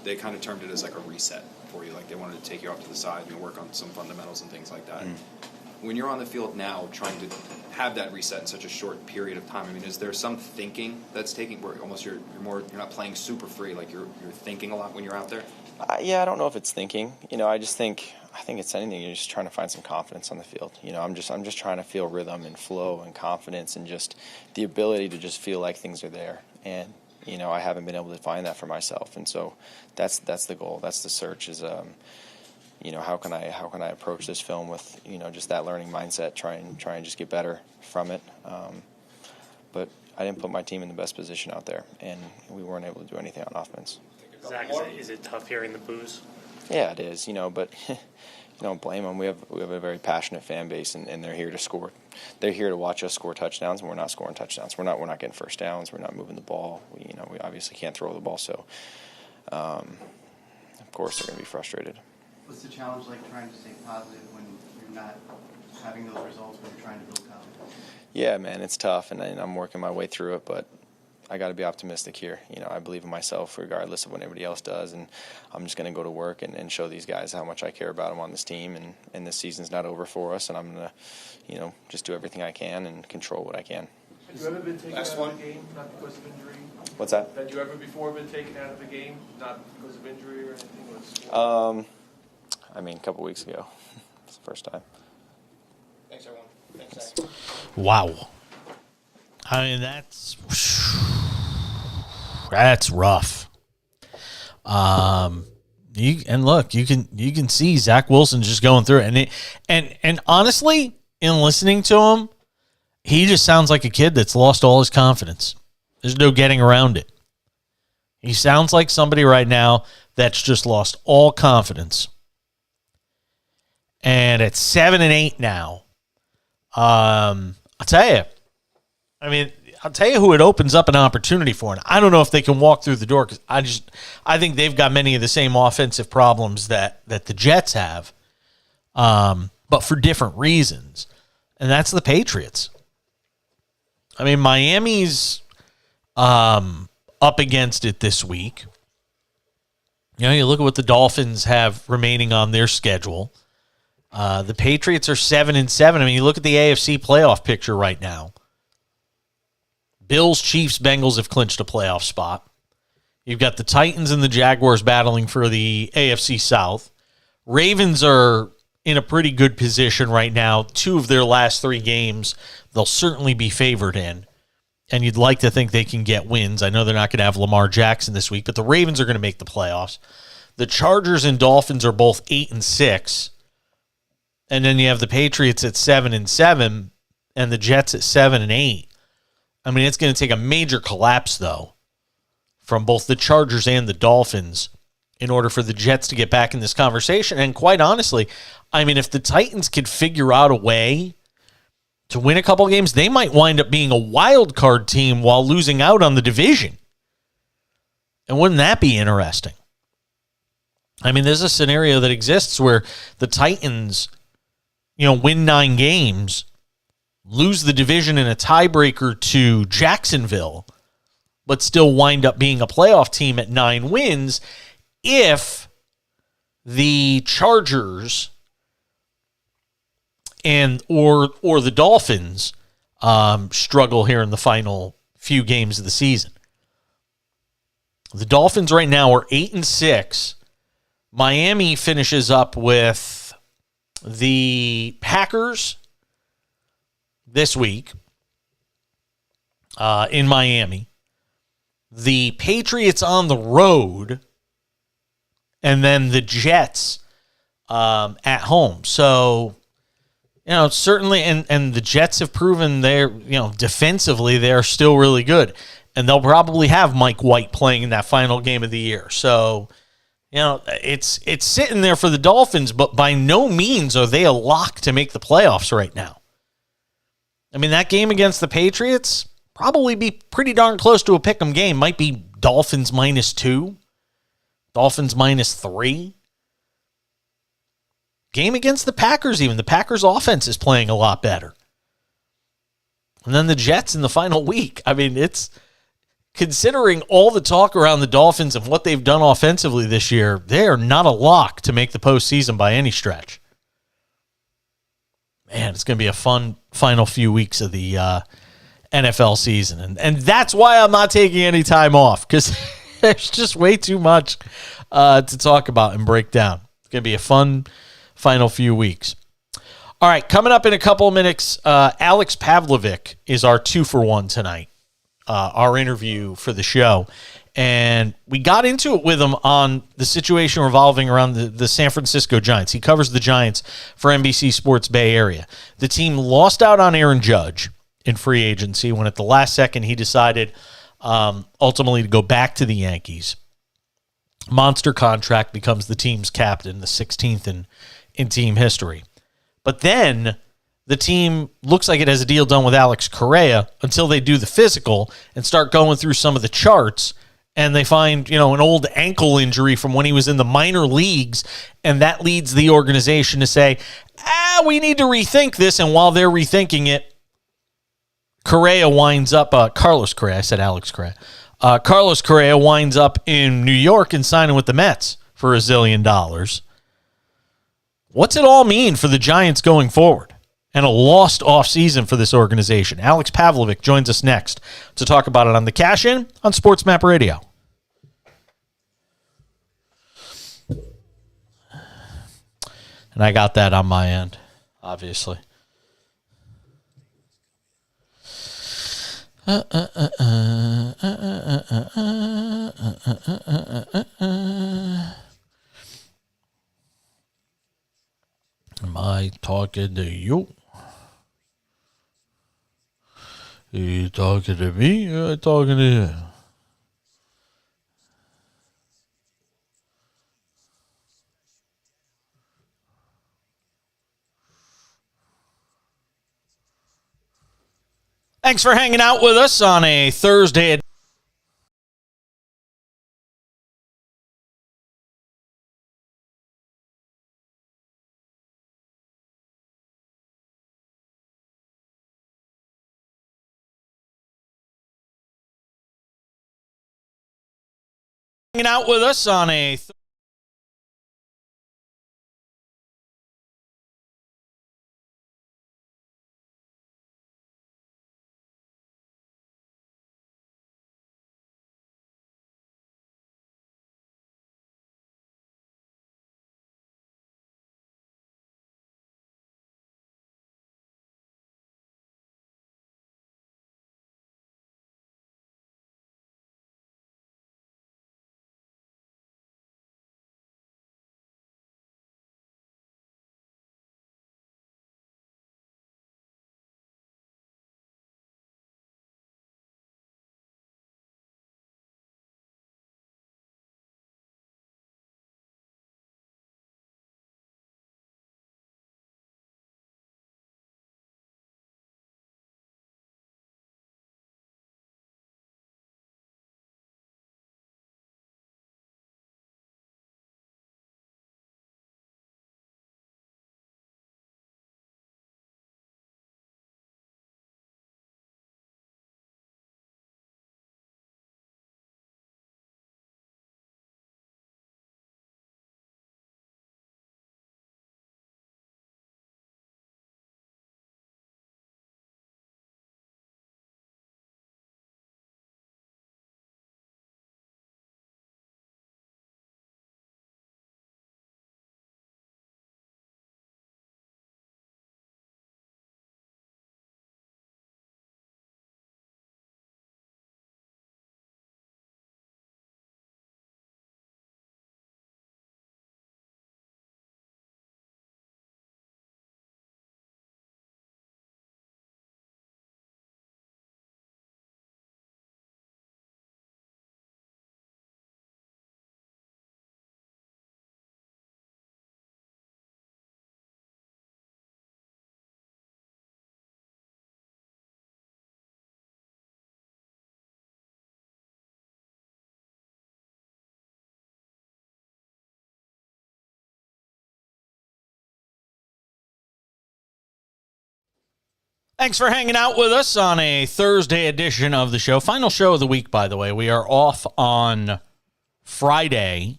S10: they kind of termed it as like a reset for you. Like they wanted to take you off to the side and work on some fundamentals and things like that. When you're on the field now trying to have that reset in such a short period of time, I mean, is there some thinking that's taking where almost you're not playing super free, like you're thinking a lot when you're out there?
S13: Yeah, I don't know if it's thinking. I just think I think it's anything. You're just trying to find some confidence on the field. I'm just trying to feel rhythm and flow and confidence and just the ability to just feel like things are there. And I haven't been able to find that for myself. And so that's the goal. That's the search. Is how can I approach this film with just that learning mindset, try and just get better from it. But I didn't put my team in the best position out there, and we weren't able to do anything on offense.
S7: Zach, is it tough hearing the boos?
S13: Yeah, it is. But don't blame them. We have a very passionate fan base, and they're here to score. They're here to watch us score touchdowns, and we're not scoring touchdowns. We're not getting first downs. We're not moving the ball. We obviously can't throw the ball, so of course they're going to be frustrated.
S14: What's the challenge like trying to stay positive when you're not having those results, when you're trying to build confidence?
S13: Yeah, man, it's tough, and I'm working my way through it, but I got to be optimistic here. I believe in myself regardless of what anybody else does, and I'm just going to go to work and show these guys how much I care about them on this team, and this season's not over for us, and I'm going to, just do everything I can and control what I can.
S8: Have you ever been taken out of the game, not because of injury?
S13: What's that?
S8: Had you ever before been taken out of the game, not because of injury or anything?
S13: A couple weeks ago. It's the first time.
S15: Thanks, everyone. Thanks, Zach.
S1: Wow. That's rough. You can see Zach Wilson just going through it, and honestly, in listening to him, he just sounds like a kid that's lost all his confidence. There's no getting around it. He sounds like somebody right now that's just lost all confidence. And at 7-8 now, I'll tell you who it opens up an opportunity for. And I don't know if they can walk through the door because I think they've got many of the same offensive problems that the Jets have, but for different reasons. And that's the Patriots. Miami's up against it this week. You look at what the Dolphins have remaining on their schedule. The Patriots are 7-7. You look at the AFC playoff picture right now. Bills, Chiefs, Bengals have clinched a playoff spot. You've got the Titans and the Jaguars battling for the AFC South. Ravens are in a pretty good position right now. 2 of their last 3 games, they'll certainly be favored in. And you'd like to think they can get wins. I know they're not going to have Lamar Jackson this week, but the Ravens are going to make the playoffs. The Chargers and Dolphins are both 8-6. And then you have the Patriots at 7-7 and the Jets at 7-8. It's going to take a major collapse, though, from both the Chargers and the Dolphins in order for the Jets to get back in this conversation. And quite honestly, if the Titans could figure out a way to win a couple games, they might wind up being a wild card team while losing out on the division. And wouldn't that be interesting? There's a scenario that exists where the Titans, win 9 games, lose the division in a tiebreaker to Jacksonville, but still wind up being a playoff team at 9 wins if the Chargers or the Dolphins struggle here in the final few games of the season. The Dolphins right now are 8-6. Miami finishes up with the Packers this week in Miami. The Patriots on the road, and then the Jets at home. So, certainly, and the Jets have proven they're, defensively, they're still really good. And they'll probably have Mike White playing in that final game of the year. So, it's sitting there for the Dolphins, but by no means are they a lock to make the playoffs right now. That game against the Patriots probably be pretty darn close to a pick'em game. Might be Dolphins -2, Dolphins -3. Game against the Packers even. The Packers offense is playing a lot better. And then the Jets in the final week. It's considering all the talk around the Dolphins and what they've done offensively this year, they're not a lock to make the postseason by any stretch. Man, it's going to be a fun final few weeks of the NFL season. And that's why I'm not taking any time off, because there's just way too much to talk about and break down. It's going to be a fun final few weeks. All right, coming up in a couple of minutes, Alex Pavlovic is our 2-for-1 tonight, our interview for the show. And we got into it with him on the situation revolving around the San Francisco Giants. He covers the Giants for NBC Sports Bay Area. The team lost out on Aaron Judge in free agency when at the last second he decided ultimately to go back to the Yankees. Monster contract, becomes the team's captain, the 16th in team history. But then the team looks like it has a deal done with Alex Correa until they do the physical and start going through some of the charts, and they find, an old ankle injury from when he was in the minor leagues, and that leads the organization to say, we need to rethink this. And while they're rethinking it, Correa winds up, Carlos Correa, I said Alex Correa. Carlos Correa winds up in New York and signing with the Mets for $1 zillion. What's it all mean for the Giants going forward? And a lost offseason for this organization. Alex Pavlovic joins us next to talk about it on the Cash In on SportsMap Radio. And I got that on my end, obviously. Am I talking to you? Are you talking to me or talking to you? Thanks for hanging out with us on a Thursday. Hanging out with us on a Thanks for hanging out with us on a Thursday edition of the show. Final show of the week, by the way. We are off on Friday.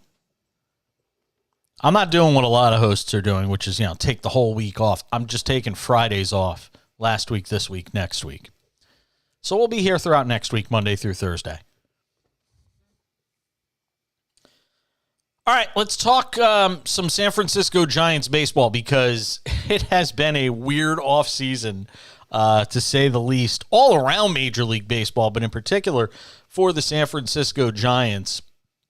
S1: I'm not doing what a lot of hosts are doing, which is, take the whole week off. I'm just taking Fridays off. Last week, this week, next week. So we'll be here throughout next week, Monday through Thursday. All right, let's talk some San Francisco Giants baseball because it has been a weird offseason, to say the least, all around Major League Baseball, but in particular for the San Francisco Giants.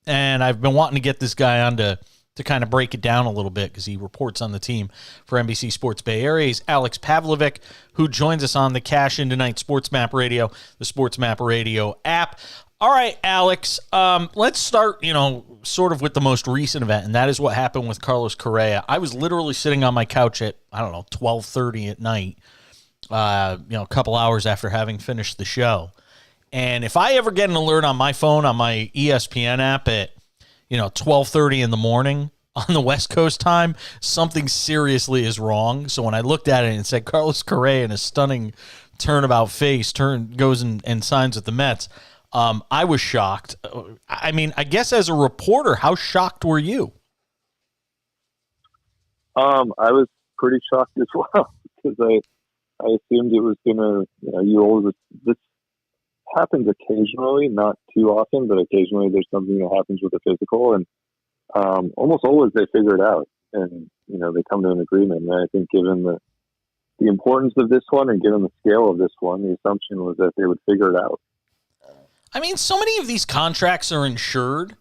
S1: And I've been wanting to get this guy on to kind of break it down a little bit because he reports on the team for NBC Sports Bay Area. He's Alex Pavlovic, who joins us on the Cash In Tonight SportsMap Radio, the SportsMap Radio app. All right, Alex, let's start, sort of with the most recent event, and that is what happened with Carlos Correa. I was literally sitting on my couch at, 12:30 at night, a couple hours after having finished the show. And if I ever get an alert on my phone, on my ESPN app at, 12:30 in the morning on the West Coast time, something seriously is wrong. So when I looked at it and it said Carlos Correa in a stunning turnabout face goes and signs with the Mets, I was shocked. I mean, I guess as a reporter, how shocked were you?
S3: I was pretty shocked as well because I assumed it was gonna. This happens occasionally, not too often, but occasionally there's something that happens with the physical, and almost always they figure it out, and they come to an agreement. And I think given the importance of this one and given the scale of this one, the assumption was that they would figure it out.
S1: I mean, so many of these contracts are insured,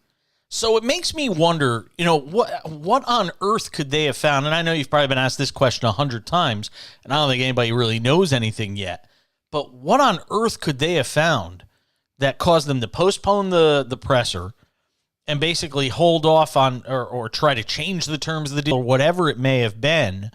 S1: so it makes me wonder, what on earth could they have found? And I know you've probably been asked this question 100 times, and I don't think anybody really knows anything yet. But what on earth could they have found that caused them to postpone the presser and basically hold off on or try to change the terms of the deal or whatever it may have been?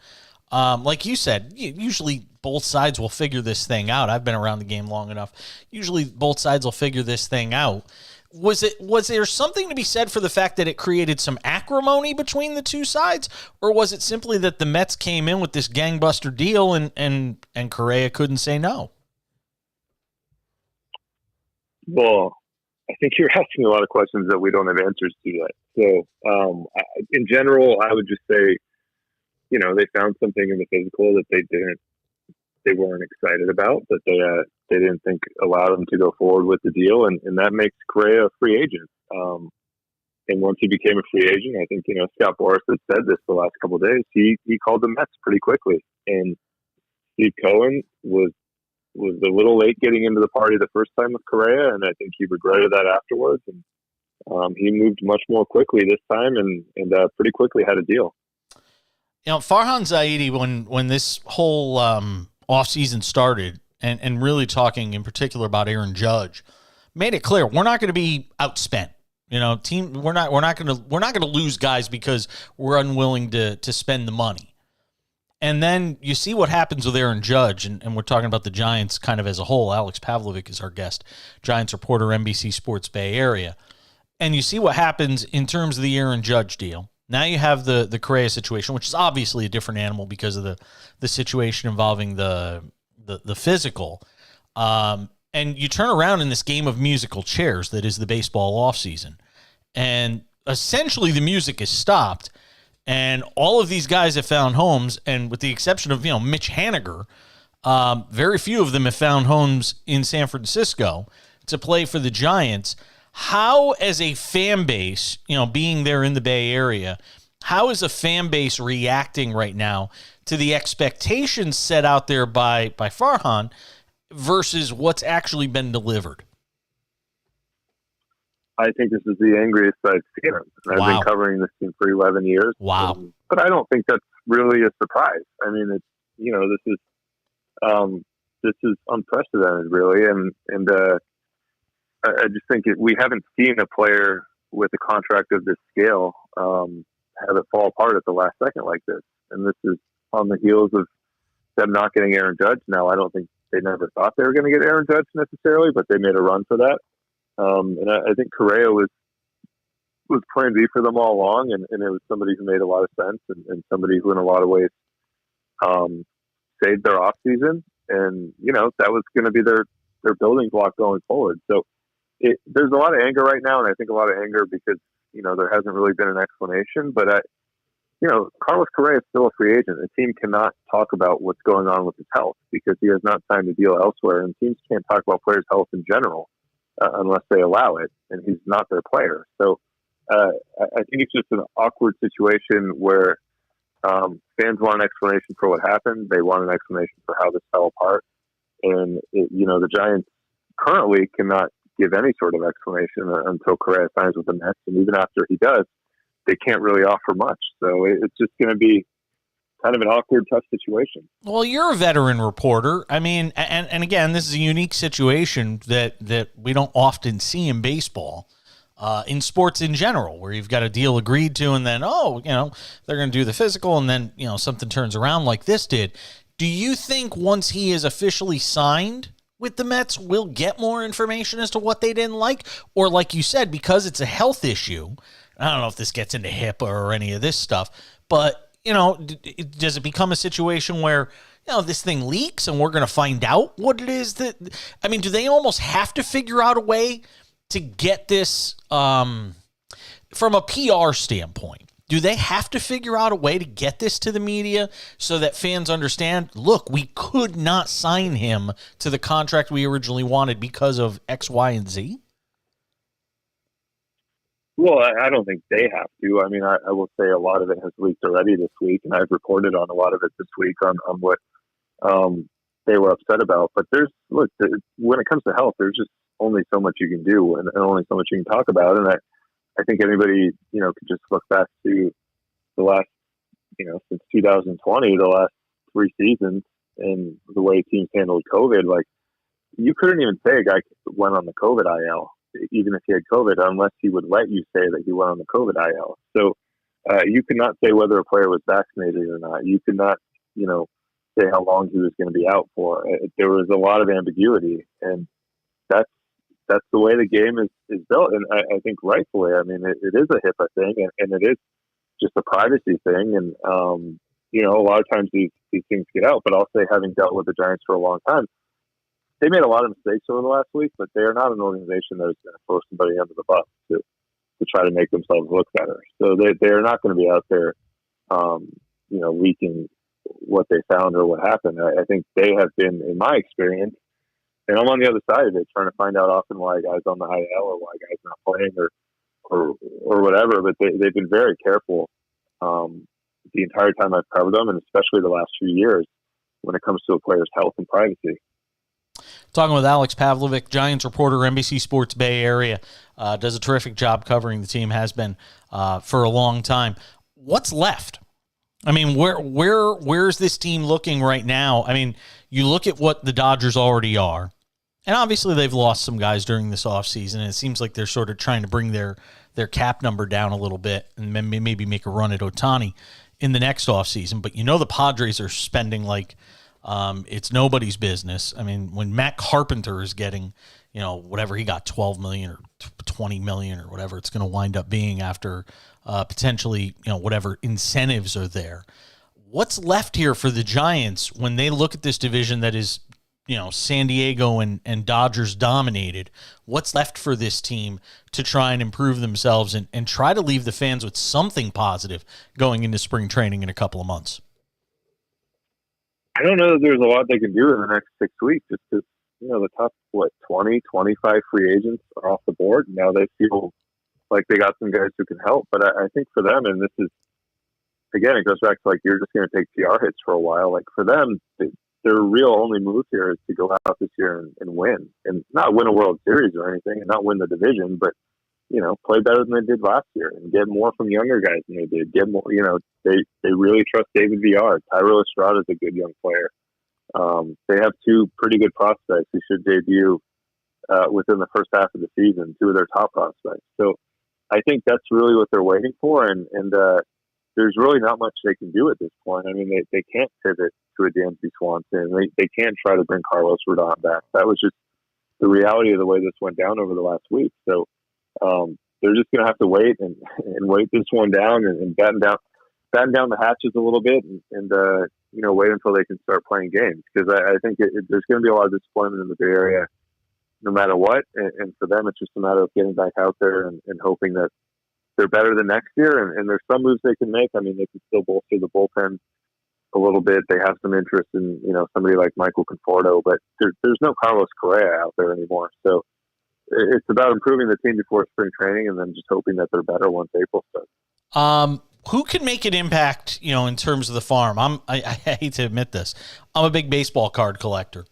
S1: Like you said, usually both sides will figure this thing out. I've been around the game long enough. Usually both sides will figure this thing out. Was there something to be said for the fact that it created some acrimony between the two sides? Or was it simply that the Mets came in with this gangbuster deal and Correa couldn't say no?
S3: Well, I think you're asking a lot of questions that we don't have answers to yet. So in general, I would just say, they found something in the physical that they weren't excited about, that they didn't think allowed them to go forward with the deal, and that makes Correa a free agent. And once he became a free agent, I think Scott Boras has said this the last couple of days. He called the Mets pretty quickly, and Steve Cohen was a little late getting into the party the first time with Correa, and I think he regretted that afterwards. And he moved much more quickly this time, and pretty quickly had a deal.
S1: Farhan Zaidi, when this whole offseason started, and really talking in particular about Aaron Judge, made it clear we're not going to be outspent. We're not going to lose guys because we're unwilling to spend the money. And then you see what happens with Aaron Judge, and we're talking about the Giants kind of as a whole. Alex Pavlovic is our guest, Giants reporter, NBC Sports Bay Area. And you see what happens in terms of the Aaron Judge deal. Now you have the Correa situation, which is obviously a different animal because of the situation involving the physical. And you turn around in this game of musical chairs that is the baseball offseason. And essentially the music is stopped. And all of these guys have found homes, and with the exception of Mitch Haniger, very few of them have found homes in San Francisco to play for the Giants. How, as a fan base, being there in the Bay Area, how is a fan base reacting right now to the expectations set out there by Farhan versus what's actually been delivered?
S3: I think this is the angriest I've seen him. I've been covering this team for 11 years.
S1: Wow.
S3: But I don't think that's really a surprise. I mean, this is unprecedented, really. And I just think we haven't seen a player with a contract of this scale have it fall apart at the last second like this. And this is on the heels of them not getting Aaron Judge. Now, I don't think they never thought they were going to get Aaron Judge necessarily, but they made a run for that. And I think Correa was plan B for them all along, and it was somebody who made a lot of sense and somebody who in a lot of ways saved their off season. And, that was going to be their building block going forward. So there's a lot of anger right now, and I think a lot of anger because, there hasn't really been an explanation. But, Carlos Correa is still a free agent. The team cannot talk about what's going on with his health because he has not signed a deal elsewhere, and teams can't talk about players' health in general unless they allow it, and he's not their player. So I think it's just an awkward situation where fans want an explanation for what happened. They want an explanation for how this fell apart. And, the Giants currently cannot give any sort of explanation until Correa signs with the Mets. And even after he does, they can't really offer much. So it's just going to be kind of an awkward, tough situation.
S1: Well, you're a veteran reporter. I mean, and again, this is a unique situation that we don't often see in baseball, in sports in general, where you've got a deal agreed to and then, they're going to do the physical and then, something turns around like this did. Do you think once he is officially signed with the Mets, we'll get more information as to what they didn't like? Or like you said, because it's a health issue, I don't know if this gets into HIPAA or any of this stuff, but does it become a situation where, this thing leaks and we're going to find out what it is do they almost have to figure out a way to get this from a PR standpoint? Do they have to figure out a way to get this to the media so that fans understand, look, we could not sign him to the contract we originally wanted because of X, Y, and Z?
S3: Well, I don't think they have to. I mean, I will say a lot of it has leaked already this week, and I've reported on a lot of it this week on what they were upset about. But when it comes to health, there's just only so much you can do and only so much you can talk about. And I think anybody, could just look back to the last, since 2020, the last 3 seasons and the way teams handled COVID. Like, you couldn't even say a guy went on the COVID IL, even if he had COVID, unless he would let you say that he went on the COVID IL. So you could not say whether a player was vaccinated or not. You could not, say how long he was going to be out for. There was a lot of ambiguity, and that's the way the game is built. And I think rightfully, I mean, it is a HIPAA thing, and it is just a privacy thing. And, a lot of times these things get out, but I'll say, having dealt with the Giants for a long time, they made a lot of mistakes over the last week, but they are not an organization that is going to throw somebody under the bus to try to make themselves look better. So they are not going to be out there, leaking what they found or what happened. I think they have been, in my experience, and I'm on the other side of it, trying to find out often why a guy's on the IL or why a guy's not playing or whatever. But they've been very careful the entire time I've covered them, and especially the last few years when it comes to a player's health and privacy.
S1: Talking with Alex Pavlovic, Giants reporter, NBC Sports Bay Area, does a terrific job covering the team, has been for a long time. What's left? I mean, where's this team looking right now? I mean, you look at what the Dodgers already are, and obviously they've lost some guys during this offseason, and it seems like they're sort of trying to bring their cap number down a little bit and maybe make a run at Ohtani in the next offseason. But the Padres are spending like it's nobody's business. I mean, when Matt Carpenter is getting, whatever he got, $12 million or $20 million or whatever it's going to wind up being after potentially, whatever incentives are there. What's left here for the Giants when they look at this division that is, San Diego and Dodgers dominated? What's left for this team to try and improve themselves and try to leave the fans with something positive going into spring training in a couple of months?
S3: I don't know that there's a lot they can do in the next 6 weeks, just because, the top, 20, 25 free agents are off the board. Now they feel like they got some guys who can help. But I think for them, and this is, again, it goes back to, you're just going to take PR hits for a while. Like, for them, their real only move here is to go out this year and win. And not win a World Series or anything, and not win the division, but, play better than they did last year and get more from younger guys than they did. Get more, they really trust David Villar. Tyrell Estrada is a good young player. They have 2 pretty good prospects who should debut within the first half of the season, 2 of their top prospects. So I think that's really what they're waiting for. And there's really not much they can do at this point. I mean, they can't pivot to a Dansby Swanson. They can't try to bring Carlos Rodon back. That was just the reality of the way this went down over the last week. So they're just going to have to wait and wait this one down and batten down the hatches a little bit and wait until they can start playing games. Because I think there's going to be a lot of disappointment in the Bay Area no matter what. And for them, it's just a matter of getting back out there and hoping that they're better than next year. And there's some moves they can make. I mean, they can still bolster the bullpen a little bit. They have some interest in, somebody like Michael Conforto, but there's no Carlos Correa out there anymore. So it's about improving the team before spring training, and then just hoping that they're better once April starts.
S1: Who can make an impact, in terms of the farm? I hate to admit this. I'm a big baseball card collector.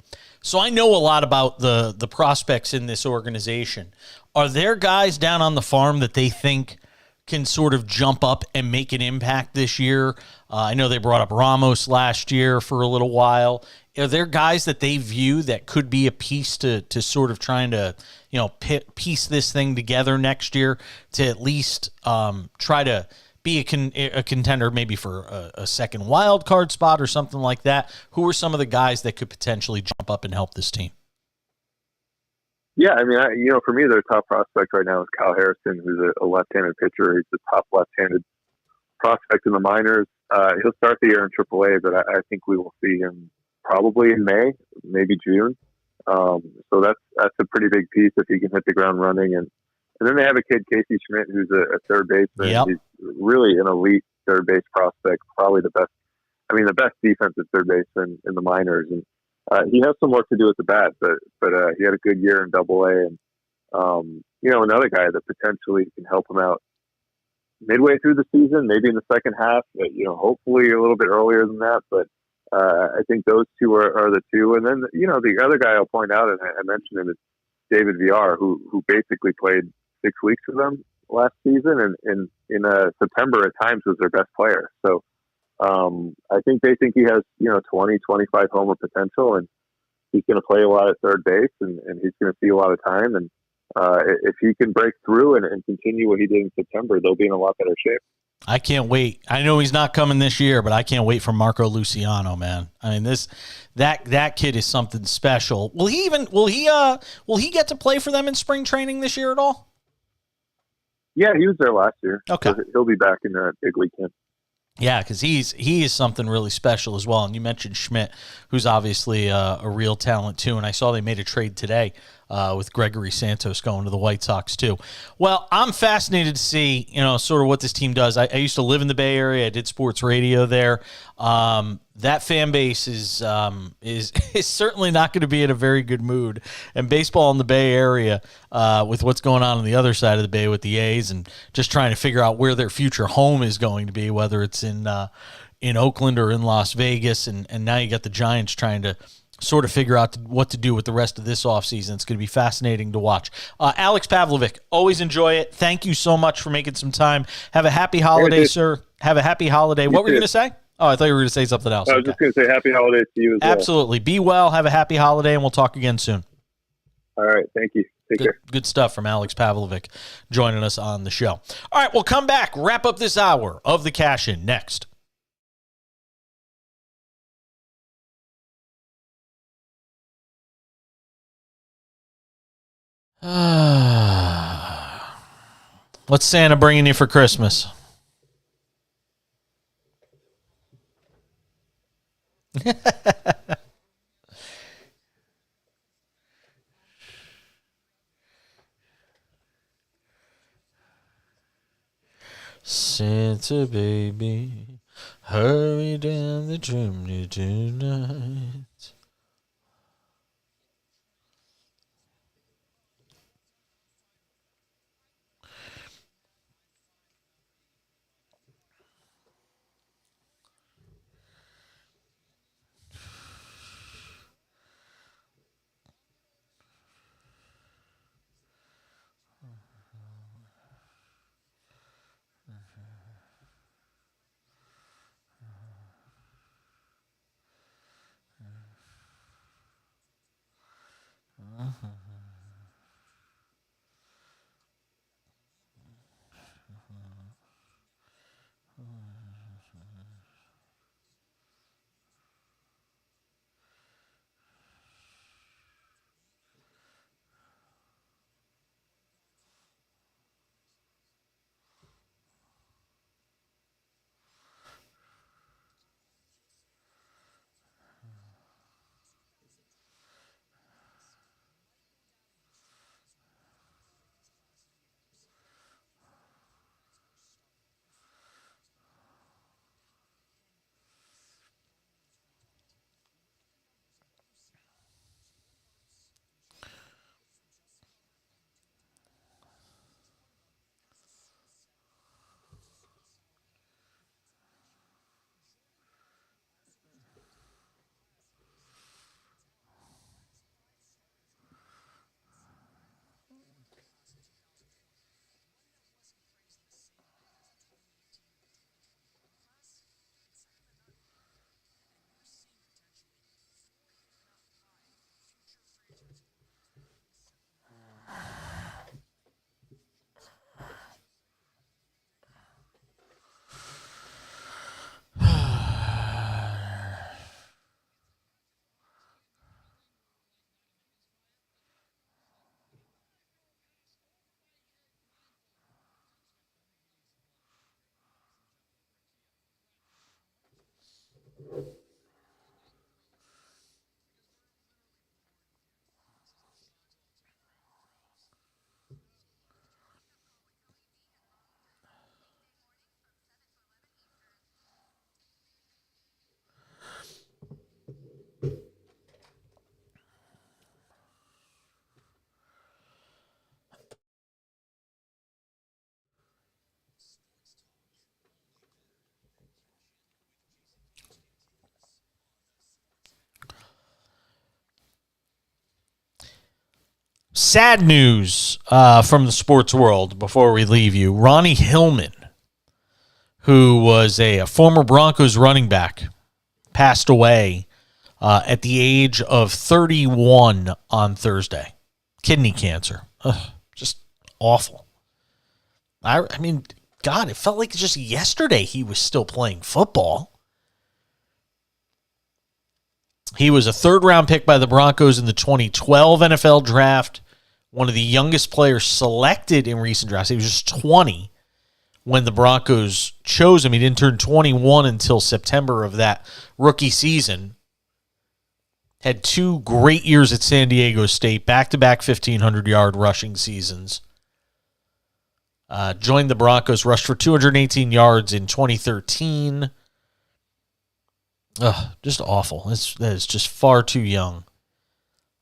S1: So I know a lot about the prospects in this organization. Are there guys down on the farm that they think can sort of jump up and make an impact this year? I know they brought up Ramos last year for a little while. Are there guys that they view that could be a piece to sort of trying to, piece this thing together next year to at least try to be a contender maybe for a second wild card spot or something like that? Who are some of the guys that could potentially jump up and help this team?
S3: Yeah, I mean, for me, their top prospect right now is Kyle Harrison, who's a left-handed pitcher. He's the top left-handed prospect in the minors. He'll start the year in AAA, but I think we will see him probably in May, maybe June. So that's a pretty big piece if he can hit the ground running. And then they have a kid, Casey Schmidt, who's a third baseman.
S1: Yep.
S3: He's really an elite third base prospect, probably the best defensive third baseman in the minors. And he has some work to do with the bat, but he had a good year in Double A. And another guy that potentially can help him out midway through the season, maybe in the second half. Hopefully a little bit earlier than that. But I think those two are the two. And then the other guy I'll point out, and I mentioned him, is David Villar, who basically played 6 weeks for them last season, and in September at times was their best player. So I think they think he has 20, 25 homer potential, and he's going to play a lot at third base, and he's going to see a lot of time. And if he can break through and continue what he did in September, they'll be in a lot better shape.
S1: I can't wait. I know he's not coming this year, but I can't wait for Marco Luciano, man. I mean, that kid is something special. Will he get to play for them in spring training this year at all?
S3: Yeah, he was there last year.
S1: Okay.
S3: So he'll be back in the big league camp.
S1: Yeah, because he is something really special as well. And you mentioned Schmidt, who's obviously a real talent too. And I saw they made a trade today with Gregory Santos going to the White Sox too. Well, I'm fascinated to see sort of what this team does. I used to live in the Bay Area. I did sports radio there. That fan base is certainly not going to be in a very good mood. And baseball in the Bay Area, with what's going on the other side of the Bay with the A's and just trying to figure out where their future home is going to be, whether it's in Oakland or in Las Vegas. And now you got the Giants trying to sort of figure out what to do with the rest of this offseason. It's going to be fascinating to watch. Alex Pavlovic, always enjoy it. Thank you so much for making some time. Have a happy holiday, sir. Have a happy holiday. What were you going to say? Oh, I thought you were going to say something else.
S3: I was just going to say happy holidays to you as well.
S1: Absolutely. Be well. Have a happy holiday, and we'll talk again soon.
S3: All right. Thank you. Take care.
S1: Good stuff from Alex Pavlovic joining us on the show. All right, we'll come back, wrap up this hour of the Cash In next. What's Santa bringing you for Christmas? Santa baby, hurry down the chimney tonight. Sad news from the sports world before we leave you. Ronnie Hillman, who was a former Broncos running back, passed away at the age of 31 on Thursday. Kidney cancer. Ugh, just awful. I mean, God, it felt like just yesterday he was still playing football. He was a third-round pick by the Broncos in the 2012 NFL draft, one of the youngest players selected in recent drafts. He was just 20 when the Broncos chose him. He didn't turn 21 until September of that rookie season. Had 2 great years at San Diego State, back-to-back 1,500-yard rushing seasons. Joined the Broncos, rushed for 218 yards in 2013. Just awful. That is just far too young.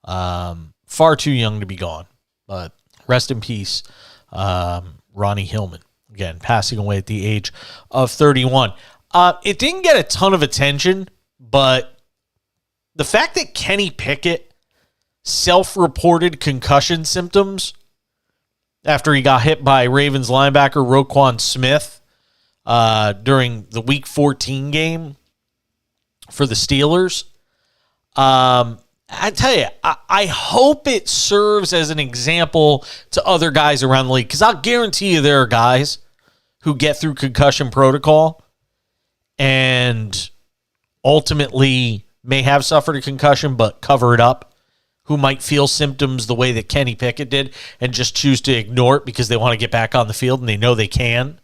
S1: Far too young to be gone. But rest in peace, Ronnie Hillman. Again, passing away at the age of 31. It didn't get a ton of attention, but the fact that Kenny Pickett self-reported concussion symptoms after he got hit by Ravens linebacker Roquan Smith during the Week 14 game for the Steelers. I tell you, I hope it serves as an example to other guys around the league, because I'll guarantee you there are guys who get through concussion protocol and ultimately may have suffered a concussion but cover it up, who might feel symptoms the way that Kenny Pickett did and just choose to ignore it because they want to get back on the field and they know they can.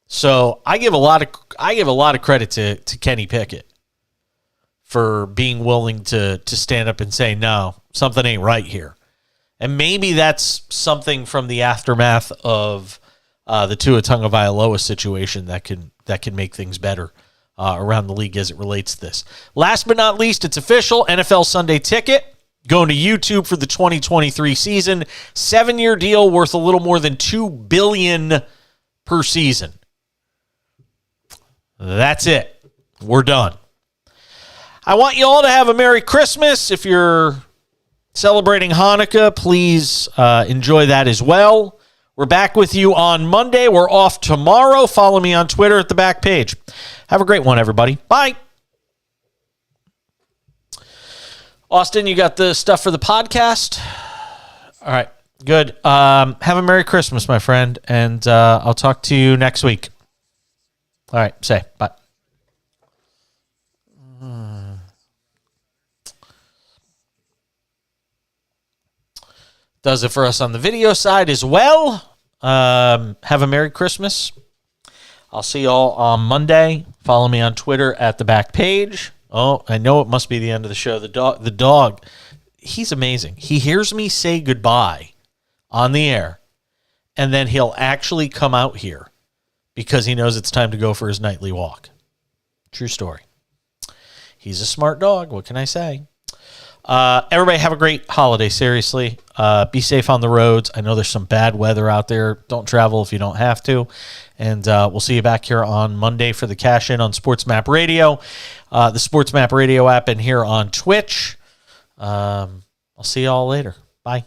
S1: So I give a lot of credit to Kenny Pickett for being willing to stand up and say, no, something ain't right here. And maybe that's something from the aftermath of the Tua Tagovailoa situation that can make things better around the league as it relates to this. Last but not least, it's official. NFL Sunday Ticket going to YouTube for the 2023 season. 7-year deal worth a little more than $2 billion per season. That's it. We're done. I want you all to have a Merry Christmas. If you're celebrating Hanukkah, please enjoy that as well. We're back with you on Monday. We're off tomorrow. Follow me on Twitter at the back page. Have a great one, everybody. Bye. Austin, you got the stuff for the podcast? All right, good. Have a Merry Christmas, my friend, and I'll talk to you next week. All right, say bye. Does it for us on the video side as well. Have a Merry Christmas. I'll see y'all on Monday. Follow me on Twitter at the back page. Oh, I know it must be the end of the show. The dog, he's amazing. He hears me say goodbye on the air, and then he'll actually come out here because he knows it's time to go for his nightly walk. True story. He's a smart dog. What can I say? Everybody have a great holiday, seriously. Be safe on the roads. I know there's some bad weather out there. Don't travel if you don't have to. And we'll see you back here on Monday for the Cash In on SportsMap Radio, the SportsMap Radio app, and here on Twitch. I'll see you all later. Bye.